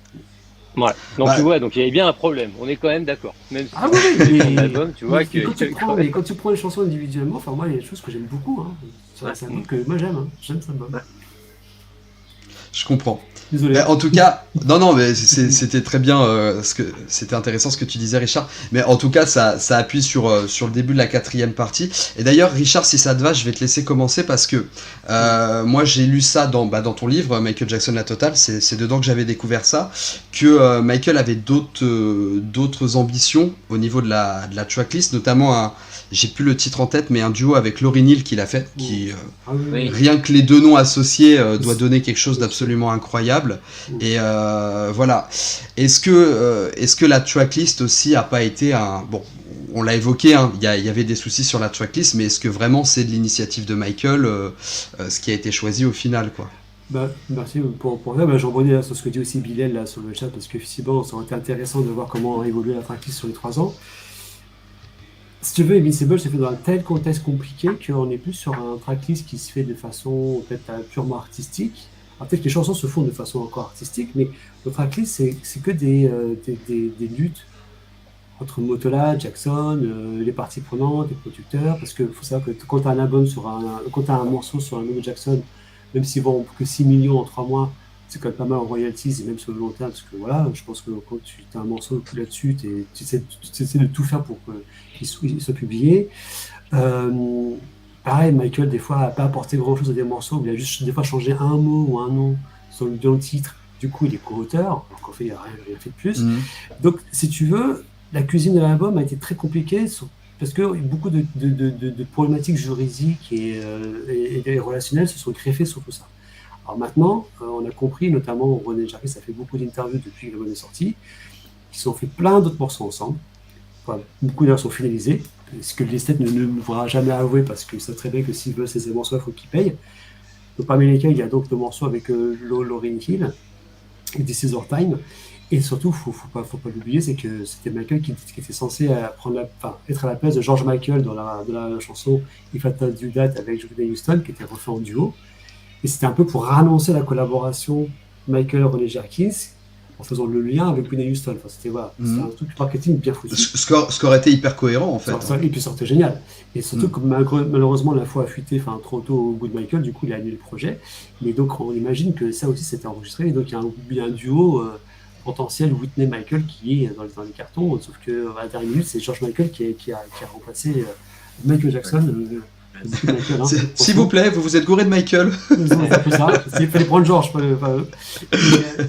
Ouais. Donc Bah, tu vois, donc il y avait bien un problème. On est quand même d'accord. Même si Ah oui, oui, c'est un album, tu vois que. mais quand tu prends les chansons individuellement, enfin moi il y a des choses que j'aime beaucoup. Hein. C'est un album que moi j'aime, hein. J'aime cet album. Je comprends. Désolé. Mais en tout cas, non, mais c'était très bien, c'était intéressant ce que tu disais, Richard. Mais en tout cas, ça appuie sur le début de la 4e partie. Et d'ailleurs, Richard, si ça te va, je vais te laisser commencer parce que moi, j'ai lu ça dans ton livre, Michael Jackson La Totale. C'est dedans que j'avais découvert ça, que Michael avait d'autres ambitions au niveau de la tracklist, notamment j'ai plus le titre en tête, mais un duo avec Lauryn Hill qu'il a fait, qui Oui. rien que les deux noms associés doit donner quelque chose d'absolument incroyable. Et voilà. Est-ce que la tracklist aussi a pas été bon, on l'a évoqué, hein, y avait des soucis sur la tracklist, mais est-ce que vraiment c'est de l'initiative de Michael ce qui a été choisi au final, quoi? Bah, merci pour ça. Bah, je rebondis sur ce que dit aussi Bilal là, sur le chat, parce qu'effectivement, ça aurait été intéressant de voir comment a évolué la tracklist sur les 3 ans. Si tu veux, Invincible se fait dans un tel contexte compliqué qu'on est plus sur un tracklist qui se fait de façon peut-être purement artistique. Alors, peut-être que les chansons se font de façon encore artistique, mais le tracklist, c'est que des luttes entre Mottola, Jackson, les parties prenantes, les producteurs, parce qu'il faut savoir que quand tu as un album quand tu as un morceau sur un album de Jackson, même s'ils vendent que 6 millions en 3 mois, c'est quand même pas mal en royalties, et même sur le long terme, parce que voilà, je pense que quand tu as un morceau là-dessus, tu essaies de tout faire pour qu'il soit publié. Pareil, Michael, des fois, n'a pas apporté grand-chose à des morceaux, il a juste des fois changé un mot ou un nom dans le titre, du coup il est co-auteur, alors qu'en fait il n'a rien fait de plus. Donc, si tu veux, la cuisine de l'album a été très compliquée, parce que beaucoup de problématiques juridiques et relationnelles se sont greffées sur tout ça. Alors maintenant, on a compris, notamment René Jarvis a fait beaucoup d'interviews depuis que l'album est sorti, ils ont fait plein d'autres morceaux ensemble. Enfin, beaucoup d'ailleurs sont finalisés, ce que l'esthète ne voudra jamais avouer, parce qu'il sait très bien que s'il veut ces morceaux, il faut qu'il paye. Donc, parmi lesquels, il y a donc le morceau avec Lauryn Hill et This Is Our Time. Et surtout, faut pas l'oublier, c'est que c'était Michael qui était censé être à la place de George Michael dans la chanson If I Told You That avec Whitney Houston, qui était refait en duo. Et c'était un peu pour annoncer la collaboration Michael-René Jerkins en faisant le lien avec Whitney Houston. Enfin, c'était un truc marketing bien foutu. Ce qui aurait été hyper cohérent, en fait. Et puis ça aurait été génial. Et surtout que malheureusement, l'info a fuité trop tôt au bout de Michael, du coup il a annulé le projet. Mais donc on imagine que ça aussi c'était enregistré. Et donc il y a un duo potentiel Whitney-Michael qui est dans les cartons, sauf que à la dernière minute, c'est George Michael qui a remplacé Michael Jackson. Michael, hein, S'il vous plaît, vous vous êtes gouré de Michael. Il fallait prendre George.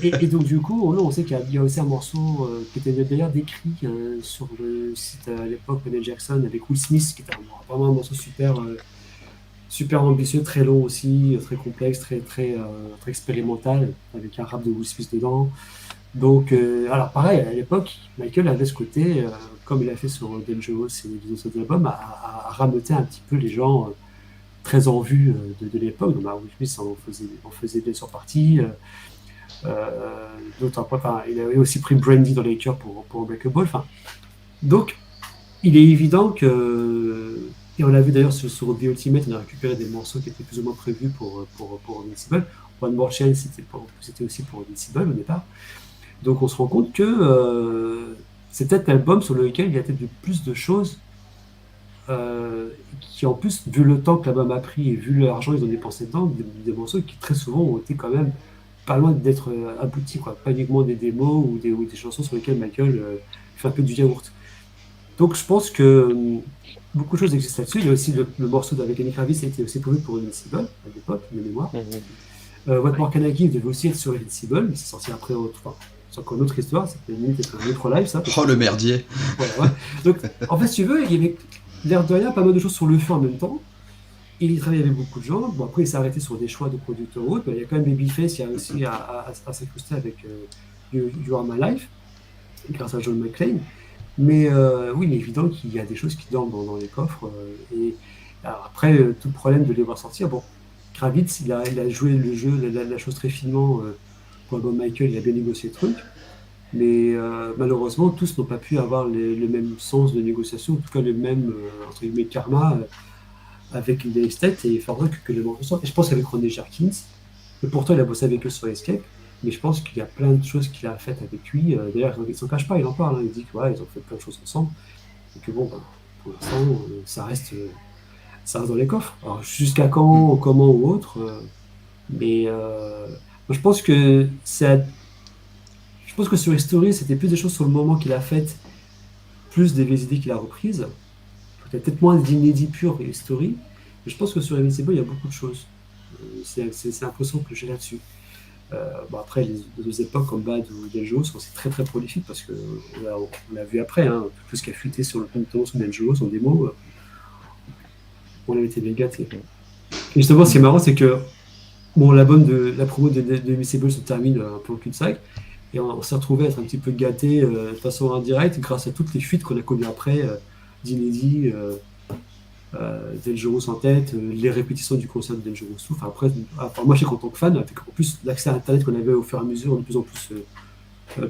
Et donc du coup, on sait qu'il y a aussi un morceau qui était d'ailleurs décrit sur le site à l'époque René Jackson avec Will Smith, qui était vraiment un morceau super ambitieux, très long aussi, très complexe, très expérimental, avec un rap de Will Smith dedans. Donc, alors pareil, à l'époque, Michael avait ce côté, comme il a fait sur Dangerous et les autres albums, à rameuter un petit peu les gens très en vue de l'époque. Donc, Will Smith en faisait bien sur partie. Il avait aussi pris Brandy dans les cœurs pour Unbreakable. Donc, il est évident que, et on l'a vu d'ailleurs sur The Ultimate, on a récupéré des morceaux qui étaient plus ou moins prévus pour Invincible. One More Chance, c'était aussi pour Invincible au départ. Donc on se rend compte que c'est peut-être l'album sur lequel il y a peut-être plus de choses qui en plus, vu le temps que l'album a pris et vu l'argent qu'ils ont dépensé dedans, des morceaux qui très souvent ont été quand même pas loin d'être aboutis, quoi. Pas uniquement des démos ou des chansons sur lesquelles Michael fait un peu du yaourt. Donc je pense que beaucoup de choses existent là-dessus. Il y a aussi le morceau avec Lenny Kravitz a été aussi prévu pour Invincible à l'époque, de mémoire. What More Can I Give devait aussi être sur Invincible, mais c'est sorti après c'est encore une autre histoire, c'est un autre live, ça. Oh, le merdier. Voilà. Donc, en fait, si tu veux, il y avait l'air de rien pas mal de choses sur le feu en même temps. Et il travaillait avec beaucoup de gens. Bon, après, il s'est arrêté sur des choix de producteurs ou autres, mais il y a quand même Babyface, il y a aussi à s'incruster avec You Are My Life, grâce à John McClane. Mais oui, il est évident qu'il y a des choses qui dorment dans les coffres. Et alors, après, tout le problème de les voir sortir, bon, Kravitz, il a joué le jeu, la chose très finement. Pour l'album Michael, il a bien négocié le truc. Mais malheureusement, tous n'ont pas pu avoir le même sens de négociation, en tout cas le même entre guillemets, karma avec les esthètes, et il faudrait que les morceaux sortent. Et je pense qu'avec Ronnie Jerkins, et pourtant il a bossé avec eux sur Escape, mais je pense qu'il y a plein de choses qu'il a faites avec lui. D'ailleurs, il ne s'en cache pas, il en parle, hein. Il dit que ils ont fait plein de choses ensemble, et que bon, pour l'instant, ça reste dans les coffres. Alors, jusqu'à quand, comment ou autre, mais moi, je pense que sur History, c'était plus des choses sur le moment qu'il a faites, plus des vieilles idées qu'il a reprises. Peut-être moins d'inédits purs et History, mais je pense que sur Invincible, il y a beaucoup de choses. C'est l'impression que j'ai là-dessus. Après, les autres époques comme Bad ou Dangerous sont aussi très très prolifiques parce qu'on l'a vu après, hein, tout ce qui a fuité notamment sur Dangerous en démo, on avait été bien gâtés. Et justement, ce qui est marrant, c'est que la promo de Invincible se termine un peu au cul-de-sac, et on s'est retrouvé à être un petit peu gâtés de façon indirecte grâce à toutes les fuites qu'on a connues après, d'inédits, Dangerous en tête, les répétitions du concert de Dangerous. Enfin, moi, je sais qu'en tant que fan, avec en plus l'accès à Internet qu'on avait au fur et à mesure de plus en plus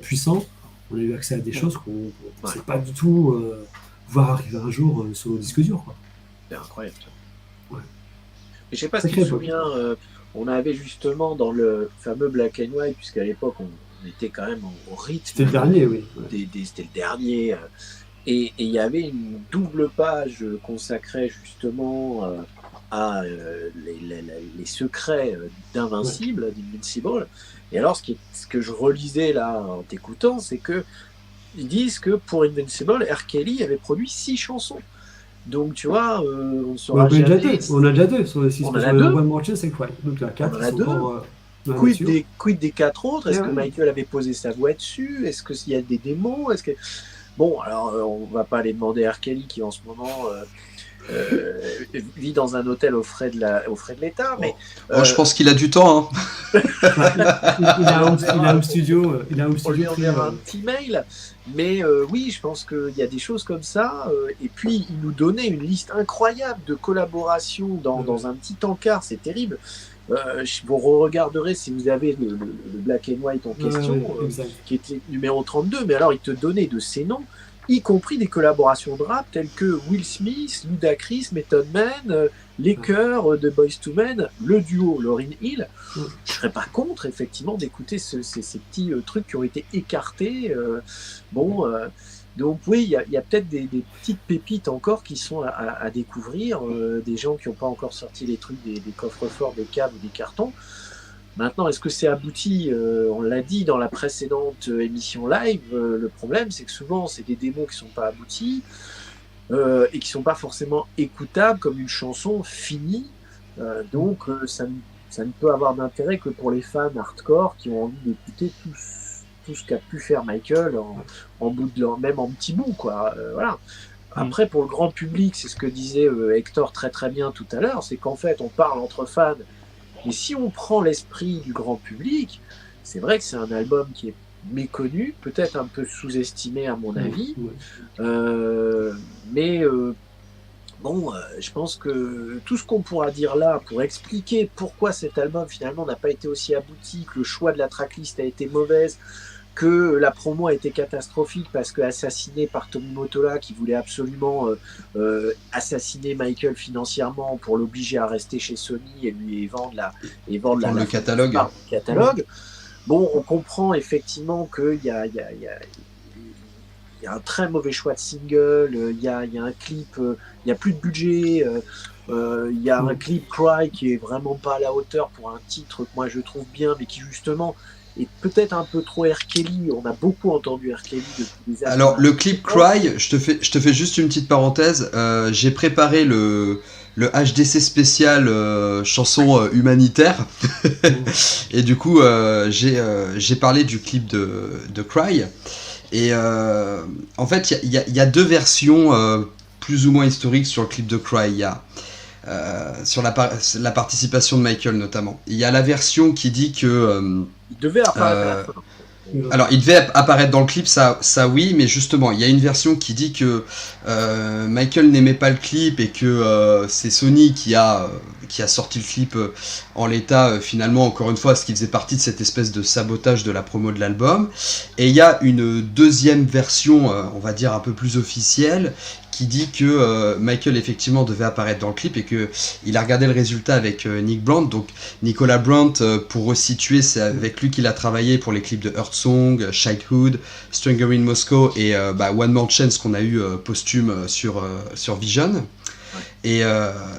puissant, on a eu accès à des choses qu'on ne sait pas du tout voir arriver un jour sur nos disques durs, quoi. C'est incroyable. Ouais. Je sais pas si tu te souviens, on avait justement dans le fameux Black and White, puisqu'à l'époque on était quand même au rythme. C'était le dernier, oui. C'était le dernier. Et il y avait une double page consacrée justement à les secrets d'Invincible, d'Invincible. Et alors, ce que je relisais là en t'écoutant, c'est que ils disent que pour Invincible, R. Kelly avait produit 6 chansons. Donc, tu vois, on ne saura jamais. On a déjà deux sur les 6. On en a deux. One More Chance, c'est quoi? Donc, il y a 4. On en a deux. Quid des 4 autres? Est-ce que Michael avait posé sa voix dessus? Est-ce qu'il y a des démos? Bon, alors, on va pas aller demander à R. Kelly qui, en ce moment, vit dans un hôtel aux frais de l'État. Mais, je pense qu'il a du temps. Hein. il a un home studio. On lui enverra un petit mail. Mais oui, je pense qu'il y a des choses comme ça. Et puis, il nous donnait une liste incroyable de collaborations dans un petit encart. C'est terrible. Vous regarderez si vous avez le Black and White en question, qui était numéro 32. Mais alors, il te donnait de ces noms, y compris des collaborations de rap telles que Will Smith, Ludacris, Method Man, les chœurs de Boyz II Men, le duo Lauryn Hill. Je ne serais pas contre, effectivement, d'écouter ces petits trucs qui ont été écartés. Donc oui, il y a peut-être des petites pépites encore qui sont à découvrir, des gens qui n'ont pas encore sorti les trucs des coffres-forts, des câbles ou des cartons. Maintenant, est-ce que c'est abouti? On l'a dit dans la précédente émission live, le problème c'est que souvent c'est des démos qui ne sont pas abouties et qui ne sont pas forcément écoutables comme une chanson finie. Donc ça ne peut avoir d'intérêt que pour les fans hardcore qui ont envie d'écouter tout ce qu'a pu faire Michael en bout même en petit bout, quoi. Voilà. Après, pour le grand public, c'est ce que disait Hector très très bien tout à l'heure, c'est qu'en fait on parle entre fans. Et si on prend l'esprit du grand public, c'est vrai que c'est un album qui est méconnu, peut-être un peu sous-estimé à mon avis, mais je pense que tout ce qu'on pourra dire là pour expliquer pourquoi cet album finalement n'a pas été aussi abouti, que le choix de la tracklist a été mauvaise, que la promo a été catastrophique parce que assassiné par Tommy Mottola qui voulait absolument assassiner Michael financièrement pour l'obliger à rester chez Sony et lui vendre le catalogue. Bon, on comprend effectivement qu'il y a un très mauvais choix de single, il y a un clip, il n'y a plus de budget, il y a un clip Cry qui est vraiment pas à la hauteur pour un titre que moi je trouve bien, mais qui justement est peut-être un peu trop R. Kelly. On a beaucoup entendu R. Kelly depuis des années. Alors le clip Cry, je te fais juste une petite parenthèse, j'ai préparé le HDC spécial chanson humanitaire et du coup j'ai parlé du clip de Cry et en fait il y a deux versions plus ou moins historiques sur le clip de Cry. Il y a sur la participation de Michael notamment. Il y a la version qui dit que il devait apparaître à la fin. Alors, il devait apparaître dans le clip, ça oui, mais justement, il y a une version qui dit que Michael n'aimait pas le clip et que c'est Sony qui a qui a sorti le clip en l'état, finalement, encore une fois, ce qui faisait partie de cette espèce de sabotage de la promo de l'album. Et il y a une deuxième version, on va dire un peu plus officielle, qui dit que Michael effectivement devait apparaître dans le clip et que il a regardé le résultat avec Nick Brandt. Donc Nicolas Brandt, pour resituer, c'est avec lui qu'il a travaillé pour les clips de Earth Song, Childhood, Stranger in Moscow et One More Chance qu'on a eu posthume sur Vision. Et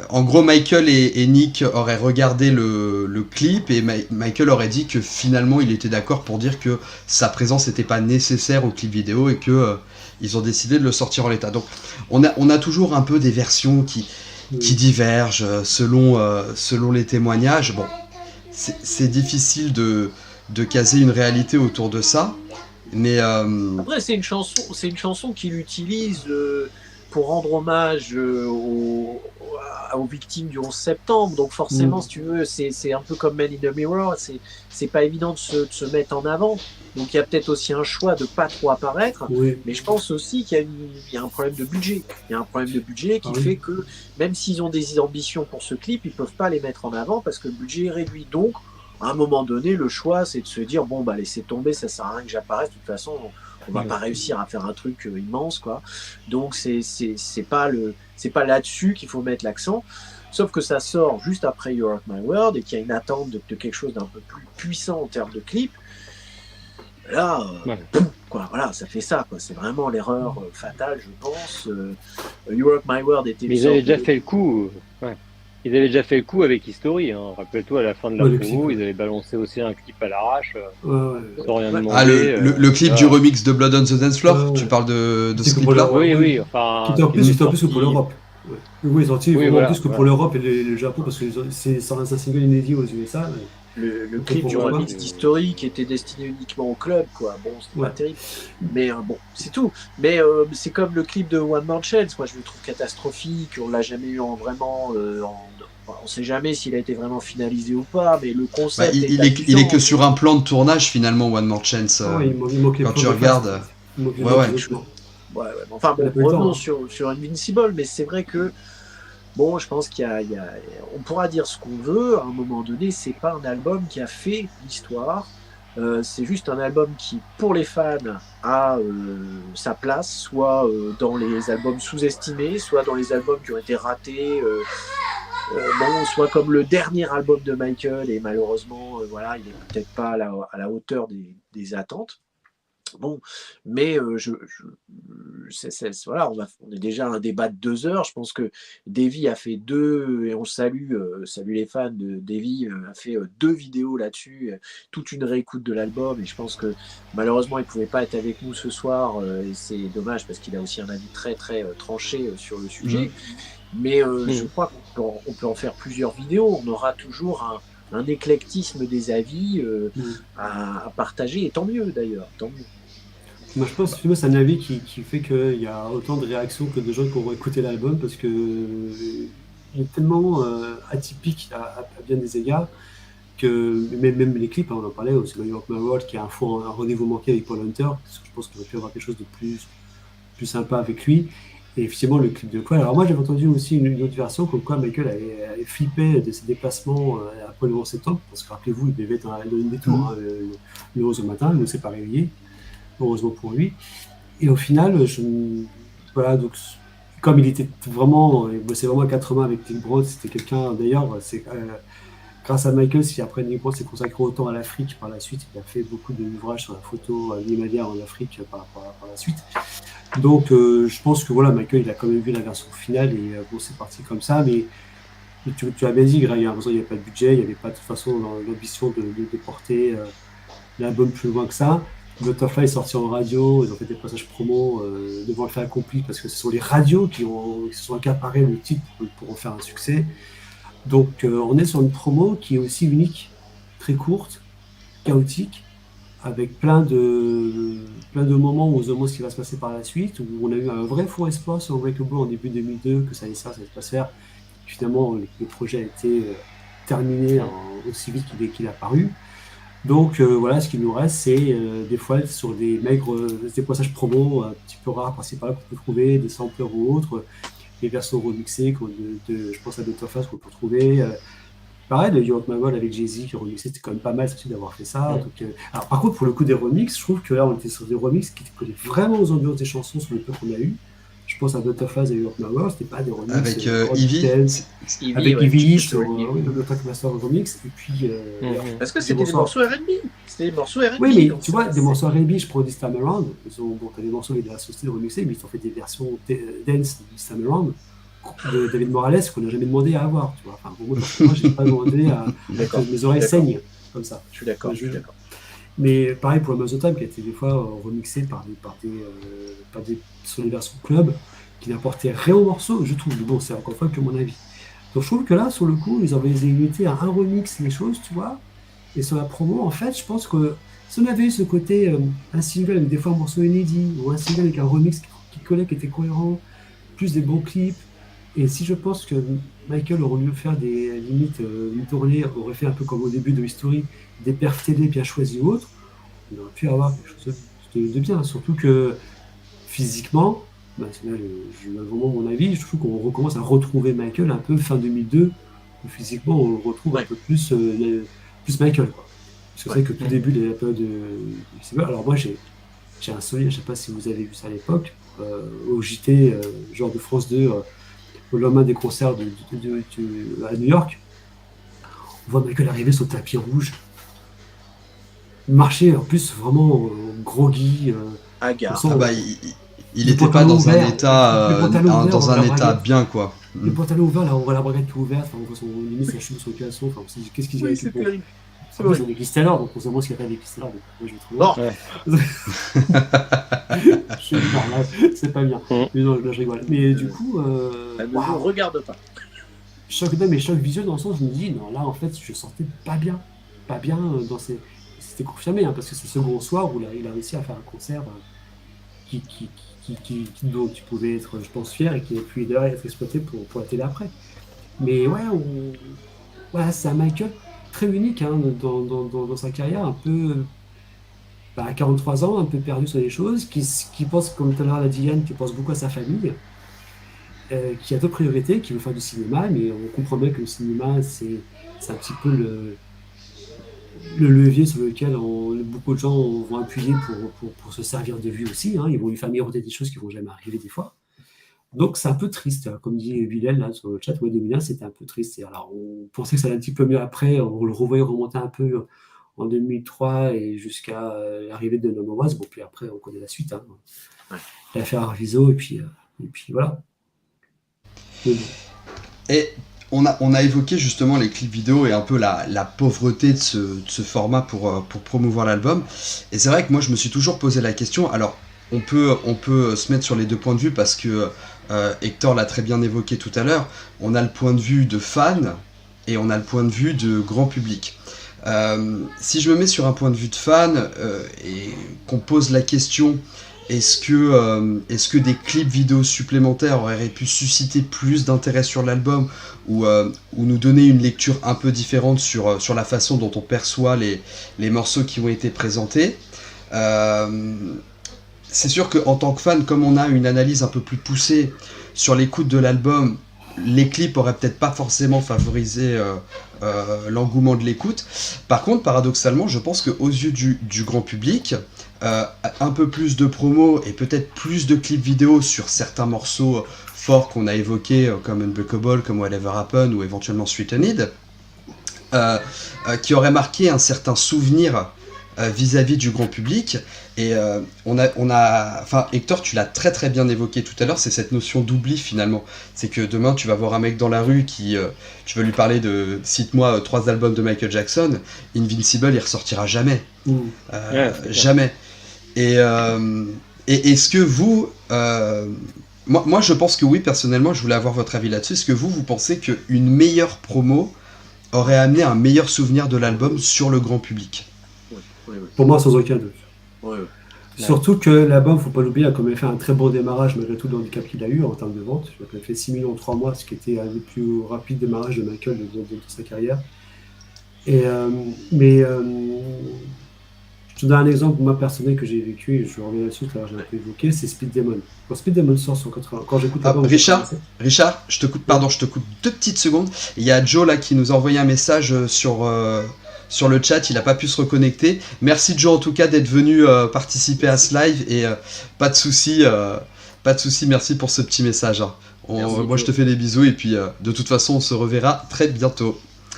en gros, Michael et Nick auraient regardé le clip et Michael aurait dit que finalement il était d'accord pour dire que sa présence n'était pas nécessaire au clip vidéo et que ils ont décidé de le sortir en l'état. Donc on a toujours un peu des versions qui divergent selon les témoignages. Bon, c'est difficile de caser une réalité autour de ça, mais après c'est une chanson qu'il utilise pour rendre hommage aux victimes du 11 septembre. Donc forcément, si tu veux, c'est un peu comme Man in the Mirror, c'est pas évident de se mettre en avant. Donc il y a peut-être aussi un choix de pas trop apparaître, mais je pense aussi qu'il y a un problème de budget. Il y a un problème de budget qui fait que même s'ils ont des ambitions pour ce clip, ils peuvent pas les mettre en avant parce que le budget est réduit. Donc à un moment donné, le choix c'est de se dire bon bah laissez tomber, ça sert à rien que j'apparaisse. De toute façon, on va pas réussir à faire un truc immense, quoi. Donc c'est pas là-dessus qu'il faut mettre l'accent. Sauf que ça sort juste après You Rock My World et qu'il y a une attente de quelque chose d'un peu plus puissant en termes de clip. Là, voilà, ça fait ça, quoi. C'est vraiment l'erreur fatale, je pense. You Rock My World était. Mais ils avaient déjà fait le coup. Ils avaient déjà fait le coup avec History. Hein. Rappelle-toi, à la fin de la promo, ils avaient balancé aussi un clip à l'arrache. Sans rien demander. Le clip du remix de Blood on the Dance Floor. Tu parles de ce clip-là? Oui. Enfin, qui était en plus que pour l'Europe. Oui, ils ont tiré en plus que pour l'Europe et le Japon, parce que c'est un single inédit aux USA. Le clip du remix d'History qui était destiné uniquement au club, quoi. Bon, c'était pas terrible. Mais bon, c'est tout. Mais c'est comme le clip de One More Chance. Moi, je le trouve catastrophique. On l'a jamais eu vraiment. On sait jamais s'il a été vraiment finalisé ou pas, mais le concept. Il est que sur un plan de tournage finalement, One More Chance. Quand tu regardes. Enfin bon, revenons sur Invincible, mais c'est vrai que bon, je pense on pourra dire ce qu'on veut. À un moment donné, c'est pas un album qui a fait l'histoire. C'est juste un album qui, pour les fans, a sa place, soit dans les albums sous-estimés, soit dans les albums qui ont été ratés. Soit comme le dernier album de Michael, et malheureusement, il est peut-être pas à la hauteur des attentes. Bon, mais voilà, on est déjà à un débat de 2 heures. Je pense que Davey a fait et on salue les fans de Davey, a fait 2 vidéos là-dessus, toute une réécoute de l'album. Et je pense que malheureusement, il ne pouvait pas être avec nous ce soir. Et c'est dommage parce qu'il a aussi un avis très très tranché sur le sujet. Mais je crois qu'on peut en faire plusieurs vidéos. On aura toujours un éclectisme des avis à partager, et tant mieux d'ailleurs, tant mieux. Moi, je pense que c'est un avis qui fait qu'il y a autant de réactions que de gens qui auront écouté l'album, parce que il est tellement atypique à bien des égards que même les clips, on en parlait aussi, New York My World, qui a un rendez-vous manqué avec Paul Hunter, parce que je pense qu'il aurait pu avoir quelque chose de plus sympa avec lui. Et effectivement, le clip de Quell. Alors moi, j'avais entendu aussi une autre version, comme quoi Michael avait flippé de ses déplacements après le 11 septembre, parce que rappelez-vous, il devait être dans une détour le 11 au matin, il ne s'est pas réveillé, heureusement pour lui. Et au final, donc, comme il était vraiment, il bossait vraiment à 4 mains avec Nick Brandt, c'était quelqu'un, d'ailleurs, grâce à Michael, si après Nick Brandt s'est consacré autant à l'Afrique par la suite, il a fait beaucoup d'ouvrages sur la photo animalière en Afrique par la suite. Donc je pense que voilà, Michael il a quand même vu la version finale et c'est parti comme ça, mais tu as bien dit, Greg, il n'y avait pas de budget, il n'y avait pas de toute façon l'ambition de porter l'album plus loin que ça. Butterfly est sorti en radio, ils ont fait des passages promo devant le fait accompli, parce que ce sont les radios qui se sont accaparés le titre pour en faire un succès. Donc on est sur une promo qui est aussi unique, très courte, chaotique, avec plein de moments où on se demande ce qui va se passer par la suite, où on a eu un vrai faux espoir sur Unbreakable en début 2002, que ça allait se faire. Finalement, le projet a été terminé aussi vite qu'il est apparu. Donc voilà, ce qui nous reste, c'est des fois sur des maigres, des passages promo un petit peu rares par-ci par-là qu'on peut trouver, des samplers ou autres, les versions remixées, je pense à Butterface qu'on peut trouver. Pareil, de You Want My World avec Jay-Z qui remixé, c'était quand même pas mal aussi d'avoir fait ça. Ouais. Donc, alors, par contre, pour le coup des remixes, je trouve que là, on était sur des remixes qui collaient vraiment aux ambiances des chansons sur le peu qu'on a eu. Je pense à Butterface et You Want My World, c'était pas des remixes. Avec Hot Ivy. Dance, Ivy, avec ouais, Ivy tu sur peux jouer Ivy. le Trackmaster remix. Et puis. Parce que Des c'était des morceaux. morceaux R&B. C'était des morceaux R&B. Oui, mais donc tu vois, ça, des morceaux R&B, je prends This Time Around. Bon, t'as des morceaux de la société remixés, mais ils ont fait des versions dance de This Time Around de David Morales qu'on n'a jamais demandé à avoir. Tu vois. Enfin, pour moi, je n'ai pas demandé à D'accord. que mes oreilles D'accord. saignent comme ça. Je suis d'accord. Ouais, Je suis d'accord. Mais pareil pour Amazon Time, qui a été des fois remixé sur les versions club, qui n'apportaient rien au morceau, je trouve. Mais bon, c'est encore une fois que mon avis. Donc je trouve que là, sur le coup, ils avaient limité à un remix les choses, tu vois. Et sur la promo, en fait, je pense que si on avait eu ce côté, un single avec des fois un morceau inédit, ou un single avec un remix qui collait, qui était cohérent, plus des bons clips, et si je pense que Michael aurait dû faire des limites, une tournée, aurait fait un peu comme au début de History, des perfs télé bien choisis ou autres, on aurait pu avoir quelque chose de bien. Surtout que physiquement, là, je donne vraiment mon avis, je trouve qu'on recommence à retrouver Michael un peu fin 2002, où physiquement on le retrouve un peu plus Michael, quoi. Parce que c'est vrai que tout début de la période de... Alors moi j'ai un souvenir, je ne sais pas si vous avez vu ça à l'époque, au JT, genre de France 2, au lendemain des concerts à New York, on voit Michael arriver sur le tapis rouge, marcher en plus vraiment groggy. Hagard. Ah bah, il Le était pas dans pantalon un ouvert, état, le pantalon ouvert, dans on un voit la état braguette. bien, quoi. Le pantalon ouvert, là on voit la braguette qui est ouverte, enfin, on voit son limite sa cheveux sur le caleçon, enfin, on s'est dit qu'est-ce qu'il y a Oui, avec c'est le pont. terrible. En plus, on est glissé alors, donc on se demande ce qu'il y a pas des glissés alors, donc moi je vais trouver. Non, Je suis normal, c'est pas bien. Mais non, là je rigole. Mais du coup, ne nous regarde pas. choc visuel dans le sens où je me dis, non, là en fait, je sentais pas bien. Pas bien dans ces. C'était confirmé, hein, parce que c'est ce second soir où il a réussi à faire un concert dont tu pouvais être, je pense, fier et qui a pu d'ailleurs être exploité pour la télé après. Mais ouais, voilà, c'est un Michael très unique, hein, dans sa carrière, un peu à 43 ans, un peu perdu sur les choses, qui pense, comme tout à l'heure l'a dit Yann, qui pense beaucoup à sa famille, qui a d'autres priorités, qui veut faire du cinéma, mais on comprend bien que le cinéma, c'est un petit peu le levier sur lequel beaucoup de gens vont appuyer pour se servir de lui aussi, hein. Ils vont lui faire miroiter des choses qui vont jamais arriver des fois. Donc c'est un peu triste, hein. Comme dit Bilal là sur le chat, ouais, 2001 c'était un peu triste. Et alors on pensait que ça allait un petit peu mieux après, on le revoyait remonter un peu en 2003 et jusqu'à l'arrivée de No More Was. Bon, puis après on connaît la suite, hein. L'affaire Arvizo et puis voilà. Mais bon. Et on a évoqué justement les clips vidéo et un peu la pauvreté de ce format pour promouvoir l'album. Et c'est vrai que moi je me suis toujours posé la question. Alors on peut se mettre sur les deux points de vue parce que Hector l'a très bien évoqué tout à l'heure. On a le point de vue de fan et on a le point de vue de grand public. Si je me mets sur un point de vue de fan et qu'on pose la question, est-ce que des clips vidéo supplémentaires auraient pu susciter plus d'intérêt sur l'album ou nous donner une lecture un peu différente sur la façon dont on perçoit les morceaux qui ont été présentés, c'est sûr qu'en tant que fan, comme on a une analyse un peu plus poussée sur l'écoute de l'album, les clips auraient peut-être pas forcément favorisé l'engouement de l'écoute. Par contre, paradoxalement, je pense qu'aux yeux du grand public, un peu plus de promo et peut-être plus de clips vidéo sur certains morceaux forts qu'on a évoqués, comme Unbreakable, comme Whatever Happened ou éventuellement Sweetened, qui auraient marqué un certain souvenir vis-à-vis du grand public. Et enfin, Hector, tu l'as très très bien évoqué tout à l'heure, c'est cette notion d'oubli finalement. C'est que demain tu vas voir un mec dans la rue tu veux lui parler de cite-moi 3 albums de Michael Jackson, Invincible il ressortira jamais. Jamais. Et est-ce que vous, moi je pense que oui, personnellement, je voulais avoir votre avis là-dessus. Est-ce que vous pensez qu'une meilleure promo aurait amené un meilleur souvenir de l'album sur le grand public? Oui. Pour moi, sans aucun doute. Oui. Surtout que l'album, faut pas l'oublier, a quand même fait un très bon démarrage malgré tout le handicap qu'il a eu en termes de vente. Il a fait 6 millions en 3 mois, ce qui était un des plus rapides démarrages de Michael de sa carrière. Je te donne un exemple, moi, personnel, que j'ai vécu, et je reviens là-dessus, tout à l'heure, j'ai un peu évoqué, c'est Speed Demon. Quand Speed Demon sort sur 80, quand j'écoute Ah, l'album en Richard, 87, Richard, je te coupe, pardon, je te coupe 2 petites secondes. Il y a Joe là qui nous a envoyé un message sur le chat, il n'a pas pu se reconnecter. Merci Joe en tout cas d'être venu participer à ce live et pas de souci, merci pour ce petit message, hein. Merci, Moi je te Joe. fais des bisous et puis de toute façon on se reverra très bientôt.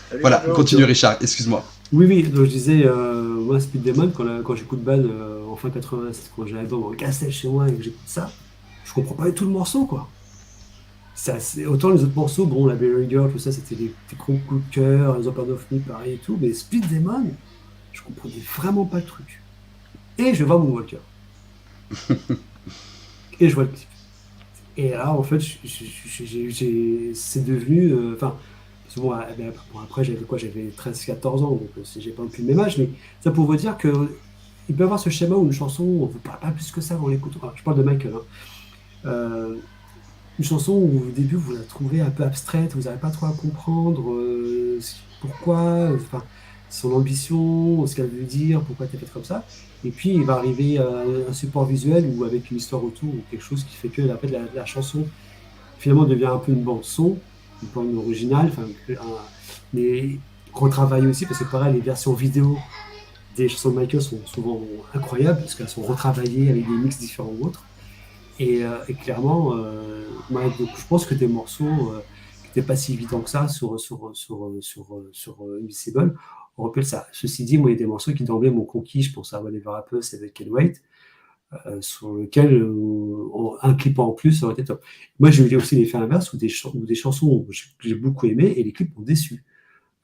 Salut, Voilà, Joe. continue Richard, excuse-moi. Oui, oui, donc je disais, moi, Speed Demon, quand j'écoute Ban en fin 87, quand j'ai l'album en cassette chez moi et que j'écoute ça, je comprends pas du tout le morceau, quoi. Autant les autres morceaux, bon, la Berry Girl, tout ça, c'était des gros coups de cœur, les Open of Me, pareil et tout, mais Speed Demon, je comprenais vraiment pas le truc. Et je vais voir Moonwalker. Et je vois le clip. Et là, en fait, c'est devenu. Enfin, parce que bon, bon, après, j'avais quoi? J'avais 13-14 ans, donc j'ai pas plus le même âge, mais ça pour vous dire que il peut y avoir ce schéma où une chanson, on ne vous parle pas plus que ça en l'écoutant. Enfin, je parle de Michael, hein. Une chanson où au début vous la trouvez un peu abstraite, vous n'arrivez pas trop à comprendre pourquoi, enfin, son ambition, ce qu'elle veut dire, pourquoi elle est faite comme ça. Et puis il va arriver un support visuel ou avec une histoire autour ou quelque chose qui fait que la chanson finalement devient un peu une bande son, une bande originale, enfin, mais retravaillée aussi parce que pareil les versions vidéo des chansons de Michael sont souvent incroyables parce qu'elles sont retravaillées avec des mix différents ou autres. Et clairement, donc je pense que des morceaux qui n'étaient pas si évidents que ça sur Invisible, on rappelle ça. Ceci dit, moi, il y a des morceaux qui d'emblée m'ont conquis. Je pense à Whatever Happens avec Ken Wait, sur lequel un clip en plus aurait été top. Moi, j'ai eu aussi l'effet inverse où des chansons que j'ai beaucoup aimées et les clips m'ont déçu.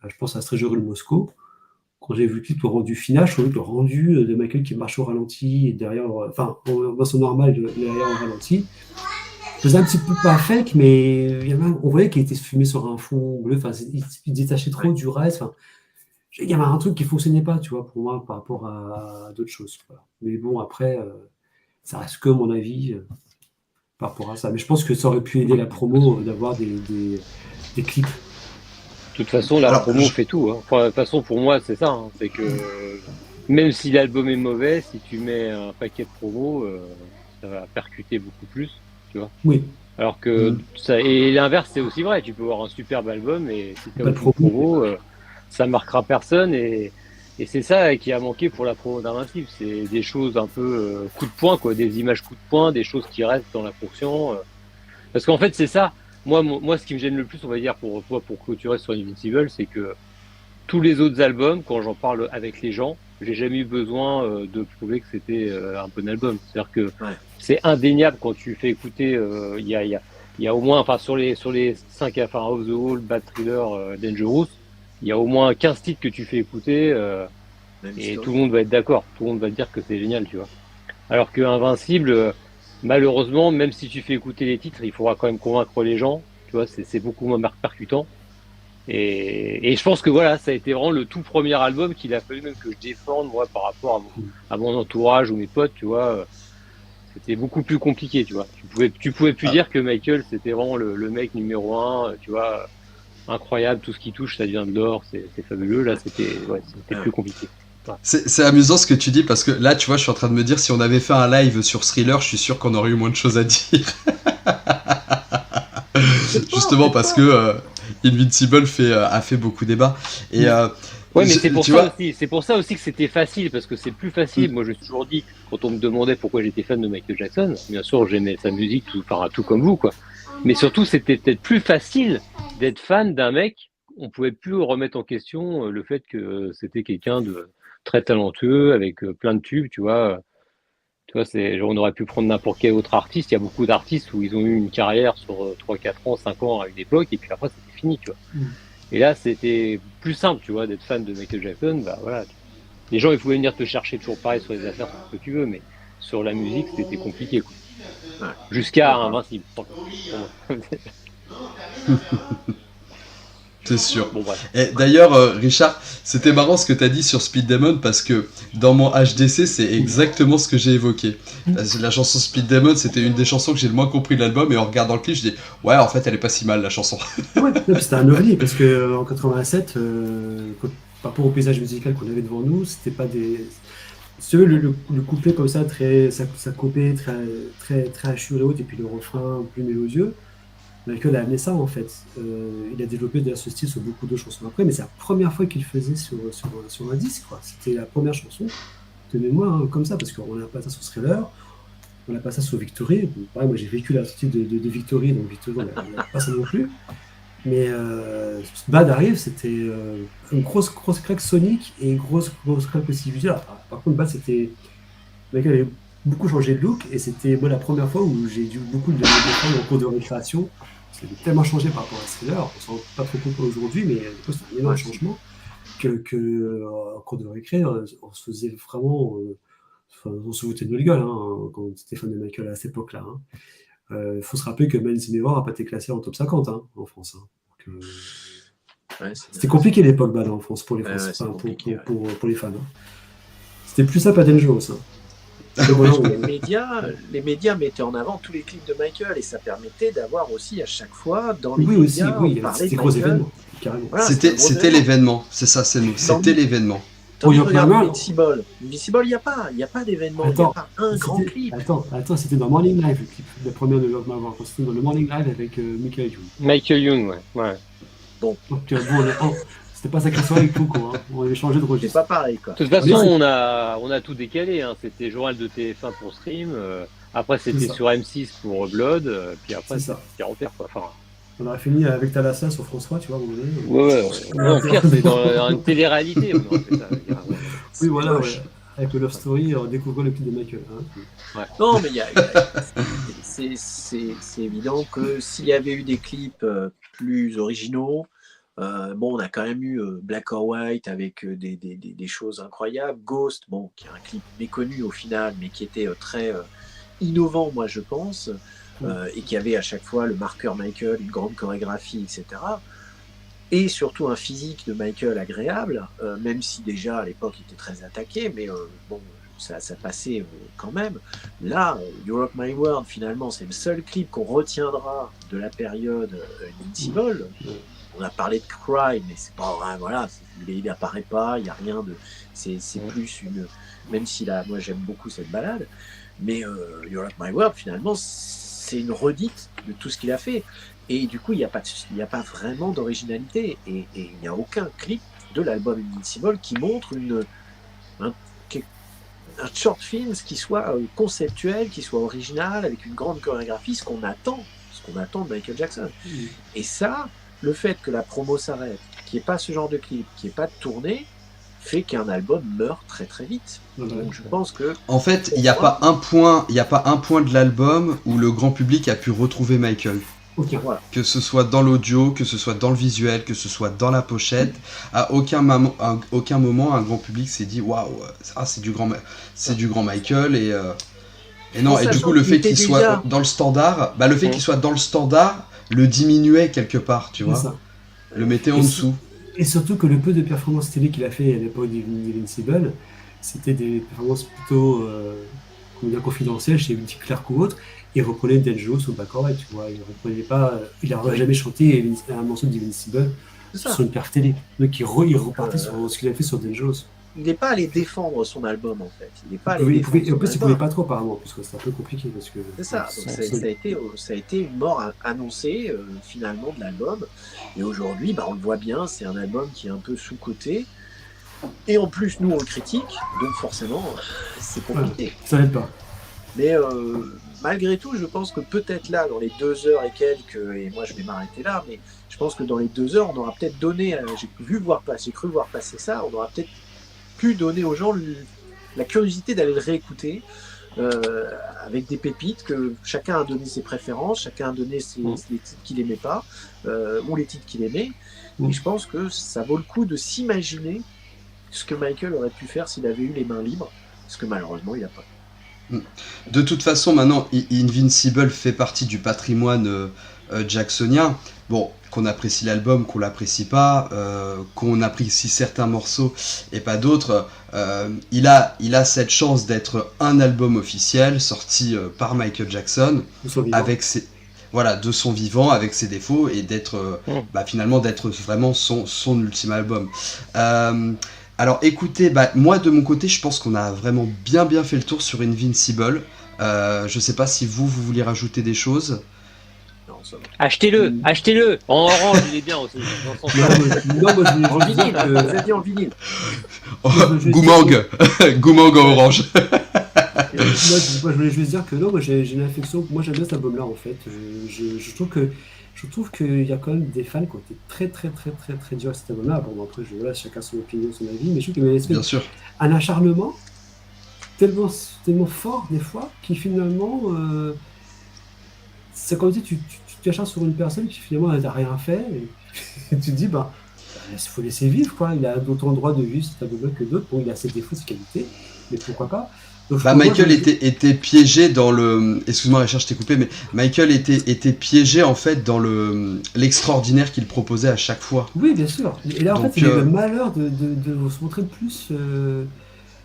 Je pense à Stranger in Moscow. Quand j'ai vu le clip, le rendu final, je trouvais que le rendu de Michael qui marche au ralenti et derrière, enfin, en version normale, derrière au ralenti, faisait un petit peu pas fake, mais on voyait qu'il était filmé sur un fond bleu, enfin, il détachait trop du reste. Enfin, il y avait un truc qui fonctionnait pas, tu vois, pour moi, par rapport à d'autres choses. Voilà. Mais bon, après, ça reste que mon avis par rapport à ça. Mais je pense que ça aurait pu aider la promo d'avoir des clips. De toute façon, la promo fait tout, hein. Enfin, de toute façon, pour moi, c'est ça, hein. C'est que même si l'album est mauvais, si tu mets un paquet de promos, ça va percuter beaucoup plus, tu vois. Oui. Alors que ça, et l'inverse, c'est aussi vrai. Tu peux avoir un superbe album et si tu as Pas de aucune promo. promo, ça marquera personne. Et c'est ça qui a manqué pour la promo d'Invincible. C'est des choses un peu coup de poing, quoi, des images coup de poing, des choses qui restent dans la conscience. Parce qu'en fait, c'est ça. Moi, ce qui me gêne le plus, on va dire, pour clôturer sur Invincible, c'est que tous les autres albums, quand j'en parle avec les gens, j'ai jamais eu besoin de prouver que c'était un bon album. C'est-à-dire que c'est indéniable quand tu fais écouter, il y a au moins, enfin, sur les 5, enfin, Off the Wall, Bad Thriller, Dangerous, il y a au moins 15 titres que tu fais écouter et tout le monde va être d'accord. Tout le monde va te dire que c'est génial, tu vois. Alors que Invincible, malheureusement, même si tu fais écouter les titres, il faudra quand même convaincre les gens. Tu vois, c'est beaucoup moins percutant. Et je pense que voilà, ça a été vraiment le tout premier album qu'il a fallu même que je défende, moi, par rapport à mon entourage ou mes potes, tu vois. C'était beaucoup plus compliqué, tu vois. Tu pouvais plus dire que Michael, c'était vraiment le mec numéro 1, tu vois. Incroyable, tout ce qui touche, ça devient de l'or, c'est fabuleux. Là, c'était plus compliqué. C'est amusant ce que tu dis parce que là, tu vois, je suis en train de me dire si on avait fait un live sur Thriller, je suis sûr qu'on aurait eu moins de choses à dire. Justement parce que Invincible a fait beaucoup débat. Et, ouais, mais c'est pour ça aussi que c'était facile, parce que c'est plus facile. Moi, je me suis toujours dit, quand on me demandait pourquoi j'étais fan de Michael Jackson, bien sûr, j'aimais sa musique, tout comme vous, quoi. Mais surtout, c'était peut-être plus facile d'être fan d'un mec. On pouvait plus remettre en question le fait que c'était quelqu'un de très talentueux, avec plein de tubes, tu vois. Tu vois, on aurait pu prendre n'importe quel autre artiste. Il y a beaucoup d'artistes où ils ont eu une carrière sur 3, 4 ans, 5 ans à une époque, et puis après, c'était fini, tu vois. Et là, c'était plus simple, tu vois, d'être fan de Michael Jackson. Bah voilà. Les gens, ils pouvaient venir te chercher toujours pareil sur les affaires, sur ce que tu veux, mais sur la musique, c'était compliqué, quoi. Ouais. Jusqu'à Invincible. C'est sûr. Bon, bref. Et d'ailleurs, Richard, c'était marrant ce que tu as dit sur Speed Demon parce que dans mon HDC, c'est exactement ce que j'ai évoqué. La chanson Speed Demon, c'était une des chansons que j'ai le moins compris de l'album et en regardant le clip, je dis ouais, en fait, elle est pas si mal la chanson. Ouais, c'était un ovni parce que en 87, par rapport au paysage musical qu'on avait devant nous, c'était pas des. Si tu veux, le couplet comme ça, ça copait, très assuré haute, et puis le refrain plus mélodieux, Michael a amené ça en fait. Il a développé d'ailleurs ce style sur beaucoup de chansons après, mais c'est la première fois qu'il le faisait sur un disque, quoi. C'était la première chanson de mémoire, hein, comme ça, parce qu'on n'a pas ça sur Thriller, on n'a pas ça sur Victory. Bon, pareil, moi j'ai vécu la sortie de Victory, donc Victory, on n'a pas ça non plus. Mais Bad arrive, c'était une grosse claque sonique et une grosse claque aussi visuelle. Par contre, Bad, c'était. Michael avait beaucoup changé de look et c'était moi la première fois où j'ai dû beaucoup de le défendre en cours de récréation. C'était tellement changé par rapport à Thriller, on s'en rend pas trop compte aujourd'hui, mais c'est un énorme changement en cours de récré, on se faisait vraiment. On se foutait de notre gueule hein, quand c'était fan de Michael à cette époque-là. Il faut se rappeler que Man in War n'a pas été classé en top 50 hein, en France. Hein. Donc, c'était compliqué l'époque Bad en France pour les Français, pour les fans. Hein. C'était plus ça, pas Dangerous. Hein. Les médias mettaient en avant tous les clips de Michael et ça permettait d'avoir aussi à chaque fois dans les médias c'était gros événements, carrément. Voilà, c'était l'événement, c'est ça, c'est nous. C'était l'événement. Regarde Invincible, il n'y a pas d'événement, il n'y a pas un grand clip. Attends, c'était dans Morning Live, le clip, la première de Love My War. C'était dans le Morning Live avec Michael Young. Michael Young, ouais. Bon. Donc, c'était pas sacré soirée avec Coco, hein. On avait changé de registre. C'est pas pareil, quoi. De toute façon, on a tout décalé, hein. C'était journal de TF1 pour Stream, après c'était sur M6 pour Blood, puis après c'était Repère, quoi. Enfin, on aurait fini avec Thalassa sur France 3, tu vois, à un moment donné. Ouais. Non, pire, c'est dans une télé-réalité. On aurait fait ça. Oui, voilà, ouais. Avec le Love Story, on découvre le clip de Michael. Hein. Ouais. Non, mais c'est évident que s'il y avait eu des clips plus originaux, on a quand même eu Black or White avec des choses incroyables. Ghost, qui est un clip méconnu au final, mais qui était très innovant, moi, je pense. Et qui avait à chaque fois le marqueur Michael, une grande chorégraphie, etc. Et surtout un physique de Michael agréable, même si déjà à l'époque il était très attaqué, mais ça passait quand même. Là, You Rock My World, finalement, c'est le seul clip qu'on retiendra de la période Invincible. On a parlé de Cry, mais c'est pas vrai, voilà, il n'apparaît pas, il n'y a rien de. C'est plus une. Même si là, moi j'aime beaucoup cette balade, mais You Rock My World, finalement, c'est une redite de tout ce qu'il a fait. Et du coup, il n'y a pas vraiment d'originalité. Et il n'y a aucun clip de l'album Invincible qui montre un short film qui soit conceptuel, qui soit original, avec une grande chorégraphie, ce qu'on attend de Michael Jackson. Et ça, le fait que la promo s'arrête, qu'il n'y ait pas ce genre de clip, qu'il n'y ait pas de tournée, fait qu'un album meurt très très vite. Donc je pense que... En fait, il n'y a pas un point de l'album où le grand public a pu retrouver Michael. Okay. Voilà. Que ce soit dans l'audio, que ce soit dans le visuel, que ce soit dans la pochette, à aucun moment un grand public s'est dit waouh, c'est du grand Michael et non, et du coup le fait qu'il soit dans le standard, qu'il soit dans le standard le diminuait quelque part, tu vois. Ça. Le mettait en dessous. Et surtout que le peu de performances télé qu'il a fait à l'époque d'Invincible, c'était des performances plutôt confidentielles chez Dick Clark ou autre. Il reprenait Dangerous ou Black or White, tu vois. Il n'aurait jamais chanté un morceau d'Invincible sur une perf télé. Donc il repartait sur ce qu'il a fait sur Dangerous. Il n'est pas allé défendre son album en fait. Il n'est pas allé en plus, il ne pouvait pas trop apparemment, parce que c'est un peu compliqué. C'est ça. Donc ça a été une mort annoncée finalement de l'album. Et aujourd'hui, on le voit bien, c'est un album qui est un peu sous-coté. Et en plus, nous on le critique, donc forcément, c'est compliqué. Ça n'aide pas. Mais malgré tout, je pense que peut-être là, dans les 2 heures et quelques, et moi je vais m'arrêter là, mais je pense que dans les 2 heures, on aura peut-être donné, j'ai cru voir passer ça, on aura peut-être pu donner aux gens la curiosité d'aller le réécouter avec des pépites, que chacun a donné ses préférences, chacun a donné les titres qu'il n'aimait pas, ou les titres qu'il aimait, et je pense que ça vaut le coup de s'imaginer ce que Michael aurait pu faire s'il avait eu les mains libres, parce que malheureusement il n'a pas. De toute façon, maintenant, Invincible fait partie du patrimoine jacksonien. Bon, qu'on apprécie l'album, qu'on l'apprécie pas, qu'on apprécie certains morceaux et pas d'autres, il a cette chance d'être un album officiel sorti par Michael Jackson avec de son vivant, avec ses défauts, et d'être finalement d'être vraiment son ultime album. Alors écoutez, moi de mon côté, je pense qu'on a vraiment bien fait le tour sur Invincible. Je sais pas si vous voulez rajouter des choses. Non, ça va. Achetez-le en orange, il est bien aussi. Dans son Non, moi, je En voulais juste vinyle, dire que- vous avez dit en vinyle. Goumang Goumang en orange. Moi, je voulais juste dire que non, moi j'ai une affection. Moi j'aime bien cet album-là en fait. Je trouve qu'il y a quand même des fans qui ont été très durs à cet album-là. Bon, après, voilà, chacun son opinion, son avis, mais je trouve qu'il y a une espèce Bien sûr. un acharnement tellement fort des fois qui finalement c'est comme si tu t'acharnes sur une personne qui finalement n'a rien fait et tu te dis il faut laisser vivre quoi. Il a d'autant droit de vivre cet album que d'autres. Bon, il a ses défauts, ses qualités, mais pourquoi pas. Donc, Michael était piégé dans le. Excuse-moi Richard, je t'ai coupé, mais Michael était piégé en fait dans l'extraordinaire qu'il proposait à chaque fois. Oui, bien sûr. Et là, en Donc, fait, il a eu le malheur de se montrer plus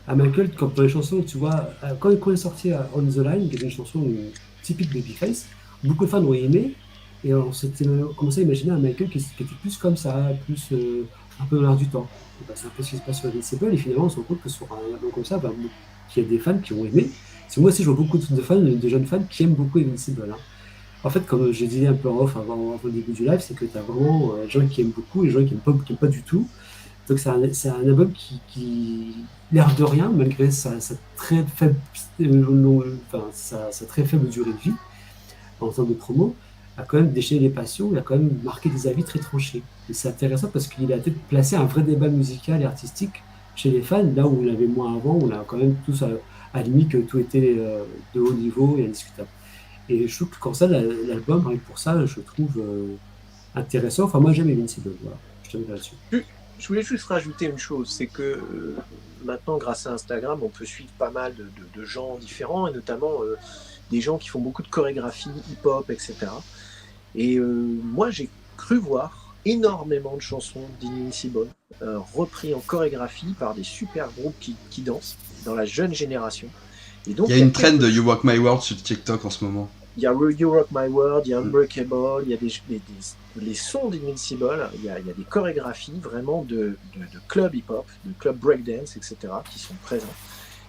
à Michael, comme dans les chansons, tu vois, quand il est sorti à On the Line, qui est une chanson typique Babyface, beaucoup de fans ont aimé, et on s'était commencé à imaginer un Michael qui était plus comme ça, plus un peu dans l'air du temps. Et c'est un peu ce qui se passe sur Invincible, et finalement, on se rend compte que sur un album comme ça, qu'il y a des fans qui ont aimé. Parce que moi aussi, je vois beaucoup de fans, de jeunes fans qui aiment beaucoup Invincible. Hein. En fait, comme je disais un peu en off avant le début du live, c'est que tu as vraiment des gens qui aiment beaucoup et des gens qui n'aiment pas du tout. Donc c'est un album qui l'air de rien, malgré sa très faible, sa très faible durée de vie en termes de promo, a quand même déchaîné les passions, il a quand même marqué des avis très tranchés. Et c'est intéressant parce qu'il a peut-être placé un vrai débat musical et artistique chez les fans, là où on l'avait moins avant, on a quand même tous admis que tout était de haut niveau et indiscutable. Et je trouve que quand ça, l'album, rien que pour ça, je trouve intéressant. Enfin, moi, j'aime Invincible, voilà. Je t'aime là-dessus. Je voulais juste rajouter une chose, c'est que maintenant, grâce à Instagram, on peut suivre pas mal de gens différents, et notamment des gens qui font beaucoup de chorégraphie, hip-hop, etc. Et moi, j'ai cru voir énormément de chansons d'Invincible repris en chorégraphie par des super groupes qui dansent dans la jeune génération. Et donc, il y a une trend de You Rock My World sur TikTok en ce moment. Il y a You Rock My World, il y a Unbreakable, il y a les sons d'Invincible, il y a des chorégraphies vraiment de club hip-hop, de club breakdance, etc. qui sont présents.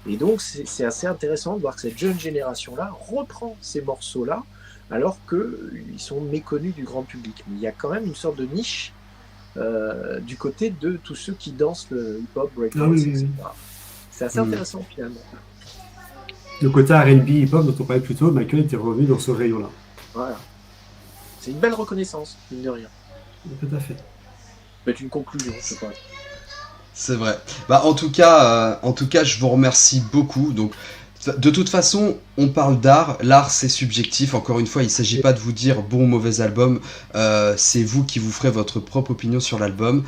Et donc c'est assez intéressant de voir que cette jeune génération-là reprend ces morceaux-là alors qu'ils sont méconnus du grand public. Mais il y a quand même une sorte de niche du côté de tous ceux qui dansent le hip-hop, breakdance, etc. C'est assez intéressant finalement. Le côté R&B hip-hop dont on parlait plus tôt, Michael était revenu dans ce rayon-là. Voilà. C'est une belle reconnaissance, mine de rien. Tout à fait. C'est une conclusion, je pense. C'est vrai. En tout cas, je vous remercie beaucoup. Donc, de toute façon, on parle d'art. L'art, c'est subjectif. Encore une fois, il ne s'agit pas de vous dire bon ou mauvais album. C'est vous qui vous ferez votre propre opinion sur l'album.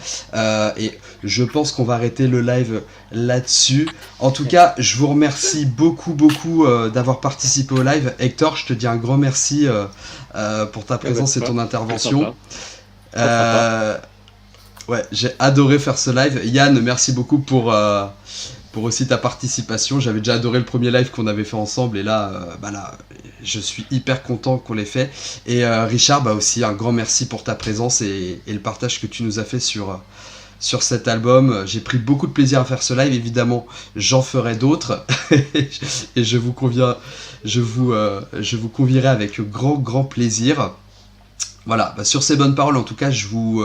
Et je pense qu'on va arrêter le live là-dessus. En tout cas, je vous remercie beaucoup d'avoir participé au live. Hector, je te dis un grand merci pour ta présence et ton intervention. Ouais, j'ai adoré faire ce live. Yann, merci beaucoup pour aussi ta participation. J'avais déjà adoré le premier live qu'on avait fait ensemble et là, je suis hyper content qu'on l'ait fait. Et Richard, aussi un grand merci pour ta présence et le partage que tu nous as fait sur cet album. J'ai pris beaucoup de plaisir à faire ce live. Évidemment, j'en ferai d'autres et je vous convierai avec grand plaisir. Voilà, sur ces bonnes paroles, en tout cas, je vous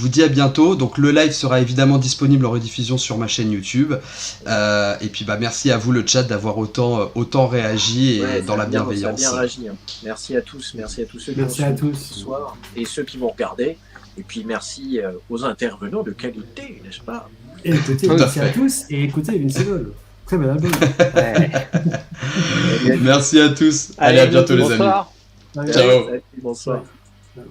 dis à bientôt. Donc le live sera évidemment disponible en rediffusion sur ma chaîne YouTube. Et puis merci à vous le chat d'avoir autant réagi et dans la bienveillance. Ça a bien réagi, hein. Merci à tous ceux qui ont suivi ce soir et ceux qui vont regarder. Et puis merci aux intervenants de qualité, n'est-ce pas? Et écoutez, merci à tous et écoutez Invincible. Très bel album. Merci à tous. Allez, à bientôt les amis. Bonsoir. Ciao. Bonsoir. Ouais.